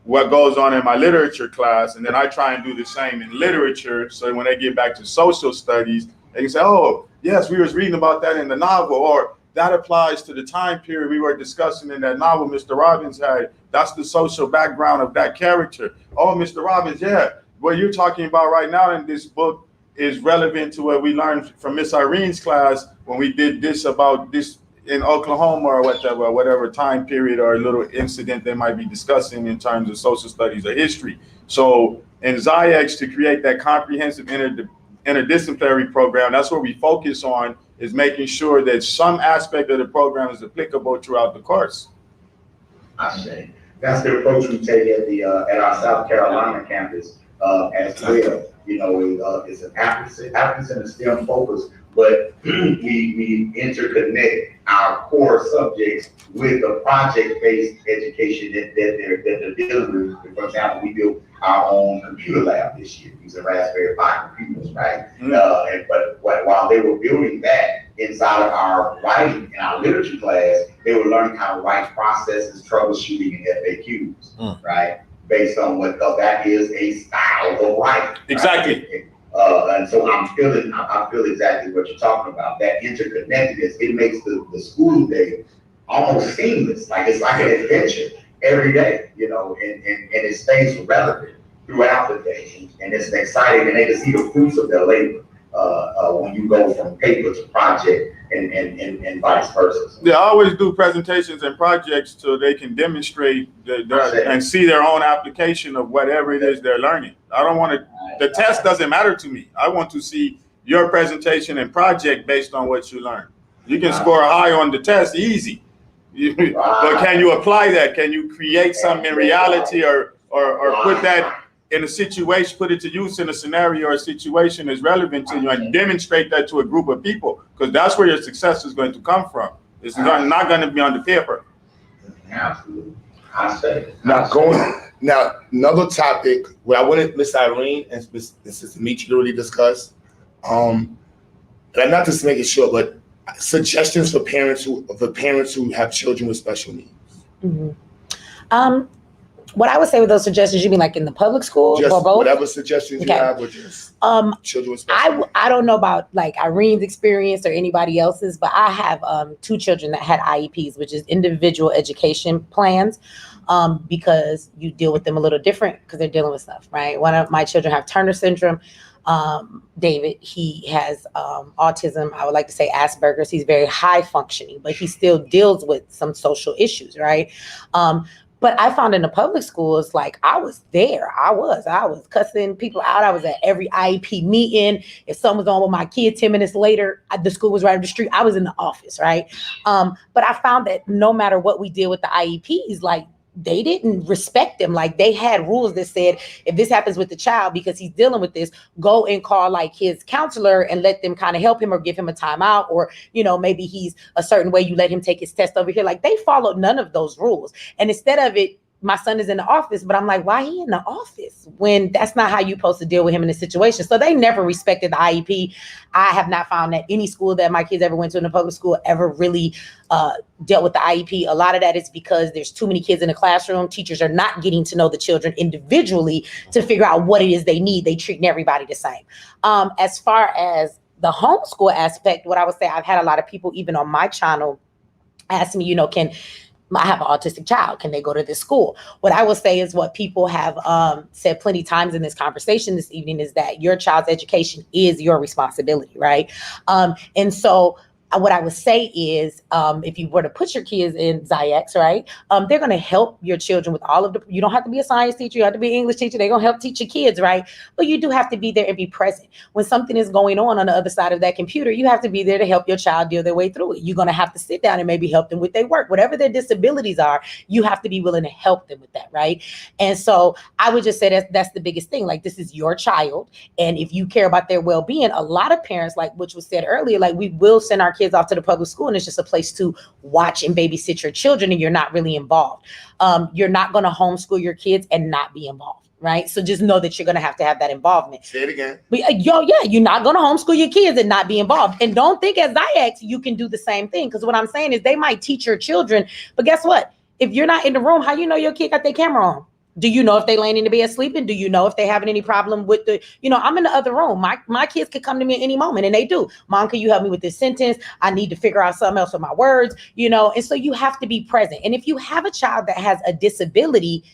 what goes on in my literature class, and then I try and do the same in literature, so when they get back to social studies, they can say, oh, yes, we was reading about that in the novel, or that applies to the time period we were discussing in that novel Mr. Robbins had. That's the social background of that character. Oh, Mr. Robbins, yeah, what you're talking about right now in this book is relevant to what we learned from Miss Irene's class when we did this about this in Oklahoma or whatever time period or little incident they might be discussing in terms of social studies or history. So in ZIEX, to create that comprehensive interdisciplinary program, that's what we focus on, is making sure that some aspect of the program is applicable throughout the course.
I say that's the approach we take at our South Carolina campus as well. You know, it's an advocacy and STEM focus, but we interconnect our core subjects with the project-based education that they're dealing with. For example, we built our own computer lab this year using Raspberry Pi computers, right? But while they were building that inside of our writing in our literature class, they were learning how to write processes, troubleshooting, and FAQs, right? Based on because that is a style of writing.
Exactly.
Right? And so I feel exactly what you're talking about. That interconnectedness, it makes the school day almost seamless. Like it's like an adventure every day, you know, and it stays relevant throughout the day. And it's exciting, and they can see the fruits of their labor when you go from paper to project and vice versa.
Yeah, I always do presentations and projects so they can demonstrate and see their own application of whatever it is they're learning. I don't want to, the test doesn't matter to me. I want to see your presentation and project based on what you learn. You can score high on the test, easy. But can you apply that? Can you create something in reality or put that in a situation, put it to use in a scenario or a situation that's relevant to you and demonstrate that to a group of people? Because that's where your success is going to come from. It's not going to be on the paper.
Absolutely. I say.
Now, another topic where I wanted Miss Irene and Mrs. Dimitri to really discuss, and not to make it short, but suggestions for parents who have children with special needs.
Mm-hmm. What I would say with those suggestions, you mean like in the public school
just
or both?
Whatever suggestions you have with just children with special needs.
I don't know about like Irene's experience or anybody else's, but I have 2 children that had IEPs, which is individual education plans, because you deal with them a little different because they're dealing with stuff, right? One of my children have Turner syndrome. David, he has autism. I would like to say Asperger's. He's very high functioning, but he still deals with some social issues, right? But I found in the public schools, like I was there. I was cussing people out. I was at every IEP meeting. If someone was on with my kid 10 minutes later, the school was right up the street. I was in the office, right? But I found that no matter what we did with the IEPs, like they didn't respect them. Like they had rules that said, if this happens with the child, because he's dealing with this, go and call like his counselor and let them kind of help him or give him a timeout, or, you know, maybe he's a certain way, you let him take his test over here. Like they followed none of those rules. And instead of it, my son is in the office, but I'm like, why he in the office when that's not how you're supposed to deal with him in a situation? So they never respected the IEP. I have not found that any school that my kids ever went to in the public school ever really dealt with the IEP. A lot of that is because there's too many kids in the classroom. Teachers are not getting to know the children individually to figure out what it is they need. They treating everybody the same. As far as the homeschool aspect, what I would say, I've had a lot of people, even on my channel, ask me, you know, I have an autistic child. Can they go to this school? What I will say is what people have said plenty of times in this conversation this evening is that your child's education is your responsibility, right? And so what I would say is, if you were to put your kids in Ziax, right, they're going to help your children with all of the, you don't have to be a science teacher, you have to be an English teacher, they're going to help teach your kids, right? But you do have to be there and be present. When something is going on the other side of that computer, you have to be there to help your child deal their way through it. You're going to have to sit down and maybe help them with their work. Whatever their disabilities are, you have to be willing to help them with that, right? And so I would just say that's the biggest thing. Like, this is your child. And if you care about their well-being, a lot of parents, like which was said earlier, like we will send our kids off to the public school and it's just a place to watch and babysit your children and you're not really involved. You're not going to homeschool your kids and not be involved, right? So just know that you're going to have that involvement.
Say it again.
But, you're not going to homeschool your kids and not be involved. And don't think as Ziax, you can do the same thing. Because what I'm saying is they might teach your children, but guess what? If you're not in the room, how you know your kid got their camera on? Do you know if they laying in the bed sleeping? Do you know if they having any problem with I'm in the other room. My kids could come to me at any moment and they do. Mom, can you help me with this sentence? I need to figure out something else with my words, and so you have to be present. And if you have a child that has a disability,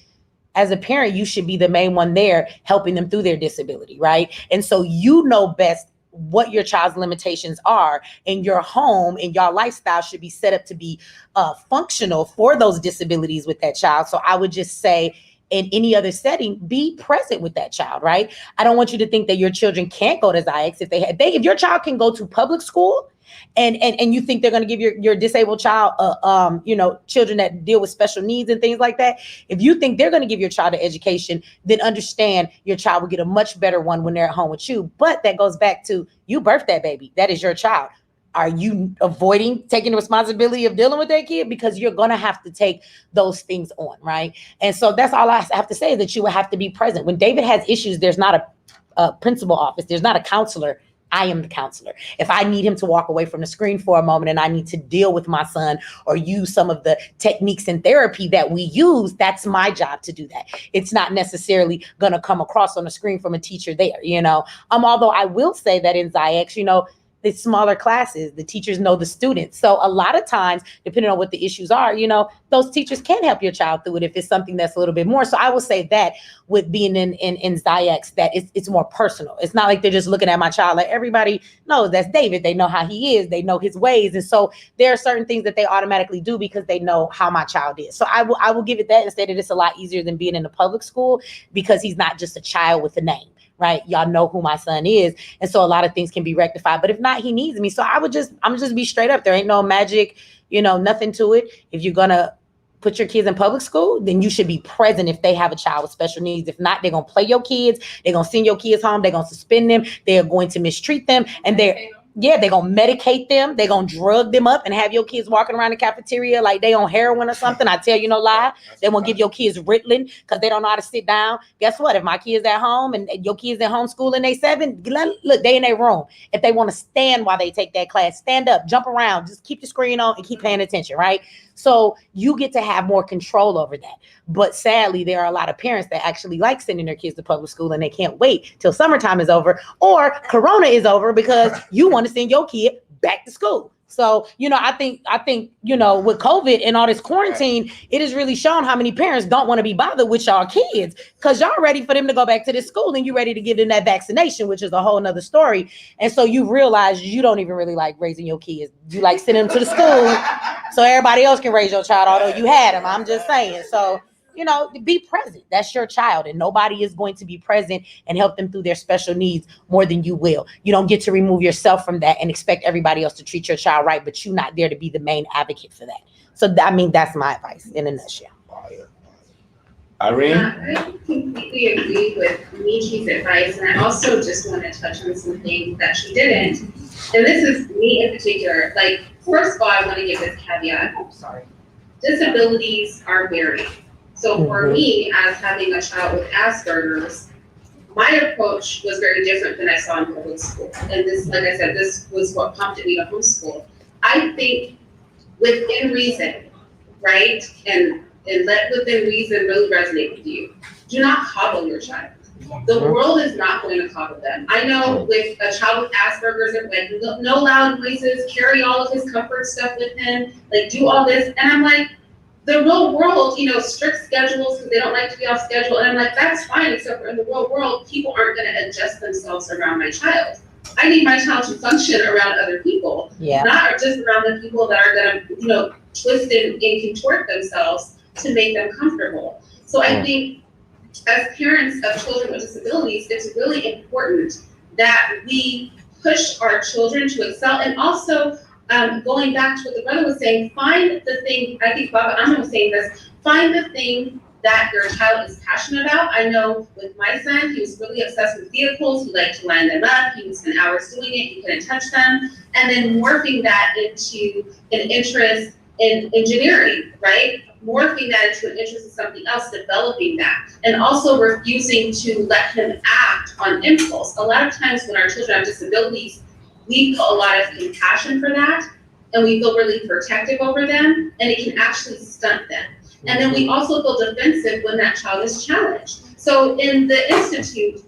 as a parent, you should be the main one there helping them through their disability, right? And so you know best what your child's limitations are, and your home and your lifestyle should be set up to be functional for those disabilities with that child. So I would just say, in any other setting, be present with that child, right? I don't want you to think that your children can't go to Ziax if your child can go to public school and you think they're going to give your disabled child, children that deal with special needs and things like that. If you think they're going to give your child an education, then understand your child will get a much better one when they're at home with you. But that goes back to, you birthed that baby. That is your child. Are you avoiding taking the responsibility of dealing with that kid? Because you're going to have to take those things on, right? And so that's all I have to say, is that you will have to be present. When David has issues, there's not a principal office. There's not a counselor. I am the counselor. If I need him to walk away from the screen for a moment and I need to deal with my son or use some of the techniques in therapy that we use, that's my job to do that. It's not necessarily going to come across on the screen from a teacher there, although I will say that in Ziax, the smaller classes, the teachers know the students. So a lot of times, depending on what the issues are, those teachers can help your child through it if it's something that's a little bit more. So I will say that with being in Ziax, that it's more personal. It's not like they're just looking at my child like everybody knows that's David. They know how he is. They know his ways. And so there are certain things that they automatically do because they know how my child is. So I will give it that and say that it's a lot easier than being in the public school because he's not just a child with a name. Right? Y'all know who my son is. And so a lot of things can be rectified, but if not, he needs me. So I'm just be straight up. There ain't no magic, nothing to it. If you're going to put your kids in public school, then you should be present if they have a child with special needs. If not, they're going to play your kids. They're going to send your kids home. They're going to suspend them. They're going to mistreat them. And they're going to medicate them. They're going to drug them up and have your kids walking around the cafeteria like they on heroin or something. I tell you no lie. They won't give your kids Ritalin because they don't know how to sit down. Guess what? If my kids at home and your kids at homeschool and they 7, look, they in their room. If they want to stand while they take that class, stand up, jump around, just keep the screen on and keep paying attention, right? So you get to have more control over that. But sadly, there are a lot of parents that actually like sending their kids to public school and they can't wait till summertime is over or Corona is over because you want to send your kid back to school. So, I think, with COVID and all this quarantine, it has really shown how many parents don't want to be bothered with y'all kids because y'all ready for them to go back to this school and you ready to give them that vaccination, which is a whole nother story. And so you realize you don't even really like raising your kids. You like sending them to the school so everybody else can raise your child, although you had them. I'm just saying. So, be present. That's your child. And nobody is going to be present and help them through their special needs more than you will. You don't get to remove yourself from that and expect everybody else to treat your child right, but you're not there to be the main advocate for that. So, that's my advice in a nutshell.
Irene?
I completely agree with Michi's advice, and I also just want to touch on some things that she didn't. And this is me in particular. Like, first of all, I want to give this caveat. Disabilities are varied. So for me, as having a child with Asperger's, my approach was very different than I saw in public school. And this, like I said, this was what prompted me to homeschool. I think within reason, right? And let within reason really resonate with you. Do not coddle your child. The world is not going to coddle them. I know with a child with Asperger's, like no loud noises, carry all of his comfort stuff with him, like do all this. And I'm like, the real world, strict schedules because they don't like to be off schedule. And I'm like, that's fine, except for in the real world, people aren't going to adjust themselves around my child. I need my child to function around other people,
Yeah.
not just around the people that are gonna, twist and contort themselves to make them comfortable. So I think as parents of children with disabilities, it's really important that we push our children to excel. And also, going back to what the brother was saying, find the thing, I think Baba Ahmed was saying this, find the thing that your child is passionate about. I know with my son, he was really obsessed with vehicles. He liked to line them up. He would spend hours doing it. He couldn't touch them. And then morphing that into an interest in engineering, right? Morphing that into an interest in something else, developing that. And also refusing to let him act on impulse. A lot of times when our children have disabilities, we feel a lot of compassion for that. And we feel really protective over them. And it can actually stunt them. And then we also feel defensive when that child is challenged. So in the Institute,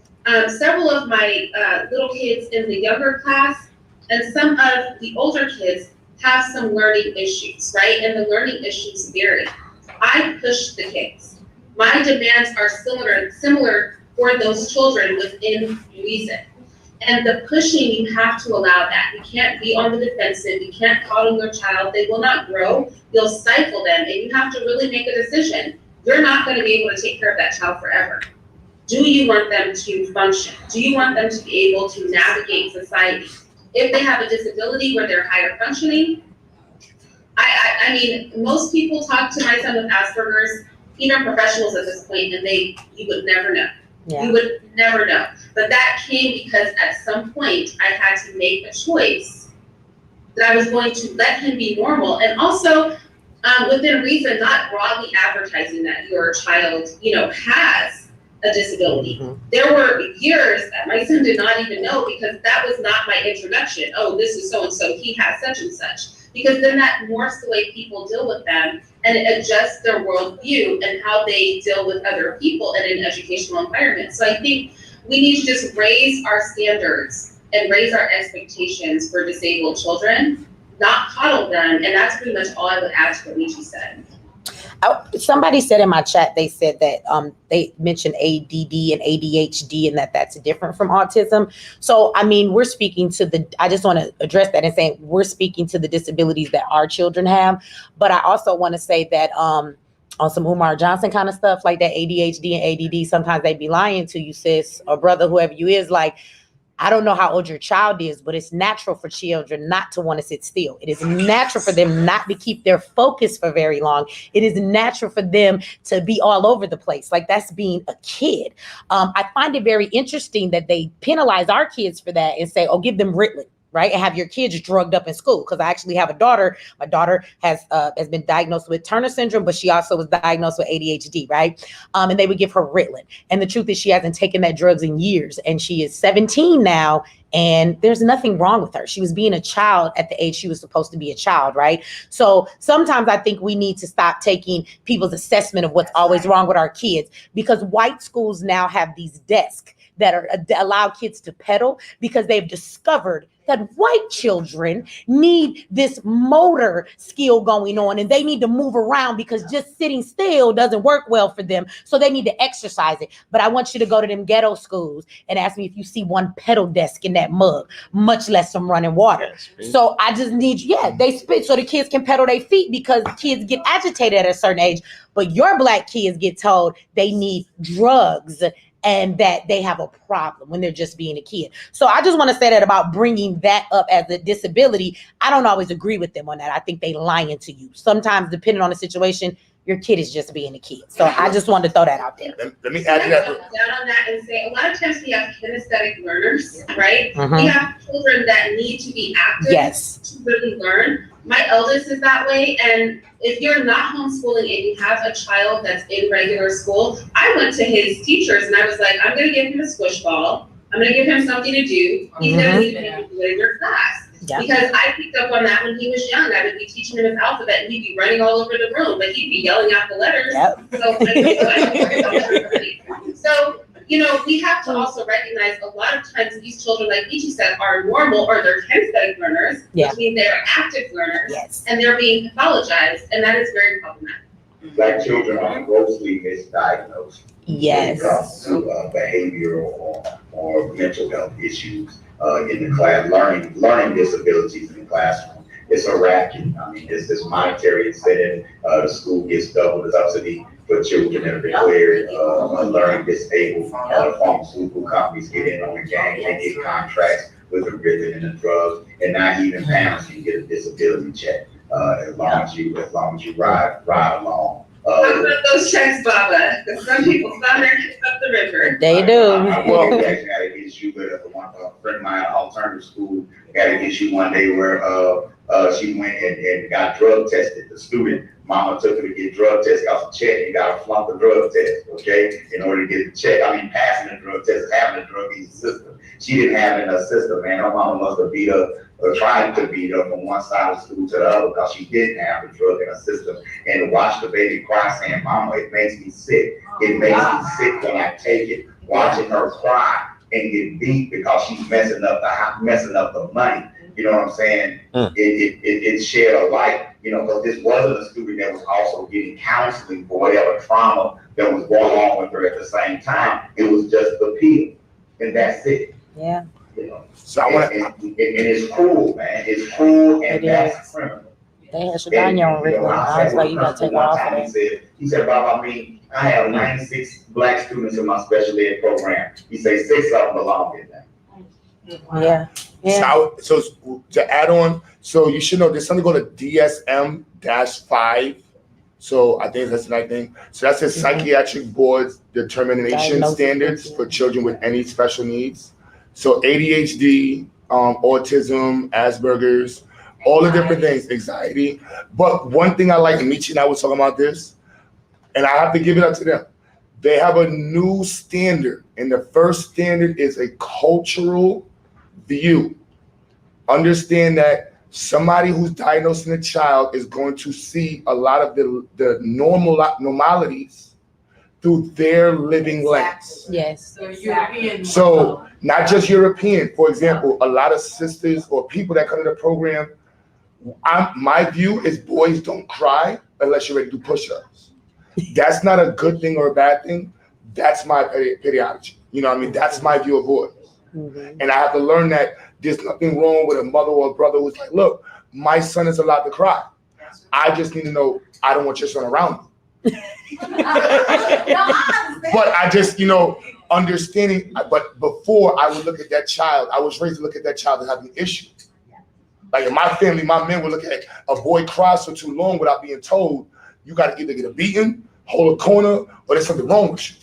several of my little kids in the younger class and some of the older kids have some learning issues, right? And the learning issues vary. I push the kids. My demands are similar for those children within reason. And the pushing, you have to allow that. You can't be on the defensive. You can't coddle your child. They will not grow. You'll stifle them. And you have to really make a decision. You're not going to be able to take care of that child forever. Do you want them to function? Do you want them to be able to navigate society? If they have a disability where they're higher functioning, I mean, most people talk to my son with Asperger's, even professionals at this point, and you would never know.
Yeah.
You would never know. But that came because at some point I had to make a choice that I was going to let him be normal. And also, within reason, not broadly advertising that your child, has a disability.
Mm-hmm.
There were years that my son did not even know because that was not my introduction. Oh, this is so-and-so, he has such and such. Because then that morphs the way people deal with them and it adjusts their worldview and how they deal with other people in an educational environment. So I think we need to just raise our standards and raise our expectations for disabled children, not coddle them. And that's pretty much all I would add to what Michi said.
Somebody said in my chat, they said that they mentioned ADD and ADHD and that's different from autism. So, I mean, we're speaking to I just want to address that and say we're speaking to the disabilities that our children have. But I also want to say that on some Umar Johnson kind of stuff like that, ADHD and ADD, sometimes they be lying to you, sis, or brother, whoever you is, like, I don't know how old your child is, but it's natural for children not to want to sit still. It is natural for them not to keep their focus for very long. It is natural for them to be all over the place. Like that's being a kid. I find it very interesting that they penalize our kids for that and say, oh, give them Ritalin, right? And have your kids drugged up in school. Because I actually have a daughter. My daughter has been diagnosed with Turner syndrome, but she also was diagnosed with ADHD, right? And they would give her Ritalin. And the truth is she hasn't taken that drugs in years. And she is 17 now. And there's nothing wrong with her. She was being a child at the age she was supposed to be a child, right? So sometimes I think we need to stop taking people's assessment of what's always wrong with our kids, because white schools now have these desks that allow kids to pedal because they've discovered that white children need this motor skill going on and they need to move around because just sitting still doesn't work well for them. So they need to exercise it. But I want you to go to them ghetto schools and ask me if you see one pedal desk in that mug, much less some running water. So I just need, they spit so the kids can pedal their feet because kids get agitated at a certain age. But your black kids get told they need drugs and that they have a problem when they're just being a kid. So I just want to say that about bringing that up as a disability. I don't always agree with them on that. I think they lying to you. Sometimes, depending on the situation, your kid is just being a kid. So I just wanted to throw that out there.
Let me add to that.
Down on that and say, a lot of times we have kinesthetic learners, right?
Mm-hmm.
We have children that need to be active to really learn. My eldest is that way, and if you're not homeschooling and you have a child that's in regular school, I went to his teachers and I was like, I'm gonna give him a squish ball. I'm gonna give him something to do. He's gonna need to do it in your class. Yep. Because I picked up on that when he was young. I would be teaching him his alphabet and he'd be running all over the room, but he'd be yelling out the letters. So, we have to also recognize a lot of times these children, like Ichi said, are normal or they're kinesthetic learners, which means they're active learners, and they're being pathologized, and that is very problematic.
Black children are grossly misdiagnosed.
Yes.
When it comes to behavioral or mental health issues. in the class, learning disabilities in the classroom. It's a racket. I mean, it's this monetary incentive. The school gets double the subsidy for children that are declared learning disabled. Pharmaceutical companies get in on the game. They get contracts with the rhythm and the drugs, and not even parents can get a disability check as long as you ride along.
How about those checks, Baba? Because some people stop their kids up the river.
They do.
Well, we actually had an issue with a friend of mine, alternative school, had an issue one day where she went and got drug tested. The student, mama took her to get drug tested, got some check, and got to flunk the drug test, okay, in order to get the check. I mean, passing the drug test is having a drug in the system. She didn't have it in her system, man. Her mama must have beat her or trying to beat her from one side of the school to the other because she didn't have the drug in her system. And to watch the baby cry saying, "Mama, it makes me sick. It makes me sick when I take it." Watching her cry and get beat because she's messing up the money. You know what I'm saying? It shed a light, you know, because this wasn't a student that was also getting counseling for whatever trauma that was going on with her at the same time. It was just the pill, and that's it.
Yeah.
You know?
So I want to.
And it's cruel, man. It's cruel, and that's criminal.
They had Shadanya on Rick. I was like, you gotta take her off of that.
He said, "Bob, I mean, I have 96 black students in my special ed program." He said 6 of them belong in there.
Yeah. Yeah.
So to add on, so you should know there's something called a DSM-5. So I think that's the right thing. So that's a psychiatric board determination
Diagnosis.
standards for children with any special needs. So ADHD, autism, Asperger's, all the different things, anxiety. But one thing I like, and Michi and I was talking about this, and I have to give it up to them. They have a new standard, and the first standard is a cultural view. Understand that somebody who's diagnosing a child is going to see a lot of the normalities through their living lens.
Yes.
So not just European. For example, a lot of sisters or people that come to the program, my view is boys don't cry unless you're ready to do push-ups. That's not a good thing or a bad thing. That's my pedagogy. You know what I mean? That's my view of boys. Mm-hmm. And I have to learn that there's nothing wrong with a mother or a brother who's like, look, my son is allowed to cry. I just need to know I don't want your son around me. But I just, understanding. But before I would look at that child, I was raised to look at that child as having an issue. Like in my family, my men would look at a boy cry for too long without being told, you got to either get a beating, hold a corner, or there's something wrong with you.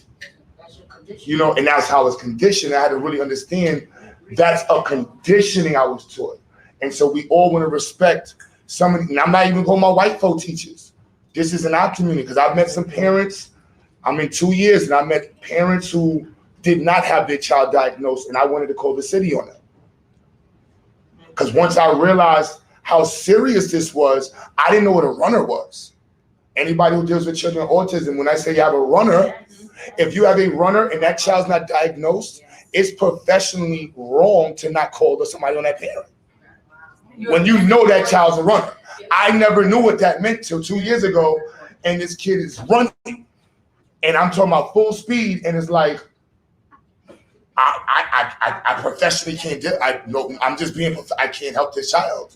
And that's how it's conditioned. I had to really understand that's a conditioning I was taught. And so we all want to respect somebody. And I'm not even calling my white folk teachers. This is in our community because I've met some parents. I'm in 2 years and I met parents who did not have their child diagnosed, and I wanted to call the city on them. Because once I realized how serious this was, I didn't know what a runner was. Anybody who deals with children with autism, when I say you have a runner, if you have a runner and that child's not diagnosed, it's professionally wrong to not call somebody on that parent. When you know that child's a runner. I never knew what that meant till 2 years ago, and this kid is running. And I'm talking about full speed, and it's like, I professionally can't do it. I can't help this child.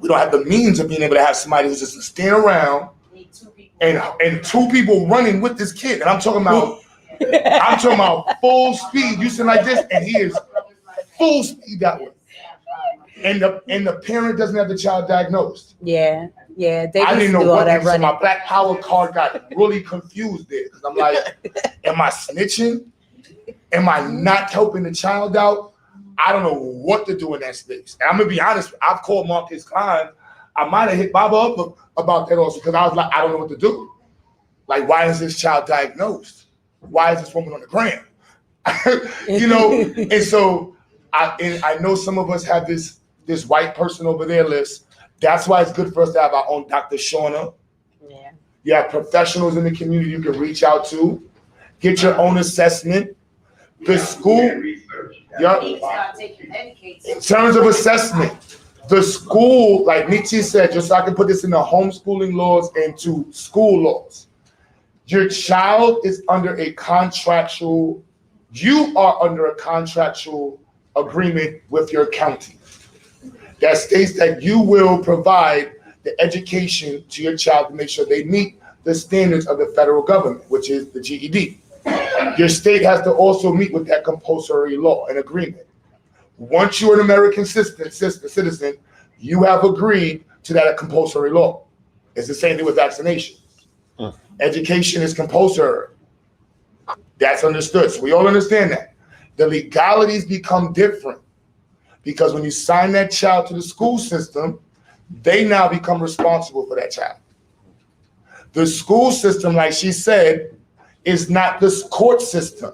We don't have the means of being able to have somebody who's just standing around and 2 people running with this kid. And I'm talking about full speed. You sit like this, and he is full speed that way. And the parent doesn't have the child diagnosed.
Yeah. They
I didn't know what
that.
So my Black Power card got really confused there because I'm like, am I snitching? Am I not helping the child out? I don't know what to do in that space. And I'm gonna be honest. I've called Marcus Klein. I might have hit Baba up about that also because I was like, I don't know what to do. Like, why is this child diagnosed? Why is this woman on the gram? And so I know some of us have this white person over there list. That's why it's good for us to have our own Dr. Shauna. Yeah. You have professionals in the community you can reach out to. Get your own assessment. The school, in terms of assessment, the school, like Nietzsche said, just so I can put this in the homeschooling laws and to school laws. Your child is under a contractual, you are under a contractual agreement with your county that states that you will provide the education to your child to make sure they meet the standards of the federal government, which is the GED. Your state has to also meet with that compulsory law and agreement. Once you're an American citizen, you have agreed to that compulsory law. It's the same thing with vaccinations. Education is compulsory. That's understood. So we all understand that. The legalities become different because when you sign that child to the school system, they now become responsible for that child. The school system, like she said, is not the court system.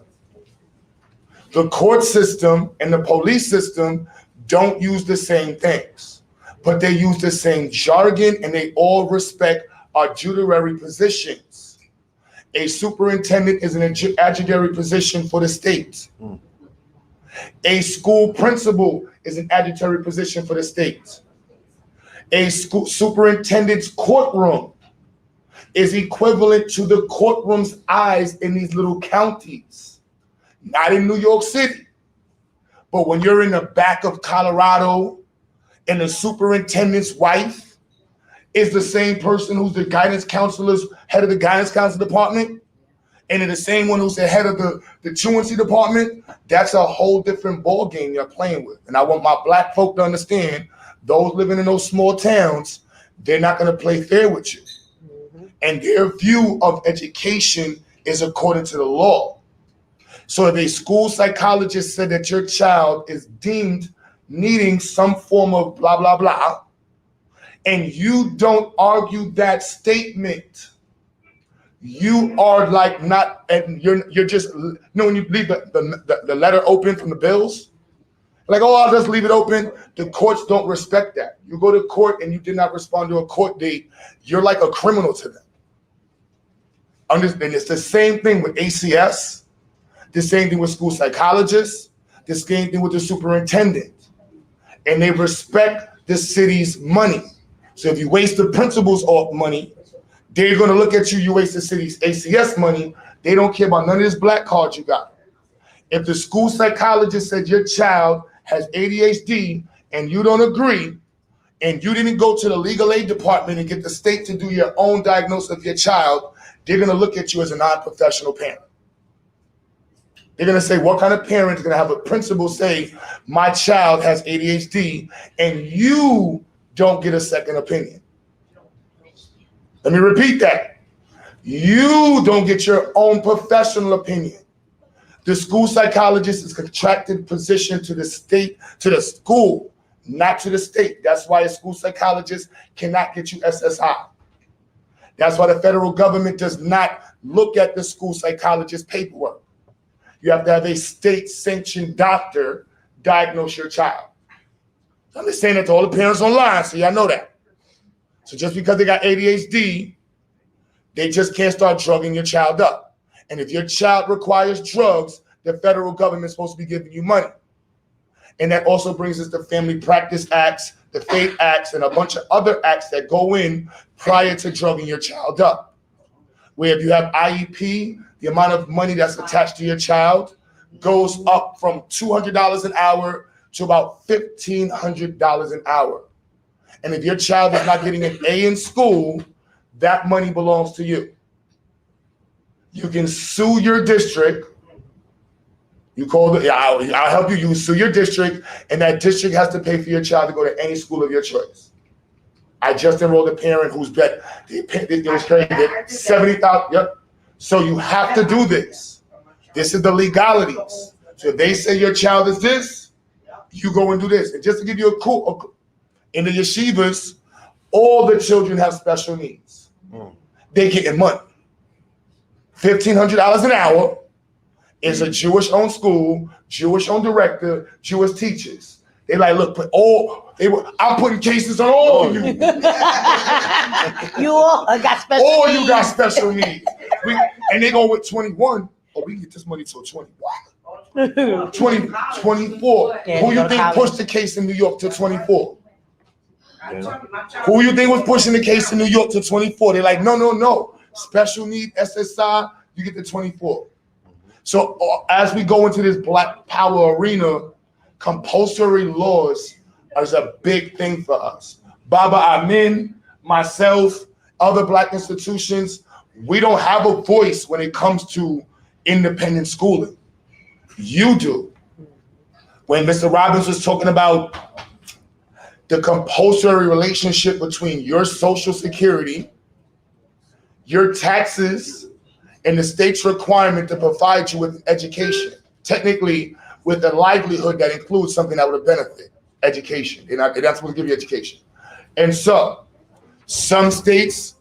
The court system and the police system don't use the same things, but they use the same jargon and they all respect adjudicatory positions. A superintendent is an adjudicatory position for the state. A school principal is an adjudicatory position for the state. A school superintendent's courtroom is equivalent to the courtroom's eyes in these little counties, not in New York City. But when you're in the back of Colorado and the superintendent's wife is the same person who's the guidance counselor's head of the guidance counselor department, and then the same one who's the head of the truancy department, that's a whole different ball game you're playing with. And I want my black folk to understand, those living in those small towns, they're not gonna play fair with you. And their view of education is according to the law. So if a school psychologist said that your child is deemed needing some form of blah, blah, blah, and you don't argue that statement, you are like not, and you're just, you know, when you leave the letter open from the bills, like, oh, I'll just leave it open. The courts don't respect that. You go to court and you did not respond to a court date, you're like a criminal to them. And it's the same thing with ACS, the same thing with school psychologists, the same thing with the superintendent. And they respect the city's money. So if you waste the principal's money, they're gonna look at you, you waste the city's ACS money. They don't care about none of this black card you got. If the school psychologist said your child has ADHD and you don't agree, and you didn't go to the legal aid department and get the state to do your own diagnosis of your child, they're gonna look at you as a non-professional parent. They're gonna say, what kind of parent is gonna have a principal say, my child has ADHD, and you don't get a second opinion? Let me repeat that. You don't get your own professional opinion. The school psychologist is a contracted position to the state, to the school, not to the state. That's why a school psychologist cannot get you SSI. That's why the federal government does not look at the school psychologist paperwork. You have to have a state-sanctioned doctor diagnose your child. I'm just saying that to all the parents online, so y'all know that. So just because they got ADHD, they just can't start drugging your child up. And if your child requires drugs, the federal government is supposed to be giving you money. And that also brings us to Family Practice Acts, the FATE Acts, and a bunch of other acts that go in prior to drugging your child up. Where if you have IEP, the amount of money that's attached to your child goes up from $200 an hour to about $1,500 an hour. And if your child is not getting an A in school, that money belongs to you. You can sue your district. You call I'll help you. You sue your district, and that district has to pay for your child to go to any school of your choice. I just enrolled a parent who's bet it was crazy, $70,000. Yep. So you have to do this. This is the legalities. So if they say your child is this, you go and do this. And just to give you a cool, in the yeshivas, all the children have special needs. They getting money. $1,500 an hour. Is a Jewish-owned school, Jewish-owned director, Jewish teachers. They like, look, I'm putting cases on all of you.
You all got special
all
needs.
You got special needs. And they go with 21. Oh, we get this money till 20. Wow. 24.
Yeah,
Who you think
college.
pushed the case in New York to 24? Yeah. Who you think was pushing the case in New York to 24? They're like, no. Special need, SSI, you get the 24. So as we go into this black power arena, compulsory laws is a big thing for us. Baba Amin, myself, other Black institutions, we don't have a voice when it comes to independent schooling. You do. When Mr. Robbins was talking about the compulsory relationship between your Social Security, your taxes, and the state's requirement to provide you with education, technically with a livelihood that includes something that would benefit education, and that's what will give you education. And so, some states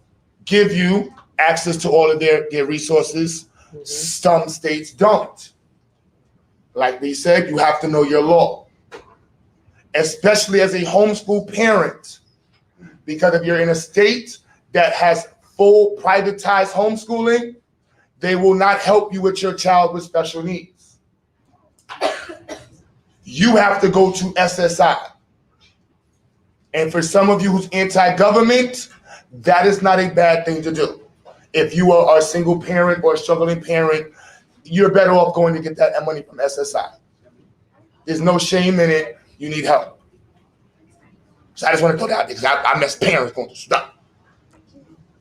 give you access to all of their resources, some states don't. Like they said, you have to know your law, especially as a homeschool parent, because if you're in a state that has full privatized homeschooling, they will not help you with your child with special needs. You have to go to SSI. And for some of you who's anti-government, that is not a bad thing to do. If you are a single parent or a struggling parent, you're better off going to get that money from SSI. There's no shame in it. You need help. So I just want to put that out there because I miss parents going to stop.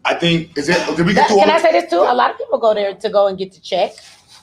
I think, did we get to all?
Can I say this too? A lot of people go there to go and get the check,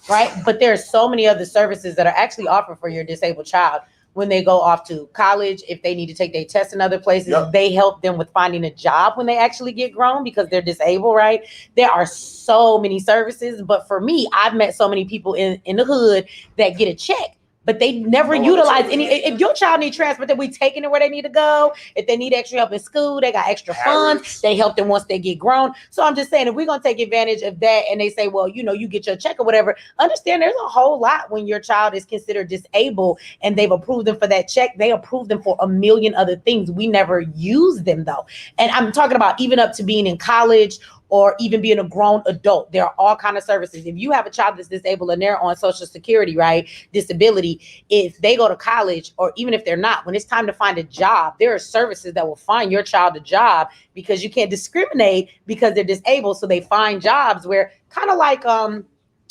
right? But there's so many other services that are actually offered for your disabled child when they go off to college. If they need to take their tests in other places, they help them with finding a job when they actually get grown because they're disabled, right? There are so many services. But for me, I've met so many people in the hood that get a check, but they never utilize any. If your child needs transport, we taking it where they need to go. If they need extra help in school, they got extra funds. They help them once they get grown. So I'm just saying, if we're going to take advantage of that and they say, well, you get your check or whatever, understand there's a whole lot when your child is considered disabled and they've approved them for that check. They approve them for a million other things. We never use them though. And I'm talking about even up to being in college or even being a grown adult. There are all kinds of services. If you have a child that's disabled and they're on Social Security, right, disability, if they go to college or even if they're not, when it's time to find a job, there are services that will find your child a job because you can't discriminate because they're disabled. So they find jobs where kind of like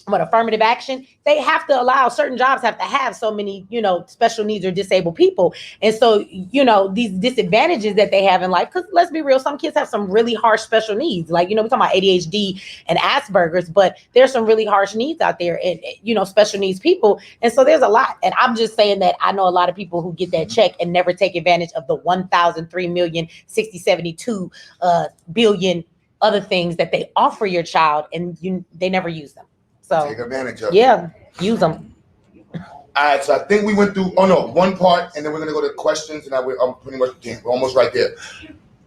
affirmative action, they have to allow certain jobs have to have so many, special needs or disabled people. And so, these disadvantages that they have in life, because let's be real, some kids have some really harsh special needs. Like, we're talking about ADHD and Asperger's, but there's some really harsh needs out there and, special needs people. And so there's a lot. And I'm just saying that I know a lot of people who get that check and never take advantage of the 1,003,060,72 billion other things that they offer your child and they never use them. So
take advantage of it.
Yeah, use them.
All right, so I think we went through, one part, and then we're going to go to questions, and I'm pretty much, we're almost right there.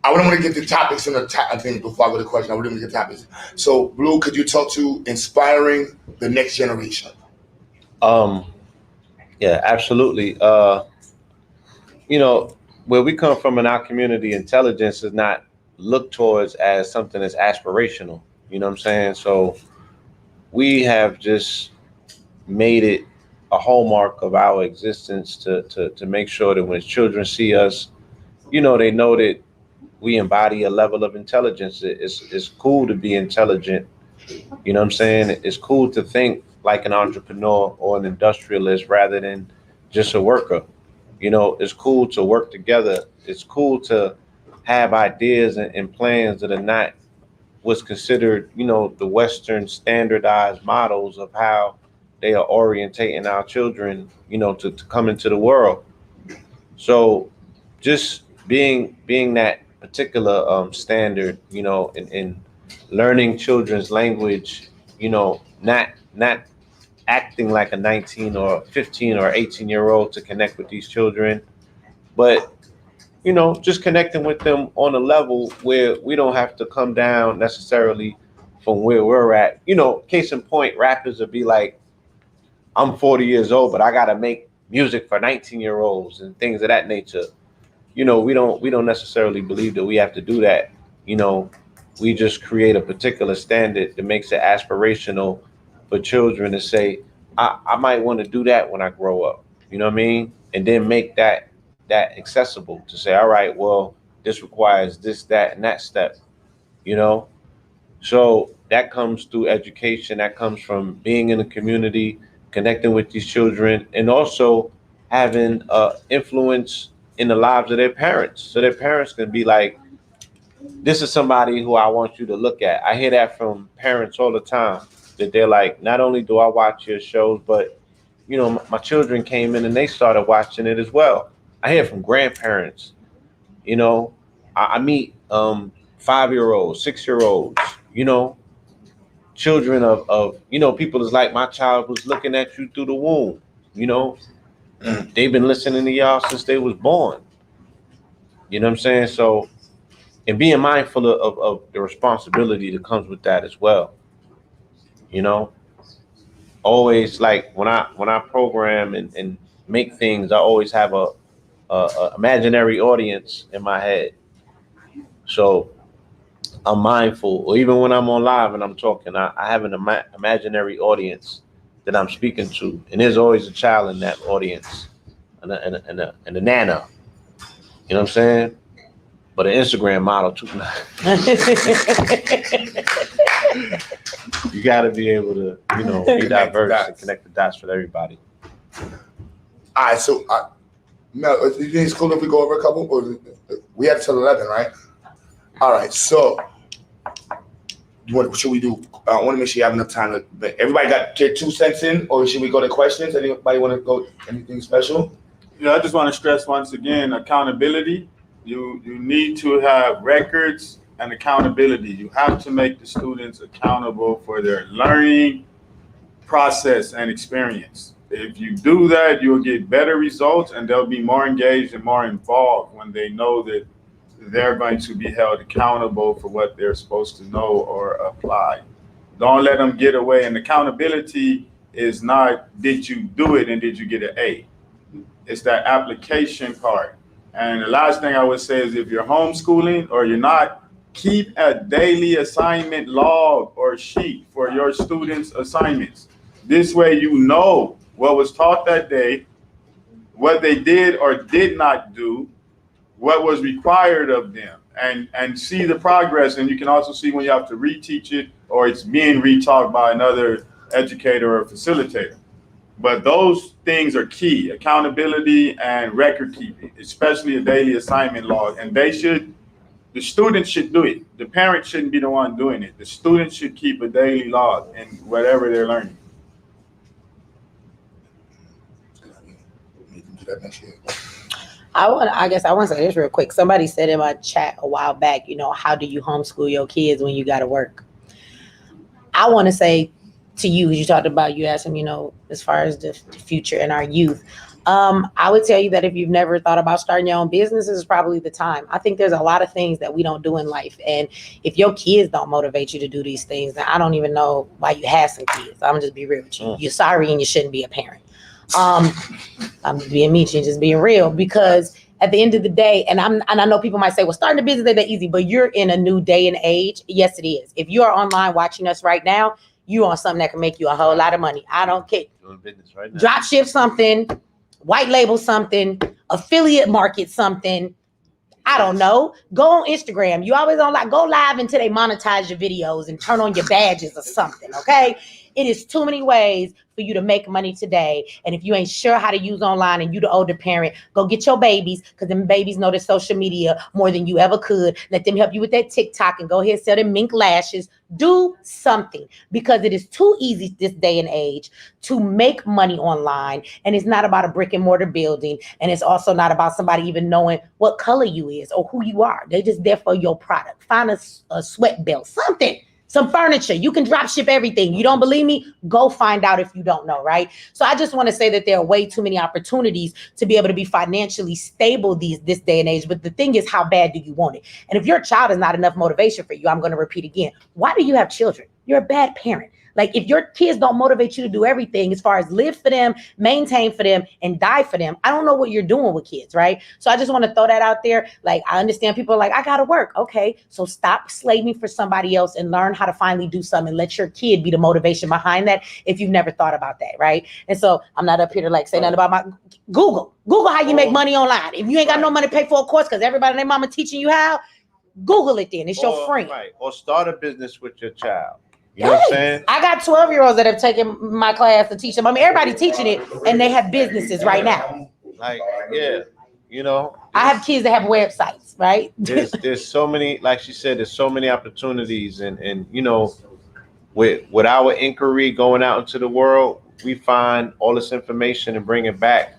I don't want to get the topics in the I think before I go to the question, I really want to get topics. So, Blue, could you talk to inspiring the next generation?
Yeah, absolutely. Where we come from in our community, intelligence is not looked towards as something that's aspirational. You know what I'm saying? So we have just made it a hallmark of our existence to make sure that when children see us, they know that we embody a level of intelligence. It's cool to be intelligent. You know what I'm saying? It's cool to think like an entrepreneur or an industrialist rather than just a worker. It's cool to work together. It's cool to have ideas and plans that are not what's considered, the Western standardized models of how they are orientating our children, to come into the world. So just being that particular standard, in learning children's language, not acting like a 19 or 15 or 18-year-old to connect with these children, but just connecting with them on a level where we don't have to come down necessarily from where we're at. Case in point, rappers would be like, I'm 40 years old, but I got to make music for 19-year-olds and things of that nature. We don't necessarily believe that we have to do that. We just create a particular standard that makes it aspirational for children to say, I might want to do that when I grow up. You know what I mean? And then make that accessible to say, all right, well, this requires this, that, and that step, So that comes through education. That comes from being in the community, connecting with these children, and also having influence in the lives of their parents. So their parents can be like, this is somebody who I want you to look at. I hear that from parents all the time, that they're like, not only do I watch your shows, but you know, my children came in and they started watching it as well. I hear from grandparents, you know, I meet 5-year-olds, 6-year-olds, you know, children of, you know, people is like, my child was looking at you through the womb, you know, they've been listening to y'all since they was born. You know what I'm saying? So, and being mindful of the responsibility that comes with that as well. You know, always like when I program and make things, I always have a imaginary audience in my head. So I'm mindful, or even when I'm on live and I'm talking, I have an imaginary audience that I'm speaking to, and there's always a child in that audience, and a nana. You know what I'm saying? But an Instagram model too. You got to be able to, you know, be diverse and connect the dots with everybody.
All right, so Mel, do you think it's cool if we go over a couple? Or we have till 11, right? All right, so what should we do? I want to make sure you have enough time. But everybody got their 2 cents in, or should we go to questions? Anybody want to go anything special?
You know, I just want to stress once again, accountability. You need to have records and accountability. You have to make the students accountable for their learning process and experience. If you do that, you'll get better results, and they'll be more engaged and more involved when they know that they're going to be held accountable for what they're supposed to know or apply. Don't let them get away. And accountability is not, did you do it and did you get an A? It's that application part. And the last thing I would say is, if you're homeschooling or you're not, keep a daily assignment log or sheet for your students' assignments. This way you know what was taught that day, what they did or did not do, what was required of them, and see the progress. And you can also see when you have to reteach it or it's being retaught by another educator or facilitator. But those things are key: accountability and record keeping, especially a daily assignment log. And the students should do it. The parents shouldn't be the one doing it. The students should keep a daily log in whatever they're learning.
I guess I want to say this real quick. Somebody said in my chat a while back, you know, how do you homeschool your kids when you got to work? I want to say to you, you talked about, you asked them, you know, as far as the future and our youth. I would tell you that if you've never thought about starting your own business, this is probably the time. I think there's a lot of things that we don't do in life. And if your kids don't motivate you to do these things, then I don't even know why you have some kids. I'm just be real with you. You're sorry and you shouldn't be a parent. I'm just being mean and just being real, because at the end of the day, and I know people might say, well, starting a business ain't that easy, but you're in a new day and age. Yes, it is. If you are online watching us right now, you on something that can make you a whole lot of money. I don't care.
Doing business right now.
Drop ship something, white label something, affiliate market something. I don't know. Go on Instagram. You always on go live until they monetize your videos and turn on your badges or something. Okay. It is too many ways for you to make money today. And if you ain't sure how to use online and you the older parent, go get your babies, because them babies know their social media more than you ever could. Let them help you with that TikTok and go ahead and sell them mink lashes. Do something, because it is too easy this day and age to make money online. And it's not about a brick and mortar building. And it's also not about somebody even knowing what color you is or who you are. They just there for your product. Find a sweat belt, something. Some furniture. You can drop ship everything. You don't believe me? Go find out if you don't know, right? So I just want to say that there are way too many opportunities to be able to be financially stable this day and age. But the thing is, how bad do you want it? And if your child is not enough motivation for you, I'm going to repeat again. Why do you have children? You're a bad parent. Like, if your kids don't motivate you to do everything as far as live for them, maintain for them, and die for them, I don't know what you're doing with kids, right? So I just want to throw that out there. Like, I understand people are like, I got to work. Okay, so stop slaving for somebody else and learn how to finally do something, and let your kid be the motivation behind that if you've never thought about that, right? And so I'm not up here to say nothing about my Google how you make money online. If you ain't got no money to pay for a course because everybody and their mama teaching you how, Google it then. It's your friend.
Right. Or start a business with your child. You know what I'm saying?
I got 12-year-olds that have taken my class to teach them. I mean, everybody teaching it, and they have businesses right now.
Like, yeah, you know.
I have kids that have websites, right?
There's so many, like she said, there's so many opportunities, and you know, with our inquiry going out into the world, we find all this information and bring it back,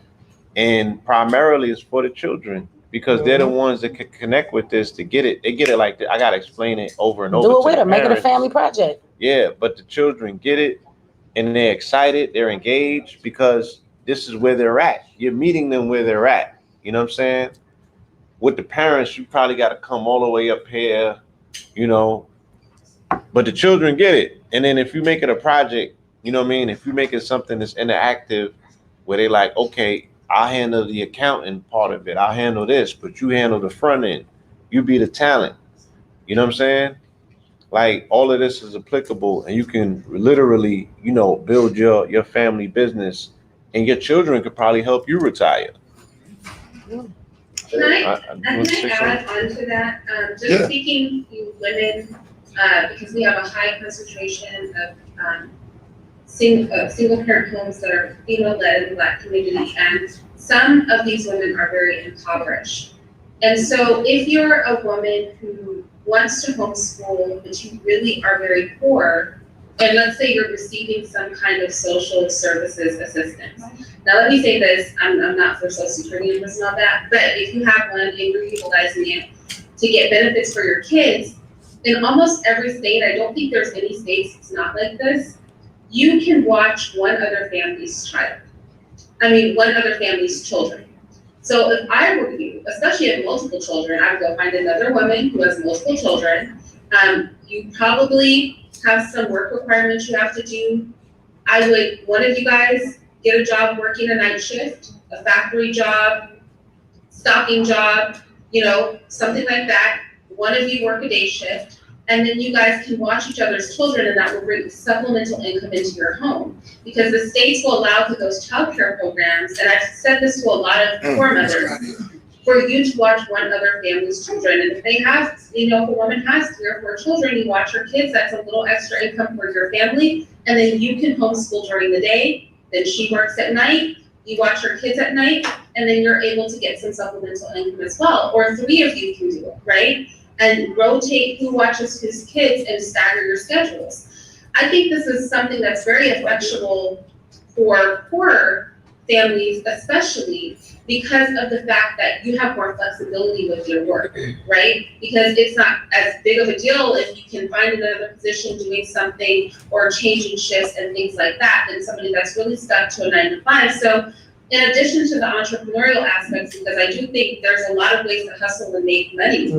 and primarily it's for the children because they're the ones that can connect with this to get it. They get it like I gotta explain it over and over.
Do it with
the
them, make it a
parents.
family project.
Yeah, but the children get it, and they're excited, they're engaged because this is where they're at. You're meeting them where they're at. You know what I'm saying? With the parents, you probably got to come all the way up here, you know, but the children get it. And then if you make it a project, you know what I mean? If you make it something that's interactive where they like, okay, I'll handle the accounting part of it. I'll handle this, but you handle the front end. You be the talent. You know what I'm saying? Like all of this is applicable and you can literally, you know, build your family business and your children could probably help you retire.
Can I add on to that? Just speaking to women, because we have a high concentration of single parent homes that are female-led in the Black community, and some of these women are very impoverished. And so if you're a woman who wants to homeschool, but you really are very poor, and let's say you're receiving some kind of social services assistance. Now, let me say this, I'm not for Social Security numbers and all that, but if you have one and you're utilizing it to get benefits for your kids, in almost every state, I don't think there's any states it's not like this, you can watch one other family's child. One other family's children. So if I were you, especially if multiple children, I would go find another woman who has multiple children. You probably have some work requirements you have to do. One of you guys get a job working a night shift, a factory job, stocking job, something like that. One of you work a day shift, and then you guys can watch each other's children, and that will bring supplemental income into your home. Because the states will allow for those childcare programs, and I've said this to a lot of poor mothers, for you to watch one other family's children. And if they have, if a woman has 3 or 4 children, you watch her kids, that's a little extra income for your family, and then you can homeschool during the day, then she works at night, you watch her kids at night, and then you're able to get some supplemental income as well. Or 3 of you can do it, right? And rotate who watches whose kids and stagger your schedules. I think this is something that's very effectual for poorer families, especially because of the fact that you have more flexibility with your work, right? Because it's not as big of a deal if you can find another position doing something or changing shifts and things like that than somebody that's really stuck to a 9 to 5. So in addition to the entrepreneurial aspects, because I do think there's a lot of ways to hustle and make money,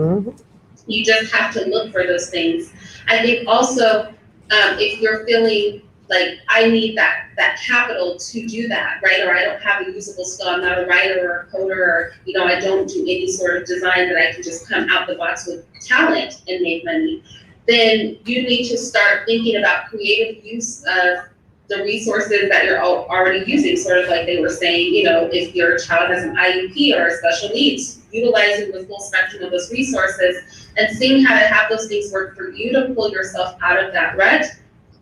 you just have to look for those things. I think also, if you're feeling like I need that capital to do that, right? Or I don't have a usable skill, I'm not a writer or a coder, or I don't do any sort of design that I can just come out the box with talent and make money, then you need to start thinking about creative use of the resources that you're already using, sort of like they were saying, if your child has an IEP or special needs, utilizing the full spectrum of those resources and seeing how to have those things work for you to pull yourself out of that rut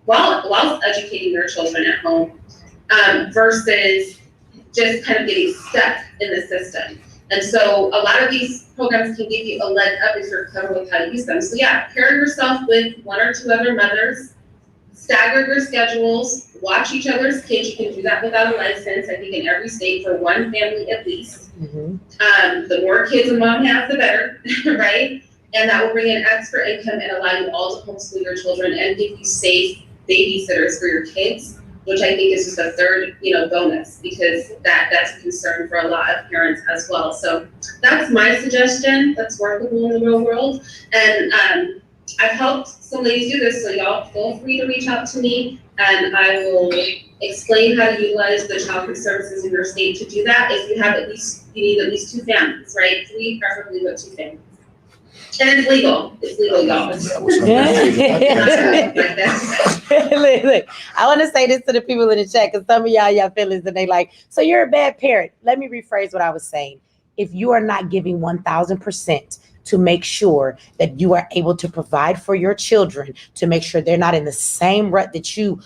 while educating your children at home, versus just kind of getting stuck in the system. And so a lot of these programs can give you a leg up if you're clever with how to use them. So yeah, pair yourself with 1 or 2 other mothers, stagger your schedules, watch each other's kids. You can do that without a license, I think in every state for 1 family at least. The more kids a mom has, the better, right? And that will bring in extra income and allow you all to homeschool your children and give you safe babysitters for your kids, which I think is just a third, bonus, because that's a concern for a lot of parents as well. So that's my suggestion. That's workable in the real world. And I've helped some ladies do this, so y'all feel free to reach out to me, and I will explain how to utilize the child care services in your state to do that. If you have you need at least 2 families, right? 3 preferably, but 2 families. And it's legal, y'all.
Look, I want to say this to the people in the chat, because some of y'all feelings and they like, so you're a bad parent. Let me rephrase what I was saying. If you are not giving 1,000% to make sure that you are able to provide for your children, to make sure they're not in the same rut that you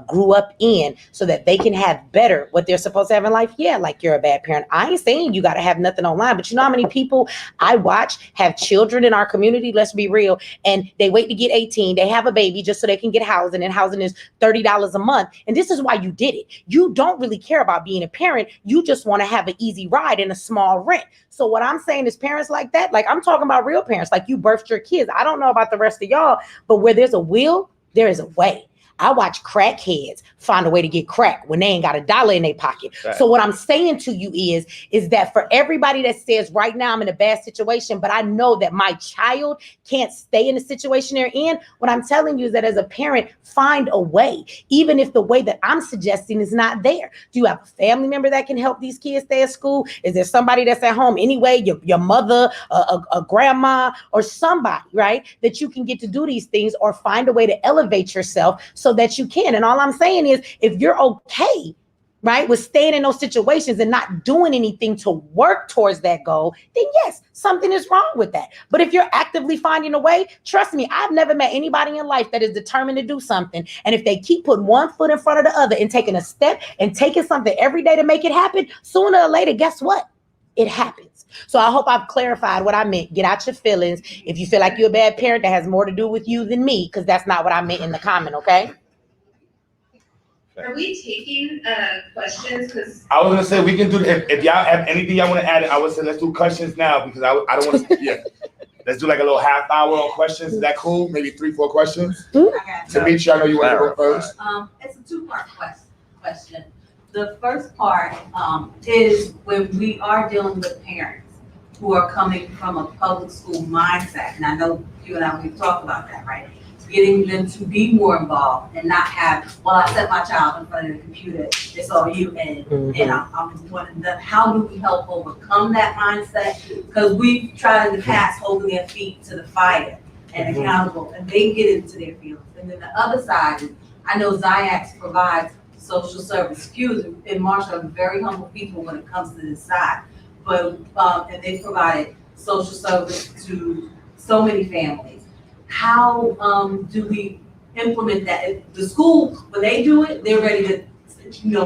grew up in so that they can have better what they're supposed to have in life. Yeah, like you're a bad parent. I ain't saying you got to have nothing online, but you know how many people I watch have children in our community, let's be real, and they wait to get 18, they have a baby just so they can get housing, and housing is $30 a month. And this is why you did it. You don't really care about being a parent. You just want to have an easy ride in a small rent. So what I'm saying is parents like that, like I'm talking about real parents, like you birthed your kids. I don't know about the rest of y'all, but where there's a will, there is a way. I watch crackheads find a way to get crack when they ain't got $1 in their pocket.
Right.
So what I'm saying to you is that for everybody that says right now I'm in a bad situation, but I know that my child can't stay in the situation they're in, what I'm telling you is that as a parent, find a way, even if the way that I'm suggesting is not there. Do you have a family member that can help these kids stay at school? Is there somebody that's at home anyway, your mother, a grandma, or somebody, right, that you can get to do these things, or find a way to elevate yourself so that you can. And all I'm saying is, if you're okay, right, with staying in those situations and not doing anything to work towards that goal, then yes, something is wrong with that. But if you're actively finding a way, trust me, I've never met anybody in life that is determined to do something. And if they keep putting one foot in front of the other and taking a step and taking something every day to make it happen, sooner or later, guess what? It happens. So I hope I've clarified what I meant. Get out your feelings. If you feel like you're a bad parent, that has more to do with you than me, because that's not what I meant in the comment, okay?
Are we taking questions? Because
I was gonna say we can do if y'all have anything y'all want to add, I would say let's do questions now, because I don't want to. Yeah, let's do like a little half hour on questions. Is that cool? Maybe 3-4 questions. Demetri, I know you want to go first.
It's a two-part question. The first part is when we are dealing with parents who are coming from a public school mindset, and I know you and I, we've talked about that, right? Getting them to be more involved and not have, well, I set my child in front of the computer, it's all you, and I'm one and done. How do we help overcome that mindset? Because we've tried in the past holding their feet to the fire and accountable, and they get into their feelings. And then the other side is, I know Ziax provides social service. And Marshall are very humble people when it comes to this side, but and they provided social service to so many families. How do we implement that? If the school, when they do it, they're ready to,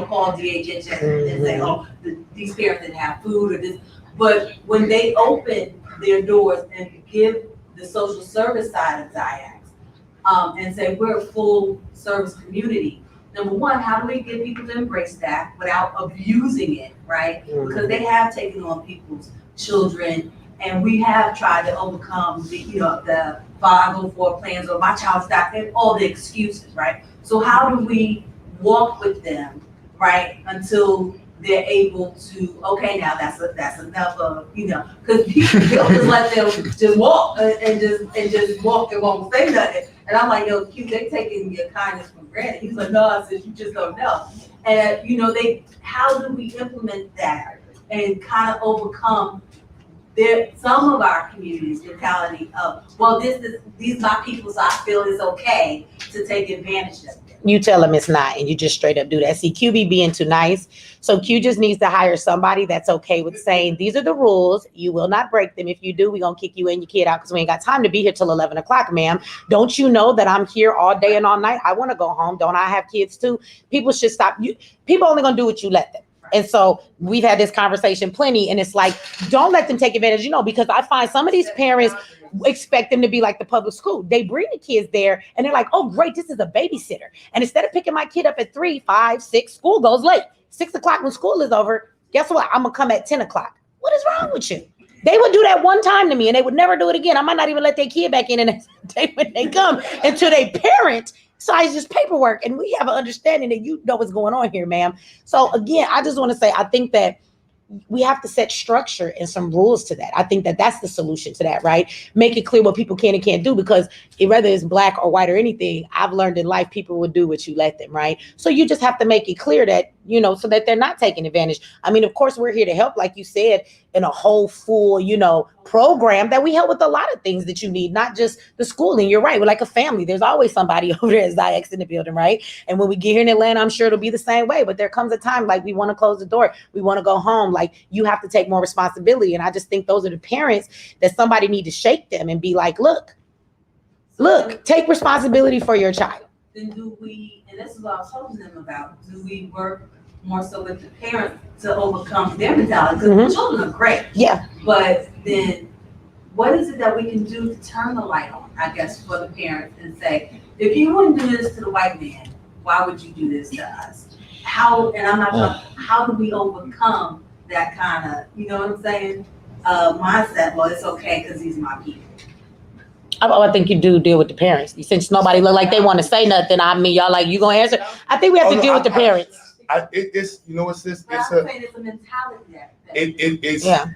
call DHS and say, oh, these parents didn't have food or this. But when they open their doors and give the social service side of Ziax and say we're a full service community, number one, how do we get people to embrace that without abusing it, right? Because they have taken on people's children, and we have tried to overcome the 504 plans or my child's died, and all the excuses, right? So how do we walk with them, right, until they're able to, okay, now that's enough of, because people just let them just walk and just walk and won't say nothing. And I'm like, yo, Q, they taking your kindness for granted. He's like, no, I said, you just don't know. And how do we implement that and kind of overcome some of our communities' mentality of, well, these my people, so I feel it's okay to take advantage of them.
You tell them it's not, and you just straight up do that. See, Q be being too nice. So Q just needs to hire somebody that's okay with saying, these are the rules. You will not break them. If you do, we're going to kick you and your kid out because we ain't got time to be here till 11 o'clock, ma'am. Don't you know that I'm here all day and all night? I want to go home. Don't I have kids too? People should stop. People only going to do what you let them. And so we've had this conversation plenty, and it's like, don't let them take advantage, because I find some of these parents expect them to be like the public school. They bring the kids there and they're like, oh, great, this is a babysitter. And instead of picking my kid up at 3, 5, 6, school goes late. 6 o'clock when school is over, guess what? I'm going to come at 10 o'clock. What is wrong with you? They would do that one time to me and they would never do it again. I might not even let their kid back in the next day when they come until they parent. So it's just paperwork, and we have an understanding that you know what's going on here, ma'am. So again, I just want to say, I think that we have to set structure and some rules to that. I think that that's the solution to that, right? Make it clear what people can and can't do, because whether it's black or white or anything, I've learned in life, people will do what you let them, right? So you just have to make it clear that, so that they're not taking advantage. I mean, of course, we're here to help, like you said, in a whole full, program that we help with a lot of things that you need, not just the schooling. You're right. We're like a family. There's always somebody over there at Ziax in the building, right? And when we get here in Atlanta, I'm sure it'll be the same way. But there comes a time like we want to close the door. We want to go home. Like, you have to take more responsibility. And I just think those are the parents that somebody need to shake them and be like, look, take responsibility for your child.
then do we, and this is what I was talking to them about, do we work more so with the parents to overcome their mentality? Because the children are great.
Yeah.
But then what is it that we can do to turn the light on, I guess, for the parents and say, if you wouldn't do this to the white man, why would you do this to us? How, and I'm not talking, how do we overcome that kind of, you know what I'm saying, mindset? Well, it's okay because these are my people.
I think you do deal with the parents. Since nobody look like they want to say nothing, I mean, y'all like, you gonna answer? I think we have to deal with the parents.
It's, you know, it's this,
But I'm saying it's a mentality that.
it's,
Yeah.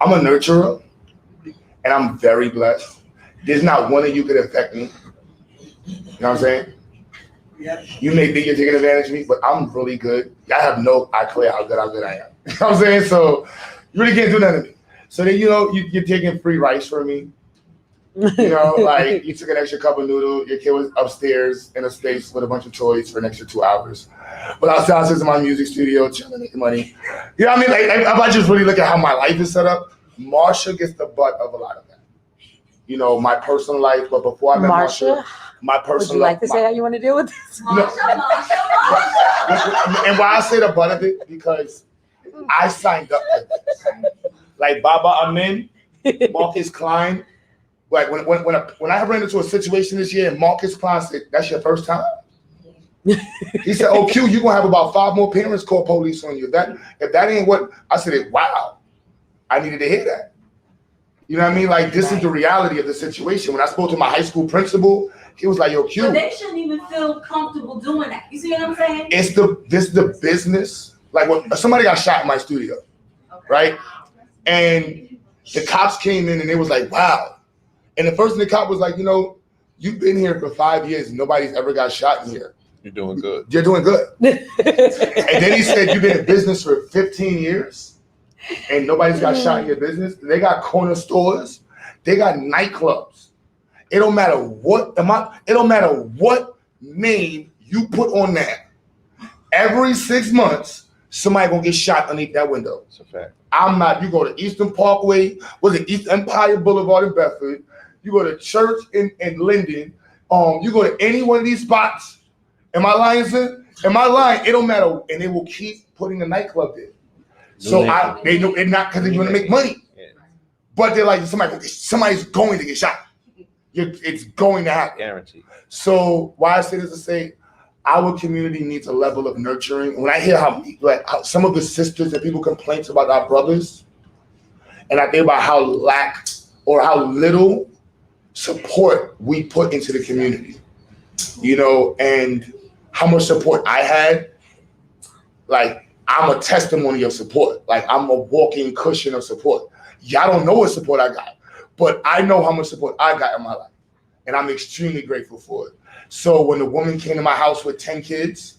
I'm a nurturer and I'm very blessed. There's not one of you could affect me. You know what I'm saying?
Yep.
You may think you're taking advantage of me, but I'm really good. I have no idea how good I am. You know what I'm saying? So you really can't do nothing to me. So then, you know, you're taking free rice from me. You know, like you took an extra cup of noodle, your kid was upstairs in a space with a bunch of toys for an extra 2 hours. But I was downstairs in my music studio, chilling, making money. You know what I mean? Like, if I just really look at how my life is set up, Marsha gets the butt of a lot of that. You know, my personal life, but before I met Marsha, my personal life.
Would you like to say how you want to deal with this?
And why I say the butt of it, because I signed up for this. Like Baba Amin, Marcus Klein. Like when I ran into a situation this year and Marcus Klein said, "That's your first time." He said, "Oh, Q, you're gonna have about 5 more parents call police on you. If that ain't what," I said, "Wow, I needed to hear that." You know what I mean? Like, this is the reality of the situation. When I spoke to my high school principal, he was like, "Yo, Q."
But they shouldn't even feel comfortable doing that. You see what I'm saying?
It's the business. Like when somebody got shot in my studio, right? And the cops came in and they was like, "Wow." And the first thing the cop was like, "You know, you've been here for 5 years and nobody's ever got shot in here.
You're doing good.
You're doing good." And then he said, "You've been in business for 15 years and nobody's got shot in your business." They got corner stores. They got nightclubs. It don't matter what name you put on that. Every 6 months, somebody gonna get shot underneath that window.
It's a fact.
You go to Eastern Parkway, East Empire Boulevard in Bedford, you go to church in Linden, you go to any one of these spots. Am I lying, sir? Am I lying? It don't matter. And they will keep putting the nightclub there. So they know it's not because they want to make money.
Yeah.
But they're like, somebody's going to get shot. It's going to happen.
Guaranteed.
So why I say this to say, our community needs a level of nurturing. When I hear how some of the sisters and people complain about our brothers, and I think about how little support we put into the community, you know, and how much support I had, like, I'm a testimony of support. Like, I'm a walking cushion of support. Y'all don't know what support I got, but I know how much support I got in my life, and I'm extremely grateful for it. So when the woman came to my house with 10 kids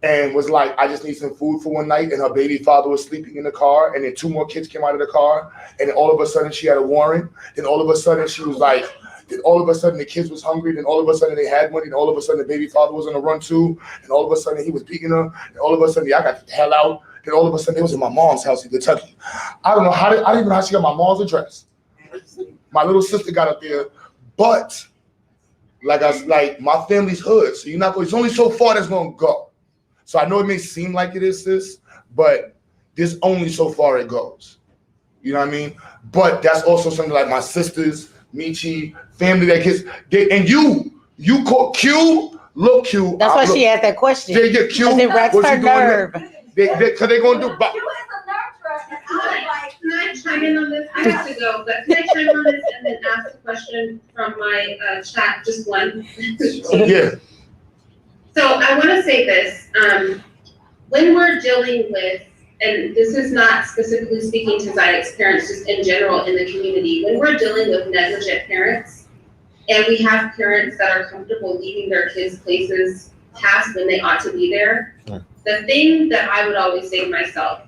and was like, "I just need some food for one night," and her baby father was sleeping in the car, and then 2 more kids came out of the car, and then all of a sudden she had a warrant, then all of a sudden she was like, then all of a sudden the kids was hungry, then all of a sudden they had money, and all of a sudden the baby father was on the run too, and all of a sudden he was beating her, and all of a sudden I got the hell out, then all of a sudden it was in my mom's house in Kentucky. I don't even know how she got my mom's address. My little sister got up there, but like my family's hood, so it's only so far that's gonna go. So I know it may seem like it is this, but there's only so far it goes. You know what I mean? But that's also something like my sisters, Michi, family that gets, and you call Q, look Q.
That's why she asked that question.
They get Q.
It racks her nerve.
Cause they gonna do.
Can I chime in on this? I have to go, but can I chime on this and then ask a question from my chat, just one?
Yeah.
So I want to say this, when we're dealing with, and this is not specifically speaking to Zayek's parents, just in general in the community, when we're dealing with negligent parents, and we have parents that are comfortable leaving their kids' places past when they ought to be there, the thing that I would always say to myself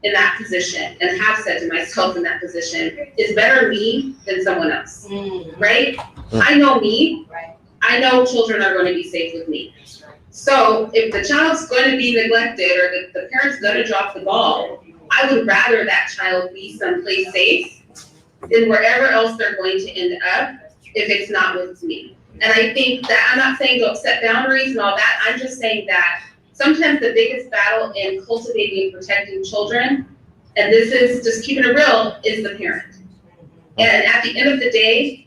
in that position, and have said to myself in that position, is better me than someone else, right? I know me. I know children are going to be safe with me. So if the child's going to be neglected or the parent's going to drop the ball, I would rather that child be someplace safe than wherever else they're going to end up if it's not with me. And I think that, I'm not saying don't set boundaries and all that, I'm just saying that sometimes the biggest battle in cultivating and protecting children, and this is just keeping it real, is the parent. And at the end of the day,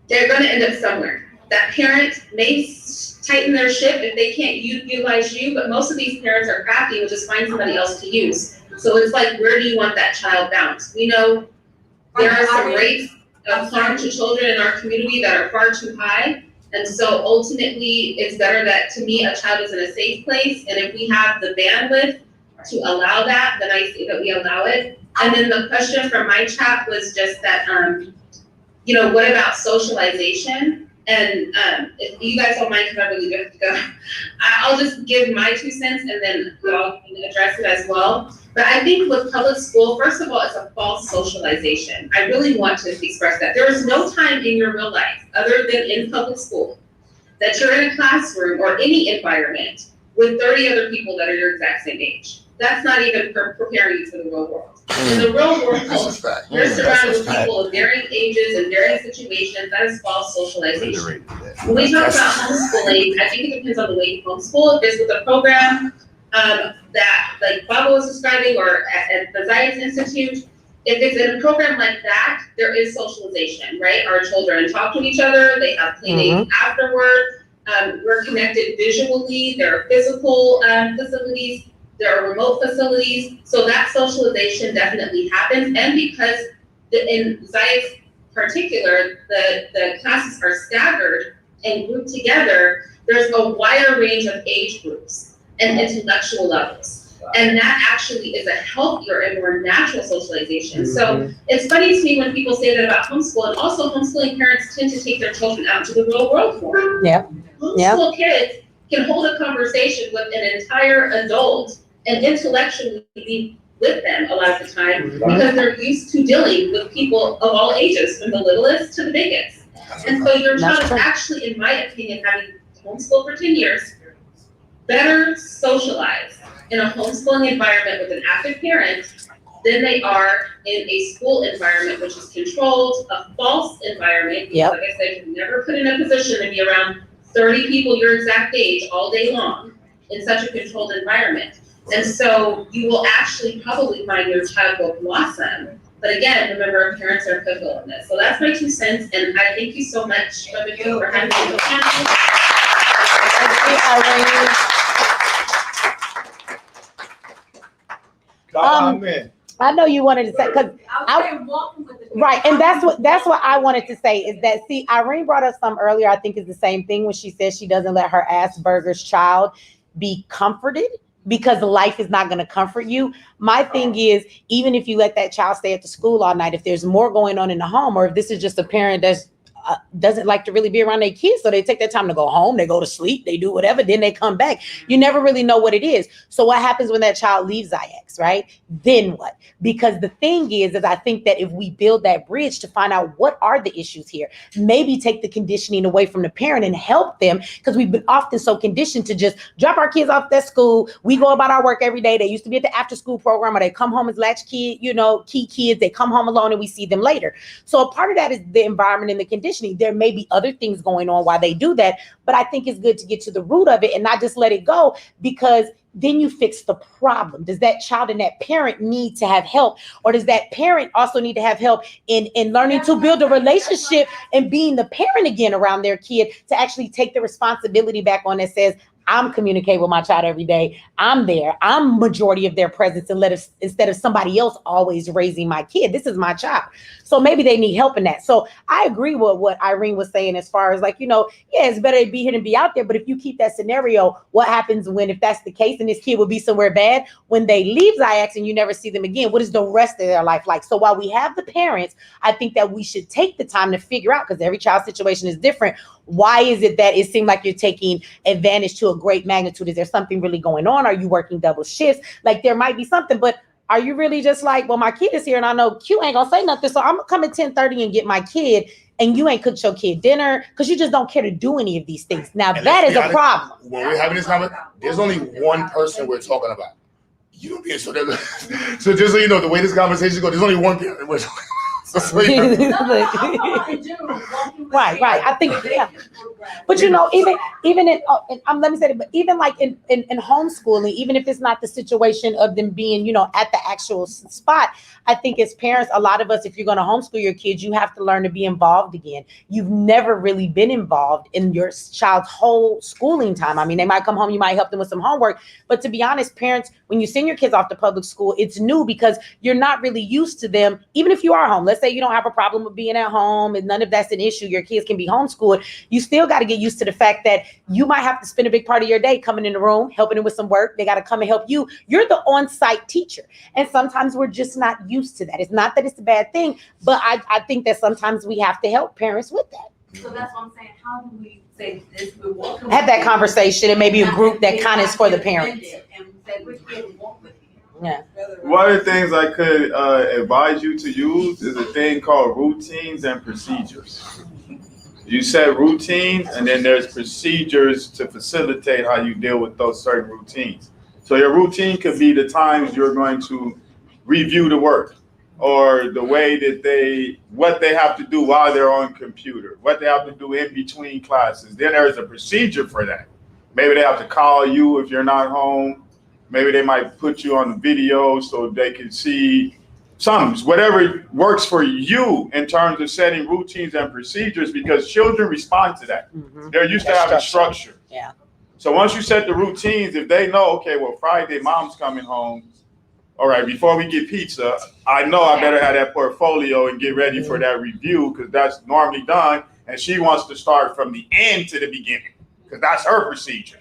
they're gonna end up somewhere. That parent may tighten their ship if they can't utilize you, but most of these parents are crafty and will just find somebody else to use. So it's like, where do you want that child bounced? We know there are some rates of harm to children in our community that are far too high. And so ultimately, it's better that, to me, a child is in a safe place. And if we have the bandwidth to allow that, then I say that we allow it. And then the question from my chat was just that, what about socialization? And if you guys don't mind, because I really do have to go, I'll just give my 2 cents and then y'all can address it as well. But I think with public school, first of all, it's a false socialization. I really want to express that. There is no time in your real life, other than in public school, that you're in a classroom or any environment with 30 other people that are your exact same age. That's not even preparing you for the real world. In the real world, you're surrounded with people of varying ages and varying situations. That is false socialization. When we talk about homeschooling, I think it depends on the way you homeschool. If it's with a program that, like Baba was describing, or at the Zayas Institute, if it's in a program like that, there is socialization, right? Our children talk to each other. They have play dates afterward. We're connected visually. There are physical facilities. There are remote facilities, so that socialization definitely happens. And because in Zayas particular, the classes are staggered and grouped together, there's a wider range of age groups and intellectual levels. And that actually is a healthier and more natural socialization. So it's funny to me when people say that about homeschool, and also homeschooling parents tend to take their children out to the real world more. Homeschool kids can hold a conversation with an entire adult and intellectually be with them a lot of the time, because they're used to dealing with people of all ages, from the littlest to the biggest. And so your child is actually, in my opinion, having homeschooled for 10 years, better socialized in a homeschooling environment with an active parent than they are in a school environment, which is controlled, a false environment. Like I said, you're never put in a position to be around 30 people your exact age all day long in such a controlled environment. And so you will actually probably find your child will blossom. But again, remember, parents are pivotal in this. So that's my 2 cents, and I thank you so much, Brother Joe, for having me on the panel.
I know you wanted to say, because right, and that's what I wanted to say is that, see, Irene brought up some earlier, I think is the same thing when she says she doesn't let her Asperger's child be comforted, because life is not going to comfort you. My thing is, even if you let that child stay at the school all night, if there's more going on in the home, or if this is just a parent that's doesn't like to really be around their kids, so they take their time to go home, they go to sleep, they do whatever, then they come back. You never really know what it is. So what happens when that child leaves IX, right? Then what? Because the thing is I think that if we build that bridge to find out what are the issues here, maybe take the conditioning away from the parent and help them, because we've been often so conditioned to just drop our kids off at school. We go about our work every day. They used to be at the after school program, or they come home as latch kid, key kids. They come home alone and we see them later. So a part of that is the environment and the conditioning. There may be other things going on while they do that, but I think it's good to get to the root of it and not just let it go, because then you fix the problem. Does that child and that parent need to have help, or does that parent also need to have help in learning to build a relationship and being the parent again around their kid, to actually take the responsibility back on that says, I'm communicating with my child every day. I'm there. I'm majority of their presence, and instead of somebody else always raising my kid. This is my child. So maybe they need help in that. So I agree with what Irene was saying as far as it's better to be here than be out there. But if you keep that scenario, what happens if that's the case and this kid will be somewhere bad when they leave Ziax and you never see them again? What is the rest of their life like? So while we have the parents, I think that we should take the time to figure out, because every child's situation is different. Why is it that it seemed like you're taking advantage to a great magnitude? Is there something really going on? Are you working double shifts? Like, there might be something, but are you really just like, well, my kid is here and I know Q ain't gonna say nothing, so I'm gonna come at 10:30 and get my kid, and you ain't cooked your kid dinner because you just don't care to do any of these things. Now, that is a problem.
When we're having this conversation, there's only one person we're talking about. You don't be so just so you know, the way this conversation goes, there's only one parent we're talking about.
Right. I think, yeah. But you know, even in, let me say it, but even like in homeschooling, even if it's not the situation of them being, you know, at the actual spot, I think as parents, a lot of us, if you're going to homeschool your kids, you have to learn to be involved again. You've never really been involved in your child's whole schooling time. I mean, they might come home, you might help them with some homework, but to be honest, parents, when you send your kids off to public school, it's new because you're not really used to them. Even if you are home, let's say you don't have a problem with being at home and none of that's an issue, your kids can be homeschooled. You still got to get used to the fact that you might have to spend a big part of your day coming in the room, helping them with some work. They got to come and help you. You're the on-site teacher. And sometimes we're just not used to that. It's not that it's a bad thing, but I think that sometimes we have to help parents with that.
So that's what I'm saying. How do we say this? We're walking.
Have that conversation and maybe a group that kind of is for the parents.
And say, we're here to walk with you.
Yeah.
One of the things I could advise you to use is a thing called routines and procedures. You set routines, and then there's procedures to facilitate how you deal with those certain routines. So your routine could be the times you're going to review the work, or the way that what they have to do while they're on computer, what they have to do in between classes. Then there's a procedure for that. Maybe they have to call you if you're not home. Maybe they might put you on the video so they can see something, whatever works for you in terms of setting routines and procedures, because children respond to that.
Mm-hmm.
They're used to having structure.
Yeah.
So once you set the routines, if they know, okay, well, Friday, mom's coming home. All right, before we get pizza, I know I better have that portfolio and get ready for that review, because that's normally done. And she wants to start from the end to the beginning, because that's her procedure.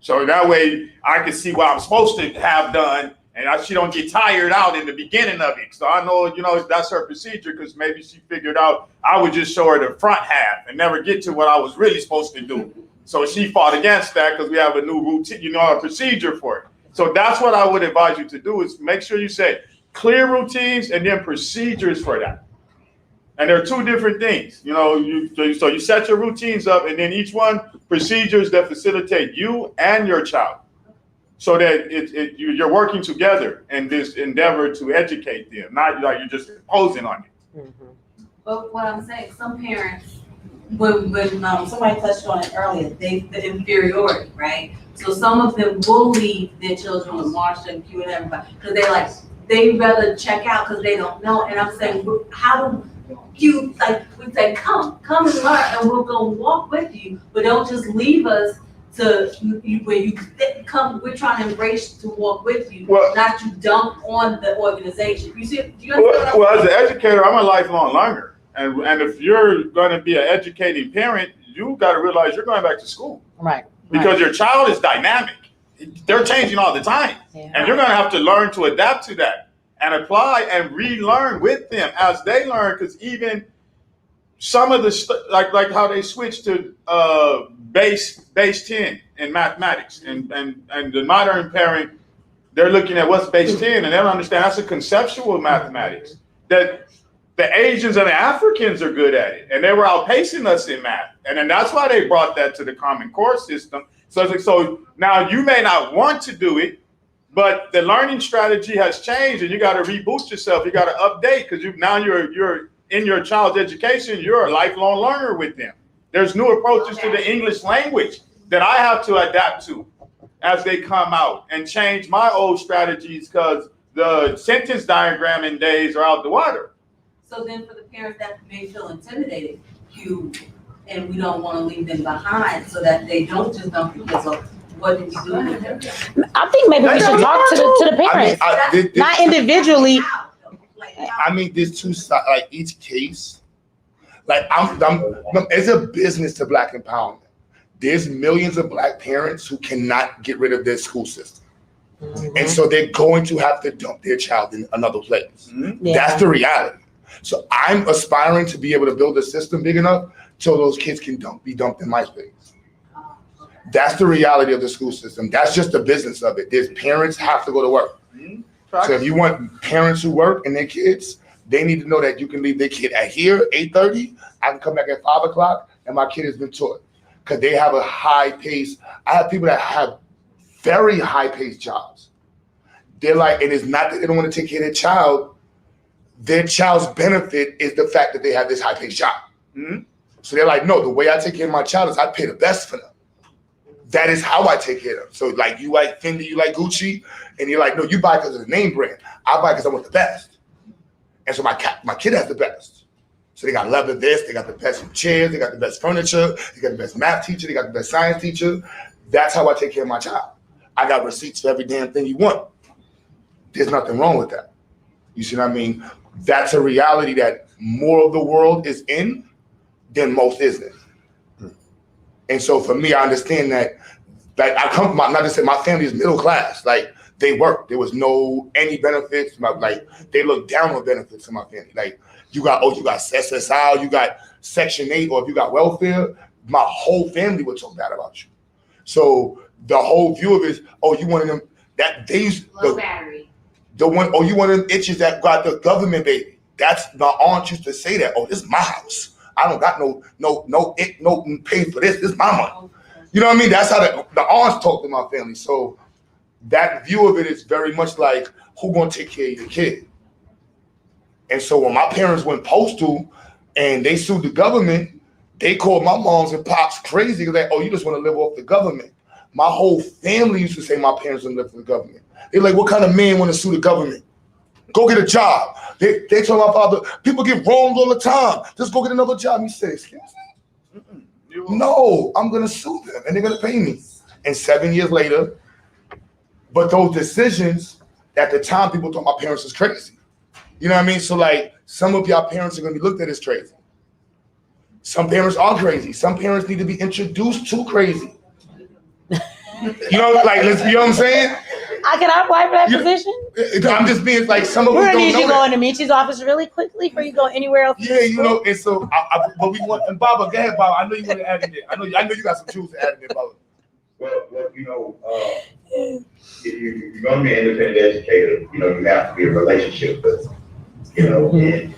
So that way I can see what I'm supposed to have done, and she don't get tired out in the beginning of it. So I know, you know, that's her procedure, because maybe she figured out I would just show her the front half and never get to what I was really supposed to do. So she fought against that because we have a new routine, you know, a procedure for it. So that's what I would advise you to do, is make sure you set clear routines and then procedures for that. And there are two different things, you know, so you set your routines up, and then each one procedures that facilitate you and your child, so that you're working together in this endeavor to educate them, not like you're just imposing on it.
Mm-hmm.
But what I'm saying, some parents, when somebody touched on it earlier, the inferiority, right? So some of them will leave their children with Marsha and Q and everybody, because they rather check out because they don't know. And I'm saying, how do you, like, we say, come and learn, and we'll go walk with you, but don't just leave us to where you come. We're trying to embrace to walk with you, not to dump on the organization. You see? Do you understand?
Well, as an educator, I'm a lifelong learner, and if you're going to be an educating parent, you got to realize you're going back to school,
right?
Because your child is dynamic; they're changing all the time, and you're going to have to learn to adapt to that and apply and relearn with them as they learn. Because even some of the like how they switch to base 10 in mathematics, and the modern parent, they're looking at what's base 10, and they don't understand that's a conceptual mathematics, that the Asians and the Africans are good at it, and they were outpacing us in math, and then that's why they brought that to the Common Core system. So now you may not want to do it, but the learning strategy has changed, and you got to reboot yourself. You got to update, because you're in your child's education. You're a lifelong learner with them. There's new approaches to the English language that I have to adapt to as they come out, and change my old strategies, because the sentence diagramming days are out the water.
So then for the parents that may feel intimidated, and we don't want to leave them behind, so that they don't just dump the kids off. What did you do with them?
I think maybe we should talk to the parents, not individually.
I mean, there's two sides, like each case. Like it's a business to Black empowerment. There's millions of Black parents who cannot get rid of their school system. Mm-hmm. And so they're going to have to dump their child in another place. Mm-hmm. Yeah. That's the reality. So I'm aspiring to be able to build a system big enough so those kids can be dumped in my space. That's the reality of the school system. That's just the business of it. There's parents have to go to work. Mm-hmm. So if you want parents who work and their kids, they need to know that you can leave their kid at here, 8:30. I can come back at 5 o'clock, and my kid has been taught. Because they have a high pace. I have people that have very high paced jobs. They're like, and it's not that they don't want to take care of their child. their child's benefit is the fact that they have this high-paid job.
Mhm.
So they're like, no, the way I take care of my child is I pay the best for them. That is how I take care of them. So like you like Fendi, you like Gucci, and you're like, no, you buy because of the name brand. I buy because I want the best. And so my kid has the best. So they got leather this, they got the best chairs, they got the best furniture, they got the best math teacher, they got the best science teacher. That's how I take care of my child. I got receipts for every damn thing you want. There's nothing wrong with that. You see what I mean? That's a reality that more of the world is in than most isn't. And so for me, I understand that I come from, not to say my family is middle class. Like they work. There was no any benefits. Like they look down on benefits in my family. Like you got SSI, you got Section 8, or if you got welfare, my whole family would talk bad about you. So the whole view of it is, you one of them that these
Low battery.
the one, you one of them itches that got the government baby. That's my aunt used to say that. This is my house. I don't got no pay for this. This is my money. You know what I mean? That's how the aunts talk to my family. So that view of it is very much like, who gonna take care of your kid? And so when my parents went postal and they sued the government, they called my moms and pops crazy because like, you just want to live off the government. My whole family used to say my parents don't live for the government. They're like, what kind of man want to sue the government? Go get a job. They told my father, people get wronged all the time. Just go get another job. He said, excuse me? No, I'm going to sue them and they're going to pay me. And 7 years later, but those decisions, at the time, people thought my parents was crazy. You know what I mean? So like, some of y'all parents are going to be looked at as crazy. Some parents are crazy. Some parents need to be introduced to crazy. You know, like, you know what I'm saying?
Can I apply for that position?
I'm just being like, some of them
We're
don't
gonna need
know
you
that.
go into Michi's office really quickly before you go anywhere else.
Yeah, you know, and so, but we want, and Baba, go ahead, Baba. I know you want to add in there. I know you got some truths to add in there, Baba.
Well, you know, if you're going to be an independent educator, you know, you have to be a relationship builder, you know, and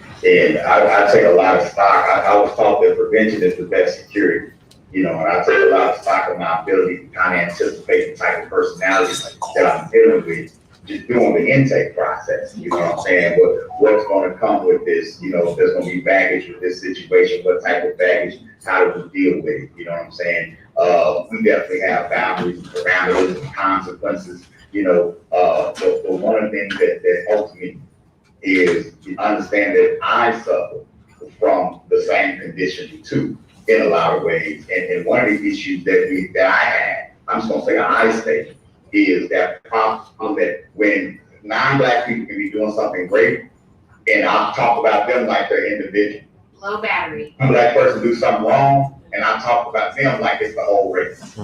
I take a lot of stock. I was taught that prevention is the best security, you know, and I take a lot of stock of my ability to kind of anticipate the type of personality that I'm dealing with just doing the intake process, you know what I'm saying? But what's going to come with this, you know, if there's going to be baggage with this situation, what type of baggage, how do we deal with it, you know what I'm saying? We definitely have boundaries, parameters, and consequences, you know, but one of the things that helps me is to understand that I suffer from the same condition too, in a lot of ways. And one of the issues that I had, I'm just gonna say I state, is that problem that when non-Black people can be doing something great, and I talk about them like they're individual.
Low battery.
A Black person do something wrong, and I talk about them like it's the whole race.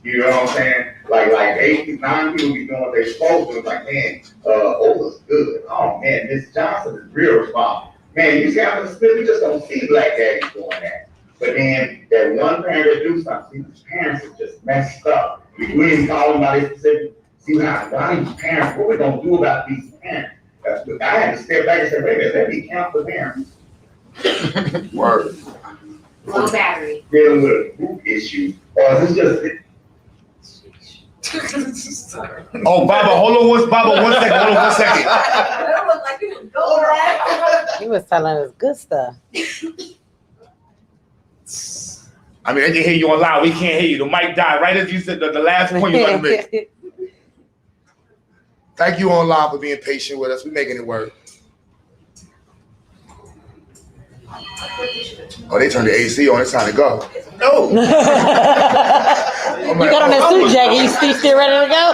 You know what I'm saying? Like 8, 9 people be doing what they're supposed to. It's like, man, Ola's good. Oh man, Miss Johnson is real responsible. Man, you see how we just don't see Black daddies doing that. But then that one parent that do something, these parents are just messed up. We didn't call them by this specific. See why these parents, what we gonna do about these parents? I had to step back and say, wait, let me count the parents.
Word.
Low battery.
Dealing with a group issue, or is this just
Oh, Baba, hold on one second. Hold on 1 second.
That looked like you would go back.
He was telling us good stuff.
I mean, they can hear you on loud. We can't hear you. The mic died right as you said the last point you about to make. Thank you online for being patient with us. We're making it work. Oh, they turned the AC on. It's time to go. No.
You got on that suit jacket. You still ready to go?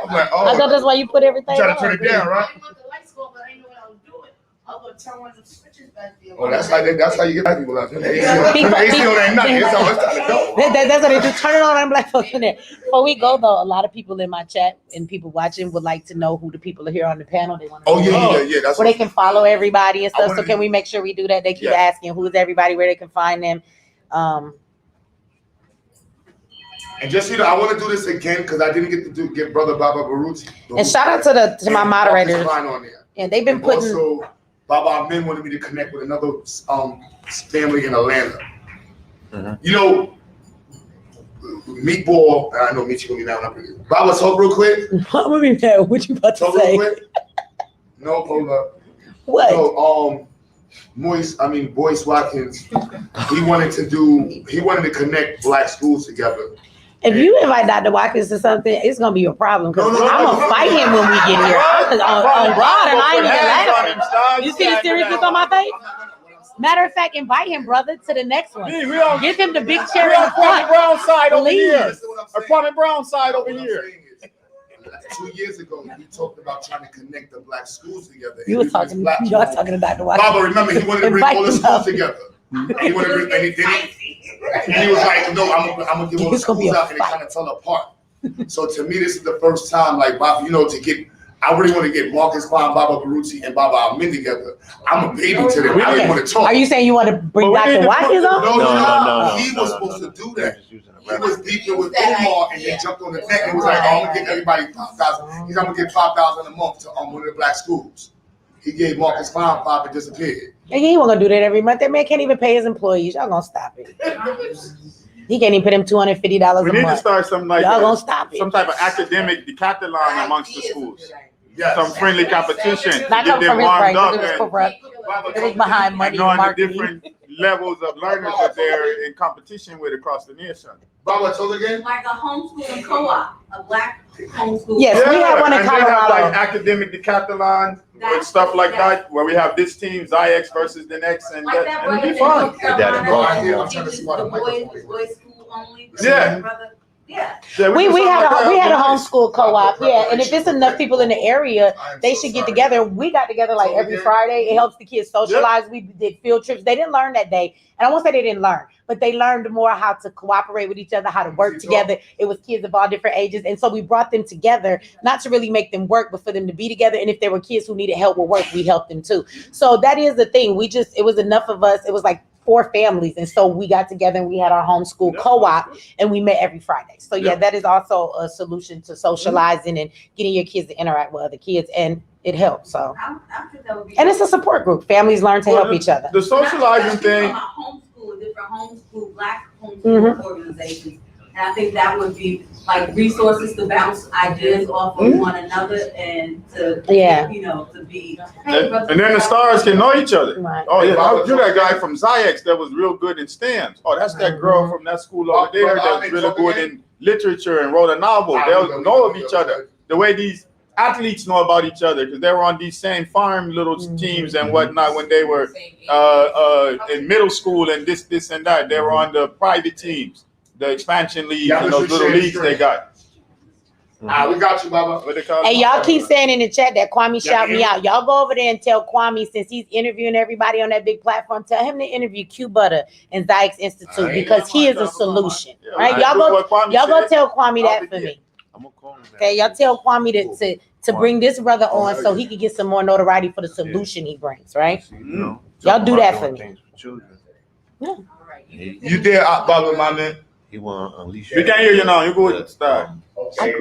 I'm like,
I thought that's why you put everything
trying
on.
to turn it down, right?
I didn't want the lights go, but I didn't know what I was doing. I was gonna turn one of the switches back there.
Oh, that's how you get black people out. Turn the AC on. Turn the AC on ain't nothing. It's time to go.
That's what they do. Turn it on. I'm black folks in there. Before we go though, a lot of people in my chat and people watching would like to know who the people are here on the panel. They want to know
Yeah. That's
where they can follow everybody and stuff. So
wanna-
can we make sure we do that? They keep asking who's everybody, where they can find them.
And just I want to do this again because I didn't get to get Brother Baba Baruti.
And shout out to my moderators.
On there.
And they've been
And
putting.
also, Baba Amin wanted me to connect with another family in Atlanta. You know, Meatball, and I know Meat's gonna be mad when I bring it. Baba, talk real quick.
I'm gonna be mad. What you about to
Talk
say?
real quick. No, hold up.
What?
So, Boyce Watkins, he wanted to connect black schools together.
If you invite Dr. Watkins to something, it's gonna be a problem because
No,
I'm gonna fight him when we get here. I'm on God and I ain't even laughing. You see the seriousness on my face? Matter of fact, invite him, brother, to the next one. Give him the big chair in front.
Brown side over here.
Please.
Or Kwame Brown side over here.
2 years ago, he talked about trying to connect the black schools together.
You was talking to Dr. Watkins.
Baba, remember, he wanted to bring all the schools together. He wanted to bring, and he was like, no, I'm gonna give all the schools out, and it kind of fell apart. So to me, this is the first time, like, Baba, I really want to get Marcus Klein, Baba Baruti, and Baba Amin together. I'm a baby to them. I really want to talk.
Are you saying you want to bring Dr. Watkins on?
No. He was supposed to do that. He was beefing with Omar, and they jumped on the neck and was like, I'm gonna get everybody $5,000. He's gonna get $5,000 a month to one of the black schools. He gave Marcus Klein 5 and disappeared.
And he ain't gonna do that every month. That man can't even pay his employees. Y'all gonna stop it. He can't even put him $250 a month.
We need to start something like
y'all gonna stop it.
Some type of academic decathlon amongst the schools. Yes. Some friendly competition.
Not
Get
come
them
from his
warmed
brain,
up
it was
and
corrupt. It was behind money
knowing
and
the
marketing.
different levels of learners that they're in competition with across the nation.
Baba, told again?
Like a homeschooling co-op, a black homeschool.
Yes, we have one in
and then have
Colorado.
like academic decathlon and stuff like that, where we have this team, Ziyex versus the next, and
Like
that,
that
and
brother
it'll be fun.
in the boys school only.
Yeah.
Yeah.
We had a homeschool co-op, yeah. And if it's enough people in the area, they should get together. We got together like every Friday. It helps the kids socialize. We did field trips. They didn't learn that day, and I won't say they didn't learn, but they learned more how to cooperate with each other, how to work together. It was kids of all different ages, and so we brought them together, not to really make them work, but for them to be together. And if there were kids who needed help with work, we helped them too. So that is the thing. It was enough of us. It was like 4 families, and so we got together and we had our homeschool co-op, and we met every Friday. So yeah, that is also a solution to socializing and getting your kids to interact with other kids, and it helps. So, and it's a support group. Families learn to help each other.
The socializing thing.
Homeschool, different homeschool, black homeschool organizations. And I think that would be like resources to bounce ideas off of one another and to, to be.
And then the stars can know each other.
Right.
Oh yeah, you're that guy from Ziyex that was real good in STEM. Oh, that's that girl from that school over there that's really good in literature and wrote a novel. They'll know of each other. The way these athletes know about each other because they were on these same farm little teams and whatnot when they were in middle school and this and that. They were on the private teams, the expansion leagues and those little leagues they got.
We got you, Baba.
Hey, y'all keep saying in the chat that Kwame shout me out. Y'all go over there and tell Kwame, since he's interviewing everybody on that big platform, tell him to interview Q Butter and Ziyex Institute because he is a solution. Right? Y'all go tell Kwame that for me. Okay, y'all tell Kwame to bring this brother on so he can get some more notoriety for the solution he brings, right? Y'all do that for me. Yeah.
You there, Baba, my man?
He want to unleash.
We can't hear you now. You go with the star.
I keep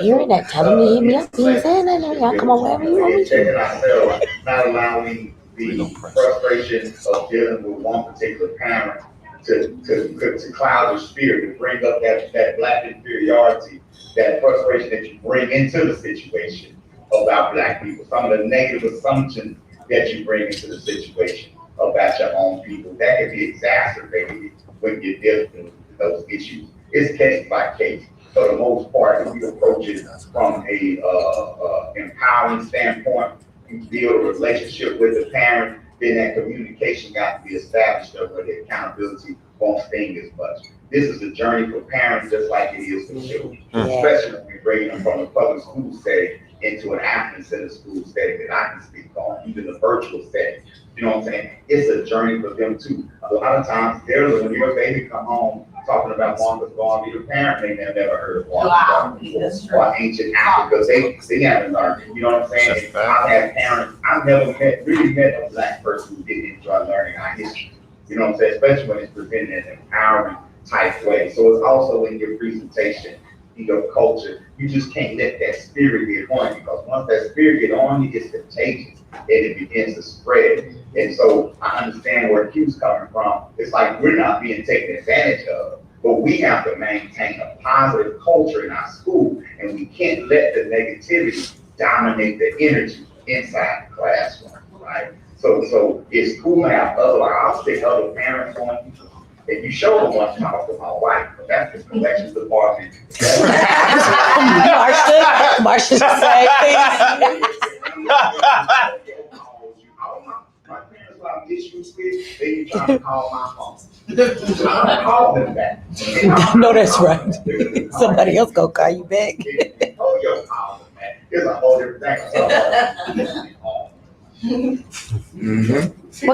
hearing that. Tell him to hit me up. He ain't saying that. Y'all come on wherever you want me to.
Not allowing the frustration of dealing with one particular parent to cloud your spirit, to bring up that black inferiority, that frustration that you bring into the situation about black people, some of the negative assumptions that you bring into the situation about your own people, that can be exacerbated when you're dealing with those issues. It's case by case. For the most part, if we approach it from a empowering standpoint, you build a relationship with the parent, then that communication got to be established where the accountability won't sting as much. This is a journey for parents just like it is for children, especially when we bring them from the public school setting into an African-centered school setting that I can speak on, even the virtual setting. You know what I'm saying? It's a journey for them too. A lot of times, when your baby come home talking about Marcus Garvey, the parent may have never heard of Marcus Garvey or ancient Africa. They haven't learned. You know what I'm saying? I've had parents. I've never really met a black person who didn't enjoy learning our history. You know what I'm saying? Especially when it's presented in an empowering type way. So it's also in your presentation, in your culture. You just can't let that spirit get on you, because once that spirit get on you, it's contagious and it begins to spread. And so I understand where Q's coming from. It's like we're not being taken advantage of, but we have to maintain a positive culture in our school, and we can't let the negativity dominate the energy inside the classroom, right? So it's cool to have I'll stick other parents on you. If you show them one, talk to my wife, but that's the collections department.
Marsha say
My parents were on issues with, they be trying to call my phone. I call them back.
No, that's right. Somebody else gonna call you back.
Oh, yo, call them back. It's a whole different thing. So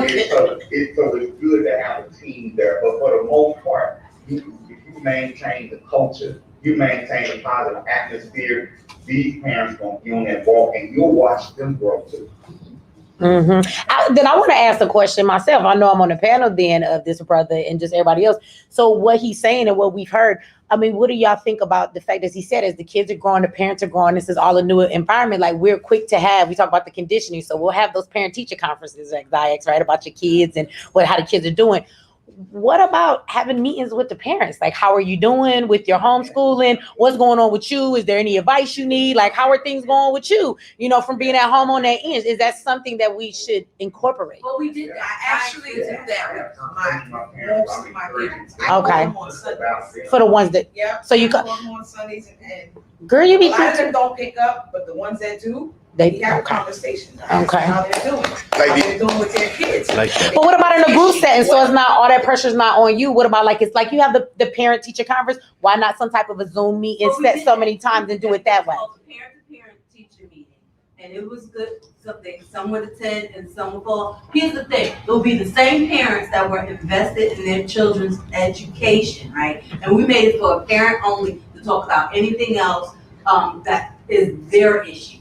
it's good to have a team there, but for the most part, if you maintain the culture, you maintain a positive atmosphere, these parents gonna be on that walk and you'll watch them grow too.
Then I want to ask a question myself. I know I'm on the panel then of this brother and just everybody else. So what he's saying and what we've heard, I mean, what do y'all think about the fact, as he said, as the kids are growing, the parents are growing, this is all a new environment. Like we're quick to we talk about the conditioning. So we'll have those parent teacher conferences like Ziax, right? About your kids and how the kids are doing. What about having meetings with the parents? Like, how are you doing with your homeschooling? What's going on with you? Is there any advice you need? Like, how are things going with you? You know, from being at home on that end, is that something that we should incorporate?
Well, we did.
I actually do that with most of my parents.
Okay. For the ones that,
Yeah.
so you
I
got,
call them on Sundays and
girl, you
a
be
lot of them don't pick up, but the ones that do, we have a conversation.
Okay.
How they're doing. How they're doing with their kids.
Like that.
But what about in a group setting? So it's not, all that pressure's not on you. What about, like, it's like you have the parent teacher conference. Why not some type of a Zoom meet and set so many times and do it that way?
Parent teacher meeting, and it was good. Some would attend and some would fall. Here's the thing: it'll be the same parents that were invested in their children's education, right? And we made it for a parent only to talk about anything else that is their issue.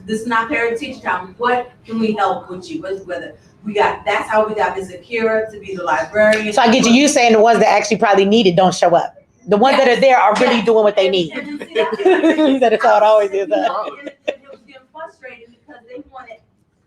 This is not parent teacher time. What can we help with you? Whether we got, that's how we got Ms. Akira to be the librarian.
So I get you saying the ones that actually probably need it don't show up. The ones that are there are really doing what they need. That is how it always is.
And it was getting frustrated because they wanted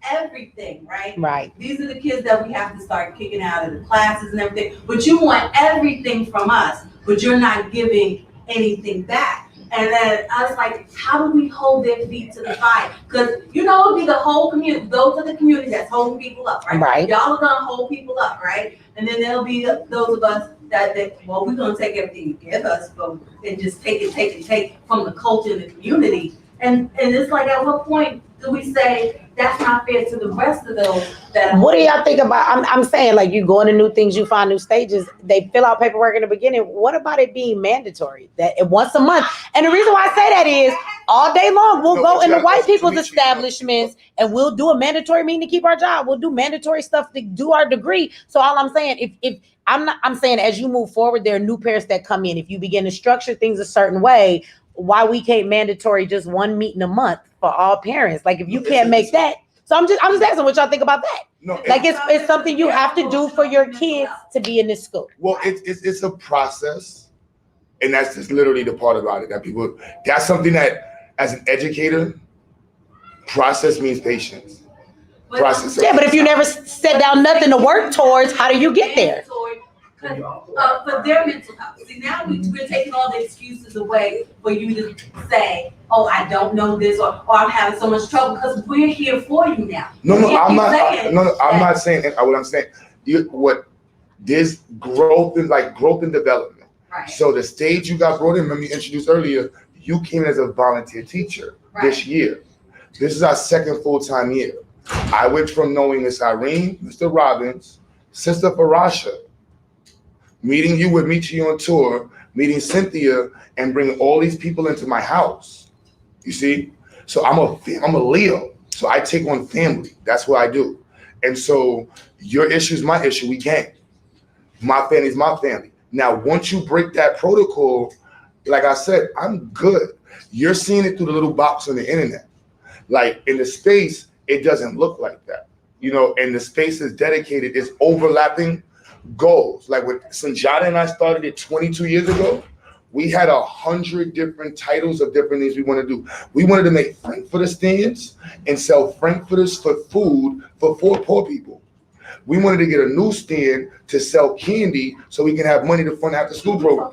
everything, right?
Right.
These are the kids that we have to start kicking out of the classes and everything. But you want everything from us, but you're not giving anything back. And then I was like, how do we hold their feet to the fire? Because, you know, it'll be the whole community. Those are the community that's holding people up, right?
Right.
Y'all are going to hold people up, right? And then there'll be those of us that well, we're going to take everything you give us and just take from the culture and the community. And it's like, at what point do we say that's not fair to the rest of those that
What do y'all think about, I'm saying, like, you go into new things, you find new stages, they fill out paperwork in the beginning. What about it being mandatory that once a month? And the reason why I say that is all day long we'll go into white people's establishments and we'll do a mandatory meeting to keep our job. We'll do mandatory stuff to do our degree. So all I'm saying, I'm saying as you move forward, there are new parents that come in. If you begin to structure things a certain way, why we can't mandatory just one meeting a month for all parents? Like, if you can't make that. So I'm just asking what y'all think about that.
No,
Like, it's something you have to do for your kids to be in this school.
Well, it's a process, and that's just literally the part about it that that's something that, as an educator, process means patience. Process.
Yeah, but if you never set down nothing to work towards, how do you get there?
For their mental health. See, now we're taking all the excuses away for you to say, oh, I don't know this, or I'm having so much trouble, because we're here for you now.
I'm not saying what I'm saying. There's growth and development.
Right.
So the stage you got brought in, remember you introduced earlier, you came in as a volunteer teacher this year. This is our second full-time year. I went from knowing Miss Irene, Mr. Robbins, Sister Farasha, meeting you with Meet You on Tour, meeting Cynthia, and bringing all these people into my house. You see? So I'm a Leo. So I take on family. That's what I do. And so your issue is my issue. We gang. My family is my family. Now, once you break that protocol, like I said, I'm good. You're seeing it through the little box on the internet. Like, in the space, it doesn't look like that. You know, and the space is dedicated, it's overlapping goals. Like when Sanjata and I started it 22 years ago, we had 100 different titles of different things we want to do. We wanted to make Frankfurter stands and sell Frankfurters for food for poor people. We wanted to get a newsstand to sell candy so we can have money to fund after school program.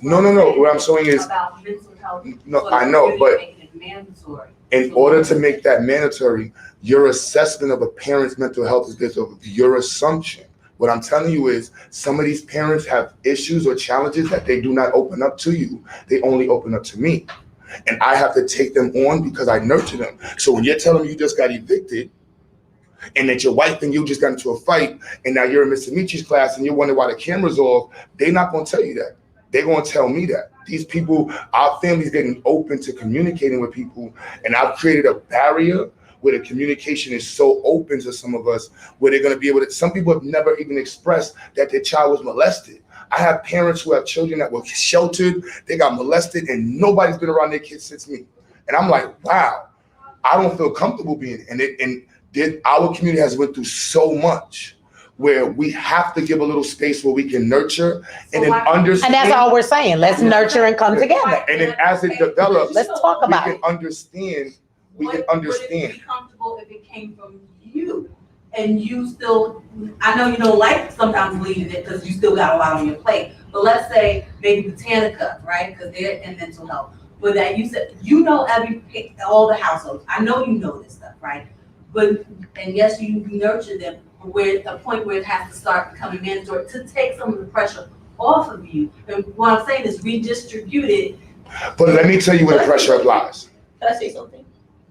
No. What I'm saying is,
about mental health.
no, I know, but
making it mandatory.
In order to make that mandatory, your assessment of a parent's mental health is based off your assumption. What I'm telling you is some of these parents have issues or challenges that they do not open up to you. They only open up to me. And I have to take them on because I nurture them. So when you're telling me you just got evicted and that your wife and you just got into a fight and now you're in Mr. Michi's class and you're wondering why the camera's off, they're not going to tell you that. They're going to tell me that. These people, our family's getting open to communicating with people, and I've created a barrier where the communication is so open to some of us, where they're going to be able to, some people have never even expressed that their child was molested. I have parents who have children that were sheltered, they got molested, and nobody's been around their kids since me. And I'm like, wow, I don't feel comfortable being, our community has went through so much where we have to give a little space where we can nurture and then understand.
And that's all we're saying. Let's nurture and come together.
And then as it develops,
let's talk about it.
We can understand.
Would it be comfortable if it came from you? And you still, I know you don't like sometimes leading it because you still got a lot on your plate. But let's say maybe Botanica, right? Because they're in mental health. But that you said, you know all the households. I know you know this stuff, right? But, and yes, you nurture them. Where a point where it has to start becoming mandatory to take some of the pressure off of you. And what I'm saying is redistribute it.
But let me tell you where the pressure applies.
Can I say something?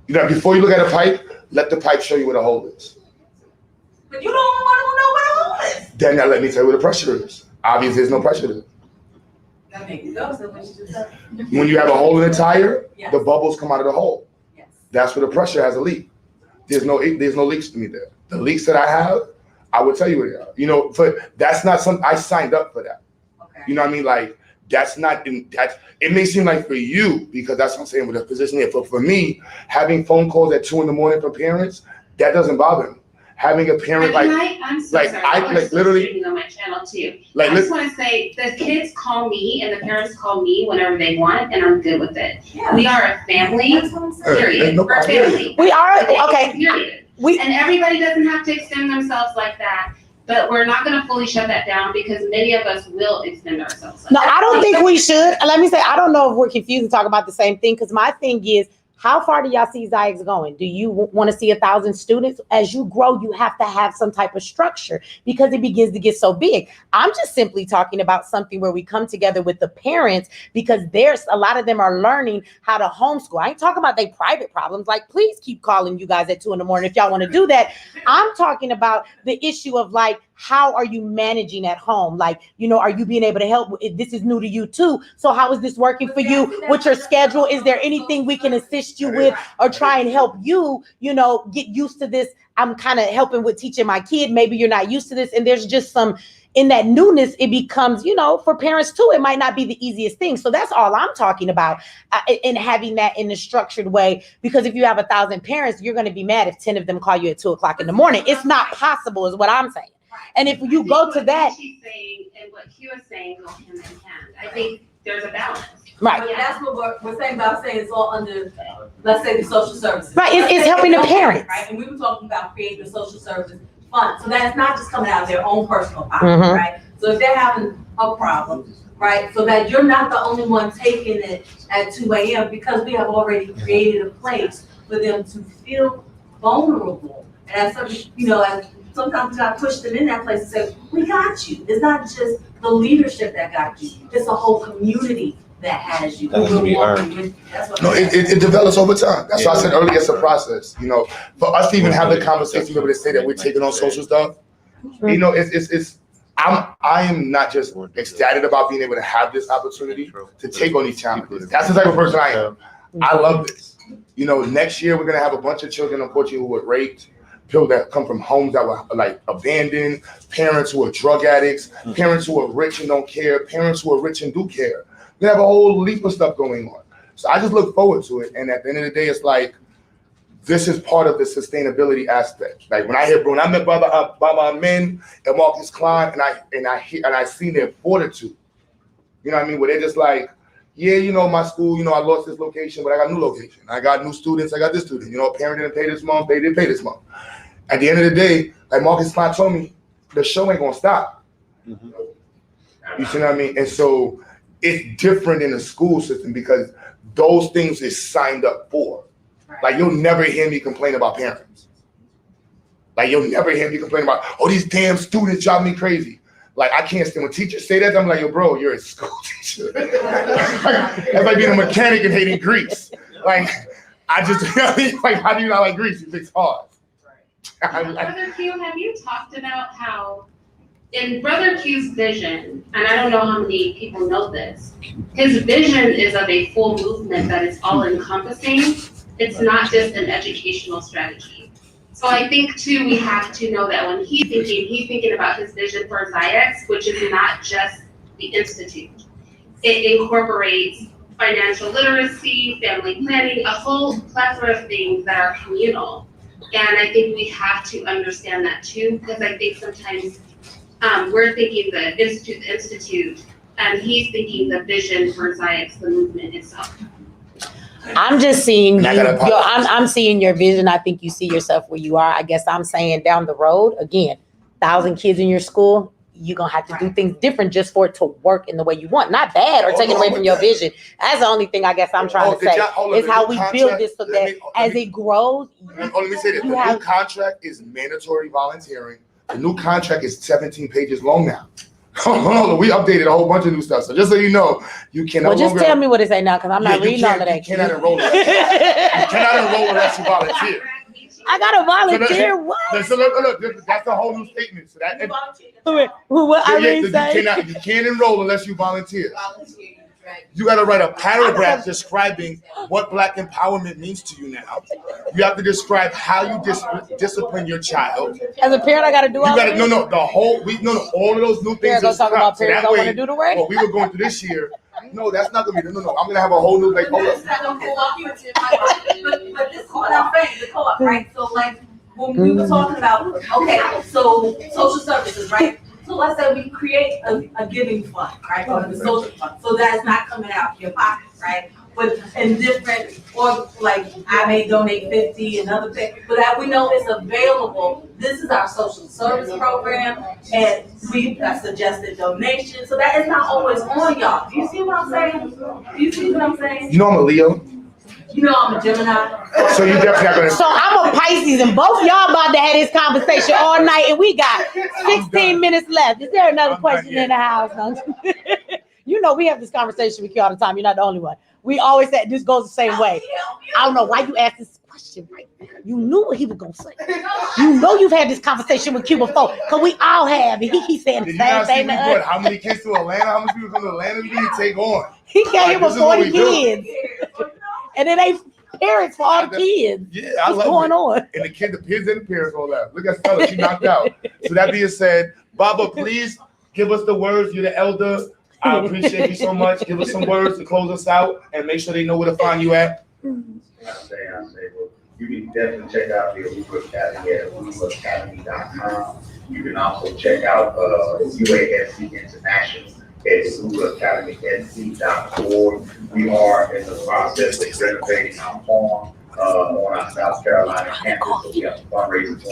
You know, before you look at a pipe, let the pipe show you where the hole is.
But you don't want to know where the hole is.
Then now let me tell you where the pressure is. Obviously, there's no pressure there.
That makes sense. What you just said.
When you have a hole in the tire,
Yes.
the bubbles come out of the hole.
Yes.
That's where the pressure has a leak. There's no leaks to me there. The leaks that I have, I would tell you where they are. You know, but that's not something I signed up for that.
Okay.
You know what I mean? Like that's not in that. It may seem like for you because that's what I'm saying with the position here. For me, having phone calls at 2 a.m. from parents, that doesn't bother me. Having a parent
I'm so
like
sorry.
I
We're
like
still
literally
streaming on my channel too.
like
I just want to say the kids call me and the parents call me whenever they want, and I'm good with it.
Yeah.
We are a family.
That's what I'm saying.
Period.
no
We're a
problem.
family.
We are, okay.
Period.
We,
And everybody doesn't have to extend themselves like that, but we're not going to fully shut that down because many of us will extend ourselves. Like
no,
that.
I don't think we should. Let me say, I don't know if we're confused and talk about the same thing, because my thing is, how far do y'all see Zayx going? Do you want to see 1,000 students? As you grow, you have to have some type of structure because it begins to get so big. I'm just simply talking about something where we come together with the parents, because there's a lot of them are learning how to homeschool. I ain't talking about their private problems. Like, please keep calling you guys at 2 a.m. if y'all want to do that. I'm talking about the issue of like, how are you managing at home? Like, you know, are you being able to help? This is new to you too. So how is this working for you with your schedule? Is there anything we can assist you with or try and help you, you know, get used to this? I'm kind of helping with teaching my kid. Maybe you're not used to this. And there's just some, in that newness, it becomes, you know, for parents too, it might not be the easiest thing. So that's all I'm talking about in having that in a structured way. Because if you have 1,000 parents, you're going to be mad if 10 of them call you at 2 o'clock in the morning. It's not possible is what I'm saying. And if you go to that,
she's saying and what Q is saying go hand in hand. I think there's a balance.
right.
But that's what we're saying about saying it's all under, let's say, the social services.
Right, it's helping the parents.
Right, and we were talking about creating a social services fund. So that's not just coming out of their own personal pocket,
Mhm.
right? So if they're having a problem, right, so that you're not the only one taking it at 2 a.m. because we have already created a place for them to feel vulnerable. And as some, you know, as sometimes I push them in that place and say, we got you. It's not just the leadership that got you. It's a whole community that has you.
That has to be earned.
That's what
No,
I'm saying.
it develops over time. That's why I said earlier it's a process. You know, for us to even have the conversation, be able to say that we're taking on social stuff. You know, I am not just ecstatic about being able to have this opportunity to take on these challenges. That's the type of person I am. I love this. You know, next year we're gonna have a bunch of children, unfortunately, who were raped, people that come from homes that were like abandoned, parents who are drug addicts, parents who are rich and don't care, parents who are rich and do care. We have a whole leap of stuff going on. So I just look forward to it. And at the end of the day, it's like, this is part of the sustainability aspect. Like when I met by my men and Marcus Klein, and I seen their fortitude. You know what I mean? Where they're just like, yeah, you know, my school, you know, I lost this location, but I got a new location. I got new students. I got this student. You know, a parent didn't pay this month. They didn't pay this month. At the end of the day, like Marcus Klein told me, the show ain't gonna stop.
Mhm.
You see what I mean? And so it's different in the school system because those things is signed up for. Like, you'll never hear me complain about parents. Like, you'll never hear me complain about, oh, these damn students drive me crazy. Like, I can't stand when teachers say that. I'm like, yo, bro, you're a school teacher. That's like being a mechanic and hating grease. Like, I just, like, how do you not like grease? It's hard.
Brother Q, have you talked about how in Brother Q's vision, and I don't know how many people know this, his vision is of a full movement that is all encompassing. It's not just an educational strategy. So I think too, we have to know that when he's thinking about his vision for ZIEX, which is not just the Institute. It incorporates financial literacy, family planning, a whole plethora of things that are communal. And I think we have to understand that too, because I think sometimes we're thinking the institute, and he's thinking the vision for ZIEX, the movement itself.
I'm just seeing you. I'm seeing your vision. I think you see yourself where you are. I guess I'm saying down the road, again, 1,000 kids in your school, you're going to have to do things different just for it to work in the way you want. Not bad or taking away from your vision. That's the only thing I guess I'm trying to say is how we build this so that as it grows.
Let me say this. The new contract is mandatory volunteering. The new contract is 17 pages long now. We updated a whole bunch of new stuff. So just so you know, you cannot.
Well, just tell me what it say now, because I'm not reading all of that.
You cannot enroll. You cannot enroll unless you volunteer.
I gotta volunteer. What?
So look, that's the whole new statement. So that
what I mean,
you can't enroll unless you volunteer. You got to write a paragraph describing what Black empowerment means to you now. You have to describe how you discipline your child.
As a parent, I got to do all that?
All of those new things.
Talk about parents don't want to do the work?
What we were going through this year, no, that's not going to be, no. I'm going to have a whole new, like, hold up.
But this is what I'm saying, the co-op, right? So like, when we were talking about, okay, so social services, right? So let's say we create a giving fund, right, or the social fund, so that's not coming out of your pocket, right? But in different, or like I may donate 50, another 50, but that we know it's available. This is our social service program, and we have suggested donations, so that is not always on y'all. Do you see what I'm saying? Do you see what I'm saying?
You know I'm a Leo.
You know I'm a Gemini.
So you definitely not gonna.
So I'm a Pisces, and both y'all about to have this conversation all night, and we got 16 minutes left. Is there another question in the house? You know we have this conversation with you all the time. You're not the only one. We always say this goes the same way. I don't know why you asked this question right now. You knew what he was gonna say. You know you've had this conversation with Q before, because we all have, and he keeps saying the same thing to us.
How many kids to Atlanta? How many people come to Atlanta to take on?
He came here with 40 kids. And then they parents for all the kids.
Yeah, I
What's
love
going
it.
On?
And the kids and the parents all that. Look at Stella, she knocked out. So that being said, Baba, please give us the words. You're the elder. I appreciate you so much. Give us some words to close us out and make sure they know where to find you at.
I say, well, you can definitely check out the Aruba Academy at arubaacademy.com. You can also check out UASC International at arubaacademync.org. We are in the process of renovating our farm on our South Carolina campus. So we have fundraisers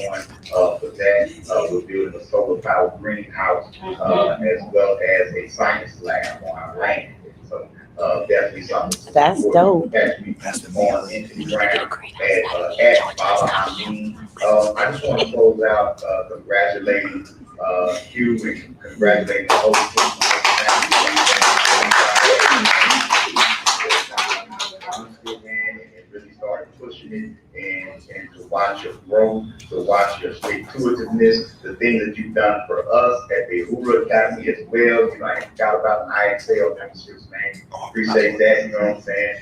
on for that. We're building a solar powered greenhouse as well as a science lab on our land. So definitely something.
That's dope.
That's on Instagram at Baba Amin. I just want to close out congratulating Q and congratulating the whole team. And really started pushing it and to watch your growth, to watch your stick-to-itiveness, the things that you've done for us at the Uhuru Academy as well. You know, I forgot about an IXL memberships, man. Appreciate that, you know what I'm saying?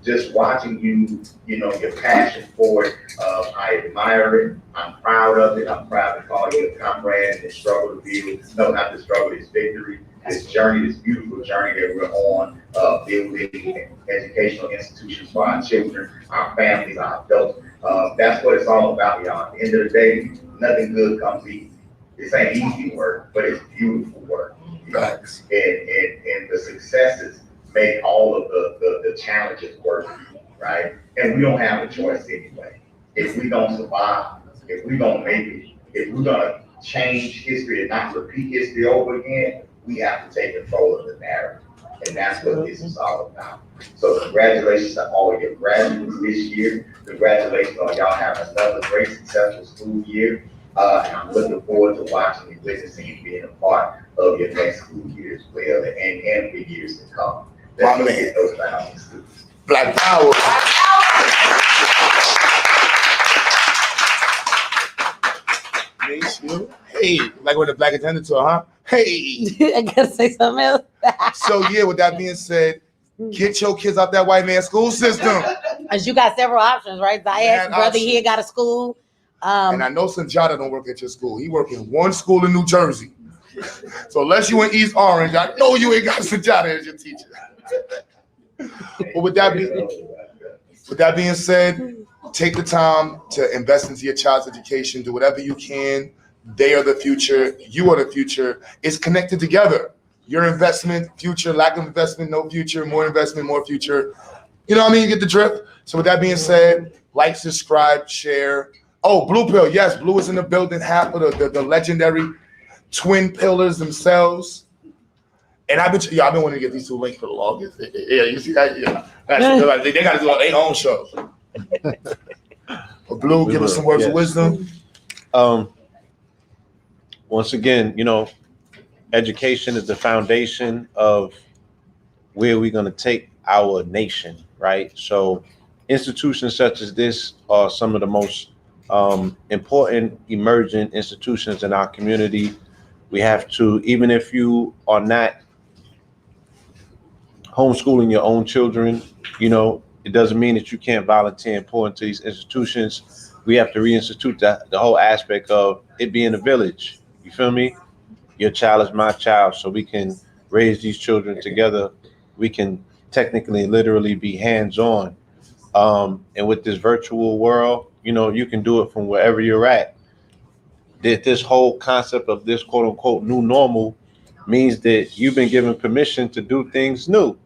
Just watching you, you know, your passion for it, I admire it. I'm proud of it. I'm proud to call you a comrade in the struggle to build. No, not the struggle, it's victory. This journey, this beautiful journey that we're on, building educational institutions for our children, our families, our adults. That's what it's all about, y'all. At the end of the day, nothing good comes easy. This ain't easy work, but it's beautiful work.
Thanks.
And the successes make all of the challenges worth it, right? And we don't have a choice anyway. If we don't survive, if we don't make it, if we're gonna change history and not repeat history over again, we have to take control of the narrative. And that's what this is all about. So congratulations to all of your graduates this year. Congratulations on y'all having another great, successful school year. And I'm looking forward to watching and witnessing and being a part of your next school year as well, and for years to come. Let's get those values.
Black Power. Hey, like with the Black Agenda tour, huh? Hey.
I gotta say something else.
So yeah, with that being said, get your kids out that white man school system.
As you got several options, right? Zayak's brother
options.
here got a school.
And I know Sanjata don't work at your school. He work in one school in New Jersey. So unless you in East Orange, I know you ain't got Sanjata as your teacher. But with that being said, take the time to invest into your child's education. Do whatever you can. They are the future. You are the future. It's connected together. Your investment, future, lack of investment, no future, more investment, more future. You know what I mean? You get the drift. So with that being said, like, subscribe, share. Oh, Blue Pill. Yes, Blue is in the building. Half of the legendary twin pillars themselves. And I've been wanting to get these two links for the longest. Yeah, you see that? Yeah. They got to do their own show. But Blue, give us some words of wisdom.
Once again, education is the foundation of where we're going to take our nation, right? So institutions such as this are some of the most important emerging institutions in our community. We have to, even if you are not homeschooling your own children, it doesn't mean that you can't volunteer and pour into these institutions. We have to reinstitute the whole aspect of it being a village. You feel me? Your child is my child, so we can raise these children together. We can technically, literally be hands-on. And with this virtual world, you can do it from wherever you're at. This whole concept of this quote unquote new normal means that you've been given permission to do things new,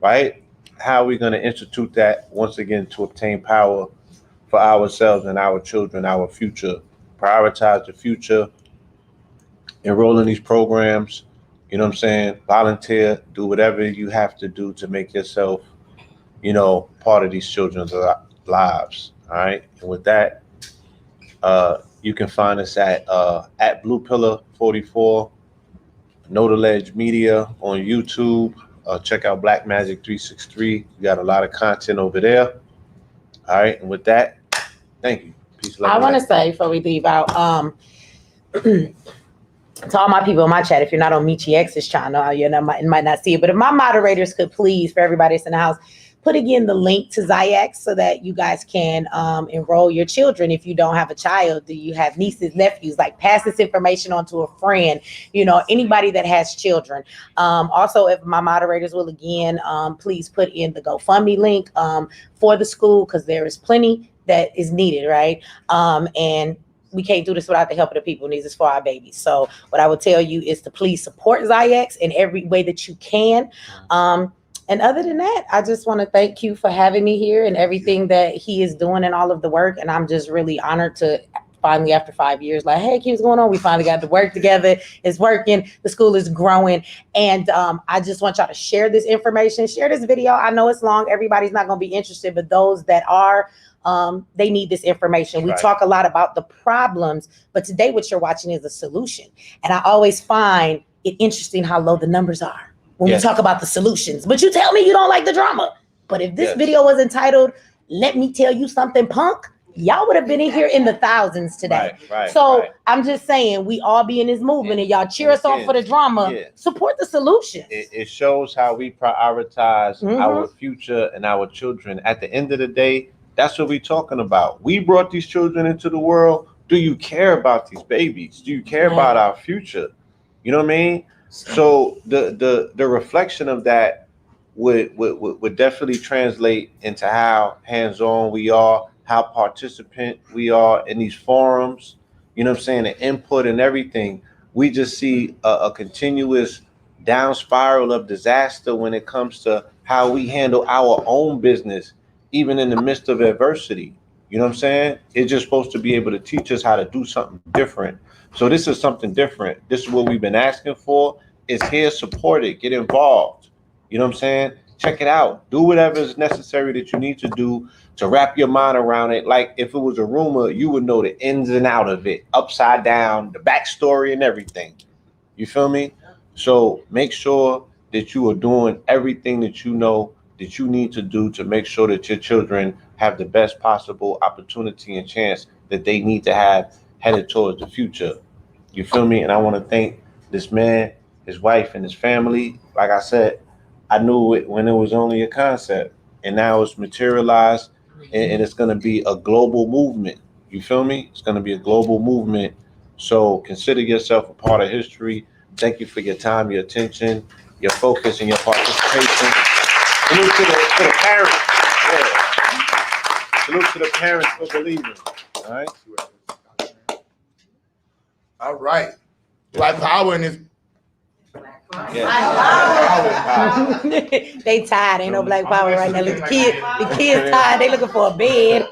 right? How are we going to institute that once again to obtain power for ourselves and our children, our future? Prioritize the future, enroll in these programs, volunteer, do whatever you have to do to make yourself, part of these children's lives. All right. And with that, you can find us at Blue Pillar 44, Know the Ledge Media on YouTube. Check out Black Magic 363. We got a lot of content over there. All right. And with that, thank you. Peace, love,
I want to say before we leave out, to all my people in my chat, if you're not on Michi X's channel, you might not see it. But if my moderators could please, for everybody that's in the house, put again the link to Zayak so that you guys can enroll your children. If you don't have a child, do you have nieces, nephews? Like, pass this information on to a friend, anybody that has children. Also, if my moderators will again, please put in the GoFundMe link for the school, because there is plenty that is needed, right? And we can't do this without the help of the people. This is for our babies. So what I would tell you is to please support Zayak in every way that you can. And other than that, I just want to thank you for having me here and everything that he is doing and all of the work. And I'm just really honored to finally, after 5 years, like, hey, what's going on? We finally got to work together. It's working. The school is growing. And I just want y'all to share this information, share this video. I know it's long. Everybody's not going to be interested, but those that are, they need this information. We talk a lot about the problems, but today what you're watching is a solution. And I always find it interesting how low the numbers are when we talk about the solutions. But you tell me you don't like the drama. But if this video was entitled, "Let Me Tell You Something, Punk," y'all would have been in here in the thousands today. I'm just saying, we all be in this movement, and y'all cheer us on for the drama. Support the solutions.
It shows how we prioritize our future and our children. At the end of the day, that's what we're talking about. We brought these children into the world. Do you care about these babies? Do you care about our future? You know what I mean? So the reflection of that would definitely translate into how hands-on we are, how participant we are in these forums, the input and everything. We just see a continuous down spiral of disaster when it comes to how we handle our own business, even in the midst of adversity. You know what I'm saying? It's just supposed to be able to teach us how to do something different. So this is something different. This is what we've been asking for. It's here, support it, get involved. You know what I'm saying? Check it out. Do whatever is necessary that you need to do to wrap your mind around it. Like if it was a rumor, you would know the ins and out of it, upside down, the backstory and everything. You feel me? So make sure that you are doing everything that you know that you need to do to make sure that your children have the best possible opportunity and chance that they need to have headed towards the future. You feel me? And I want to thank this man, his wife, and his family. Like I said, I knew it when it was only a concept, and now it's materialized, and it's going to be a global movement. You feel me? It's going to be a global movement. So consider yourself a part of history. Thank you for your time, your attention, your focus, and your participation. Salute to the parents. Yeah. Salute to the parents for believing. All right.
All right. Black power in this.
Yeah.
They tired. Ain't no black power right now. Look, the kids tired. They looking for a bed.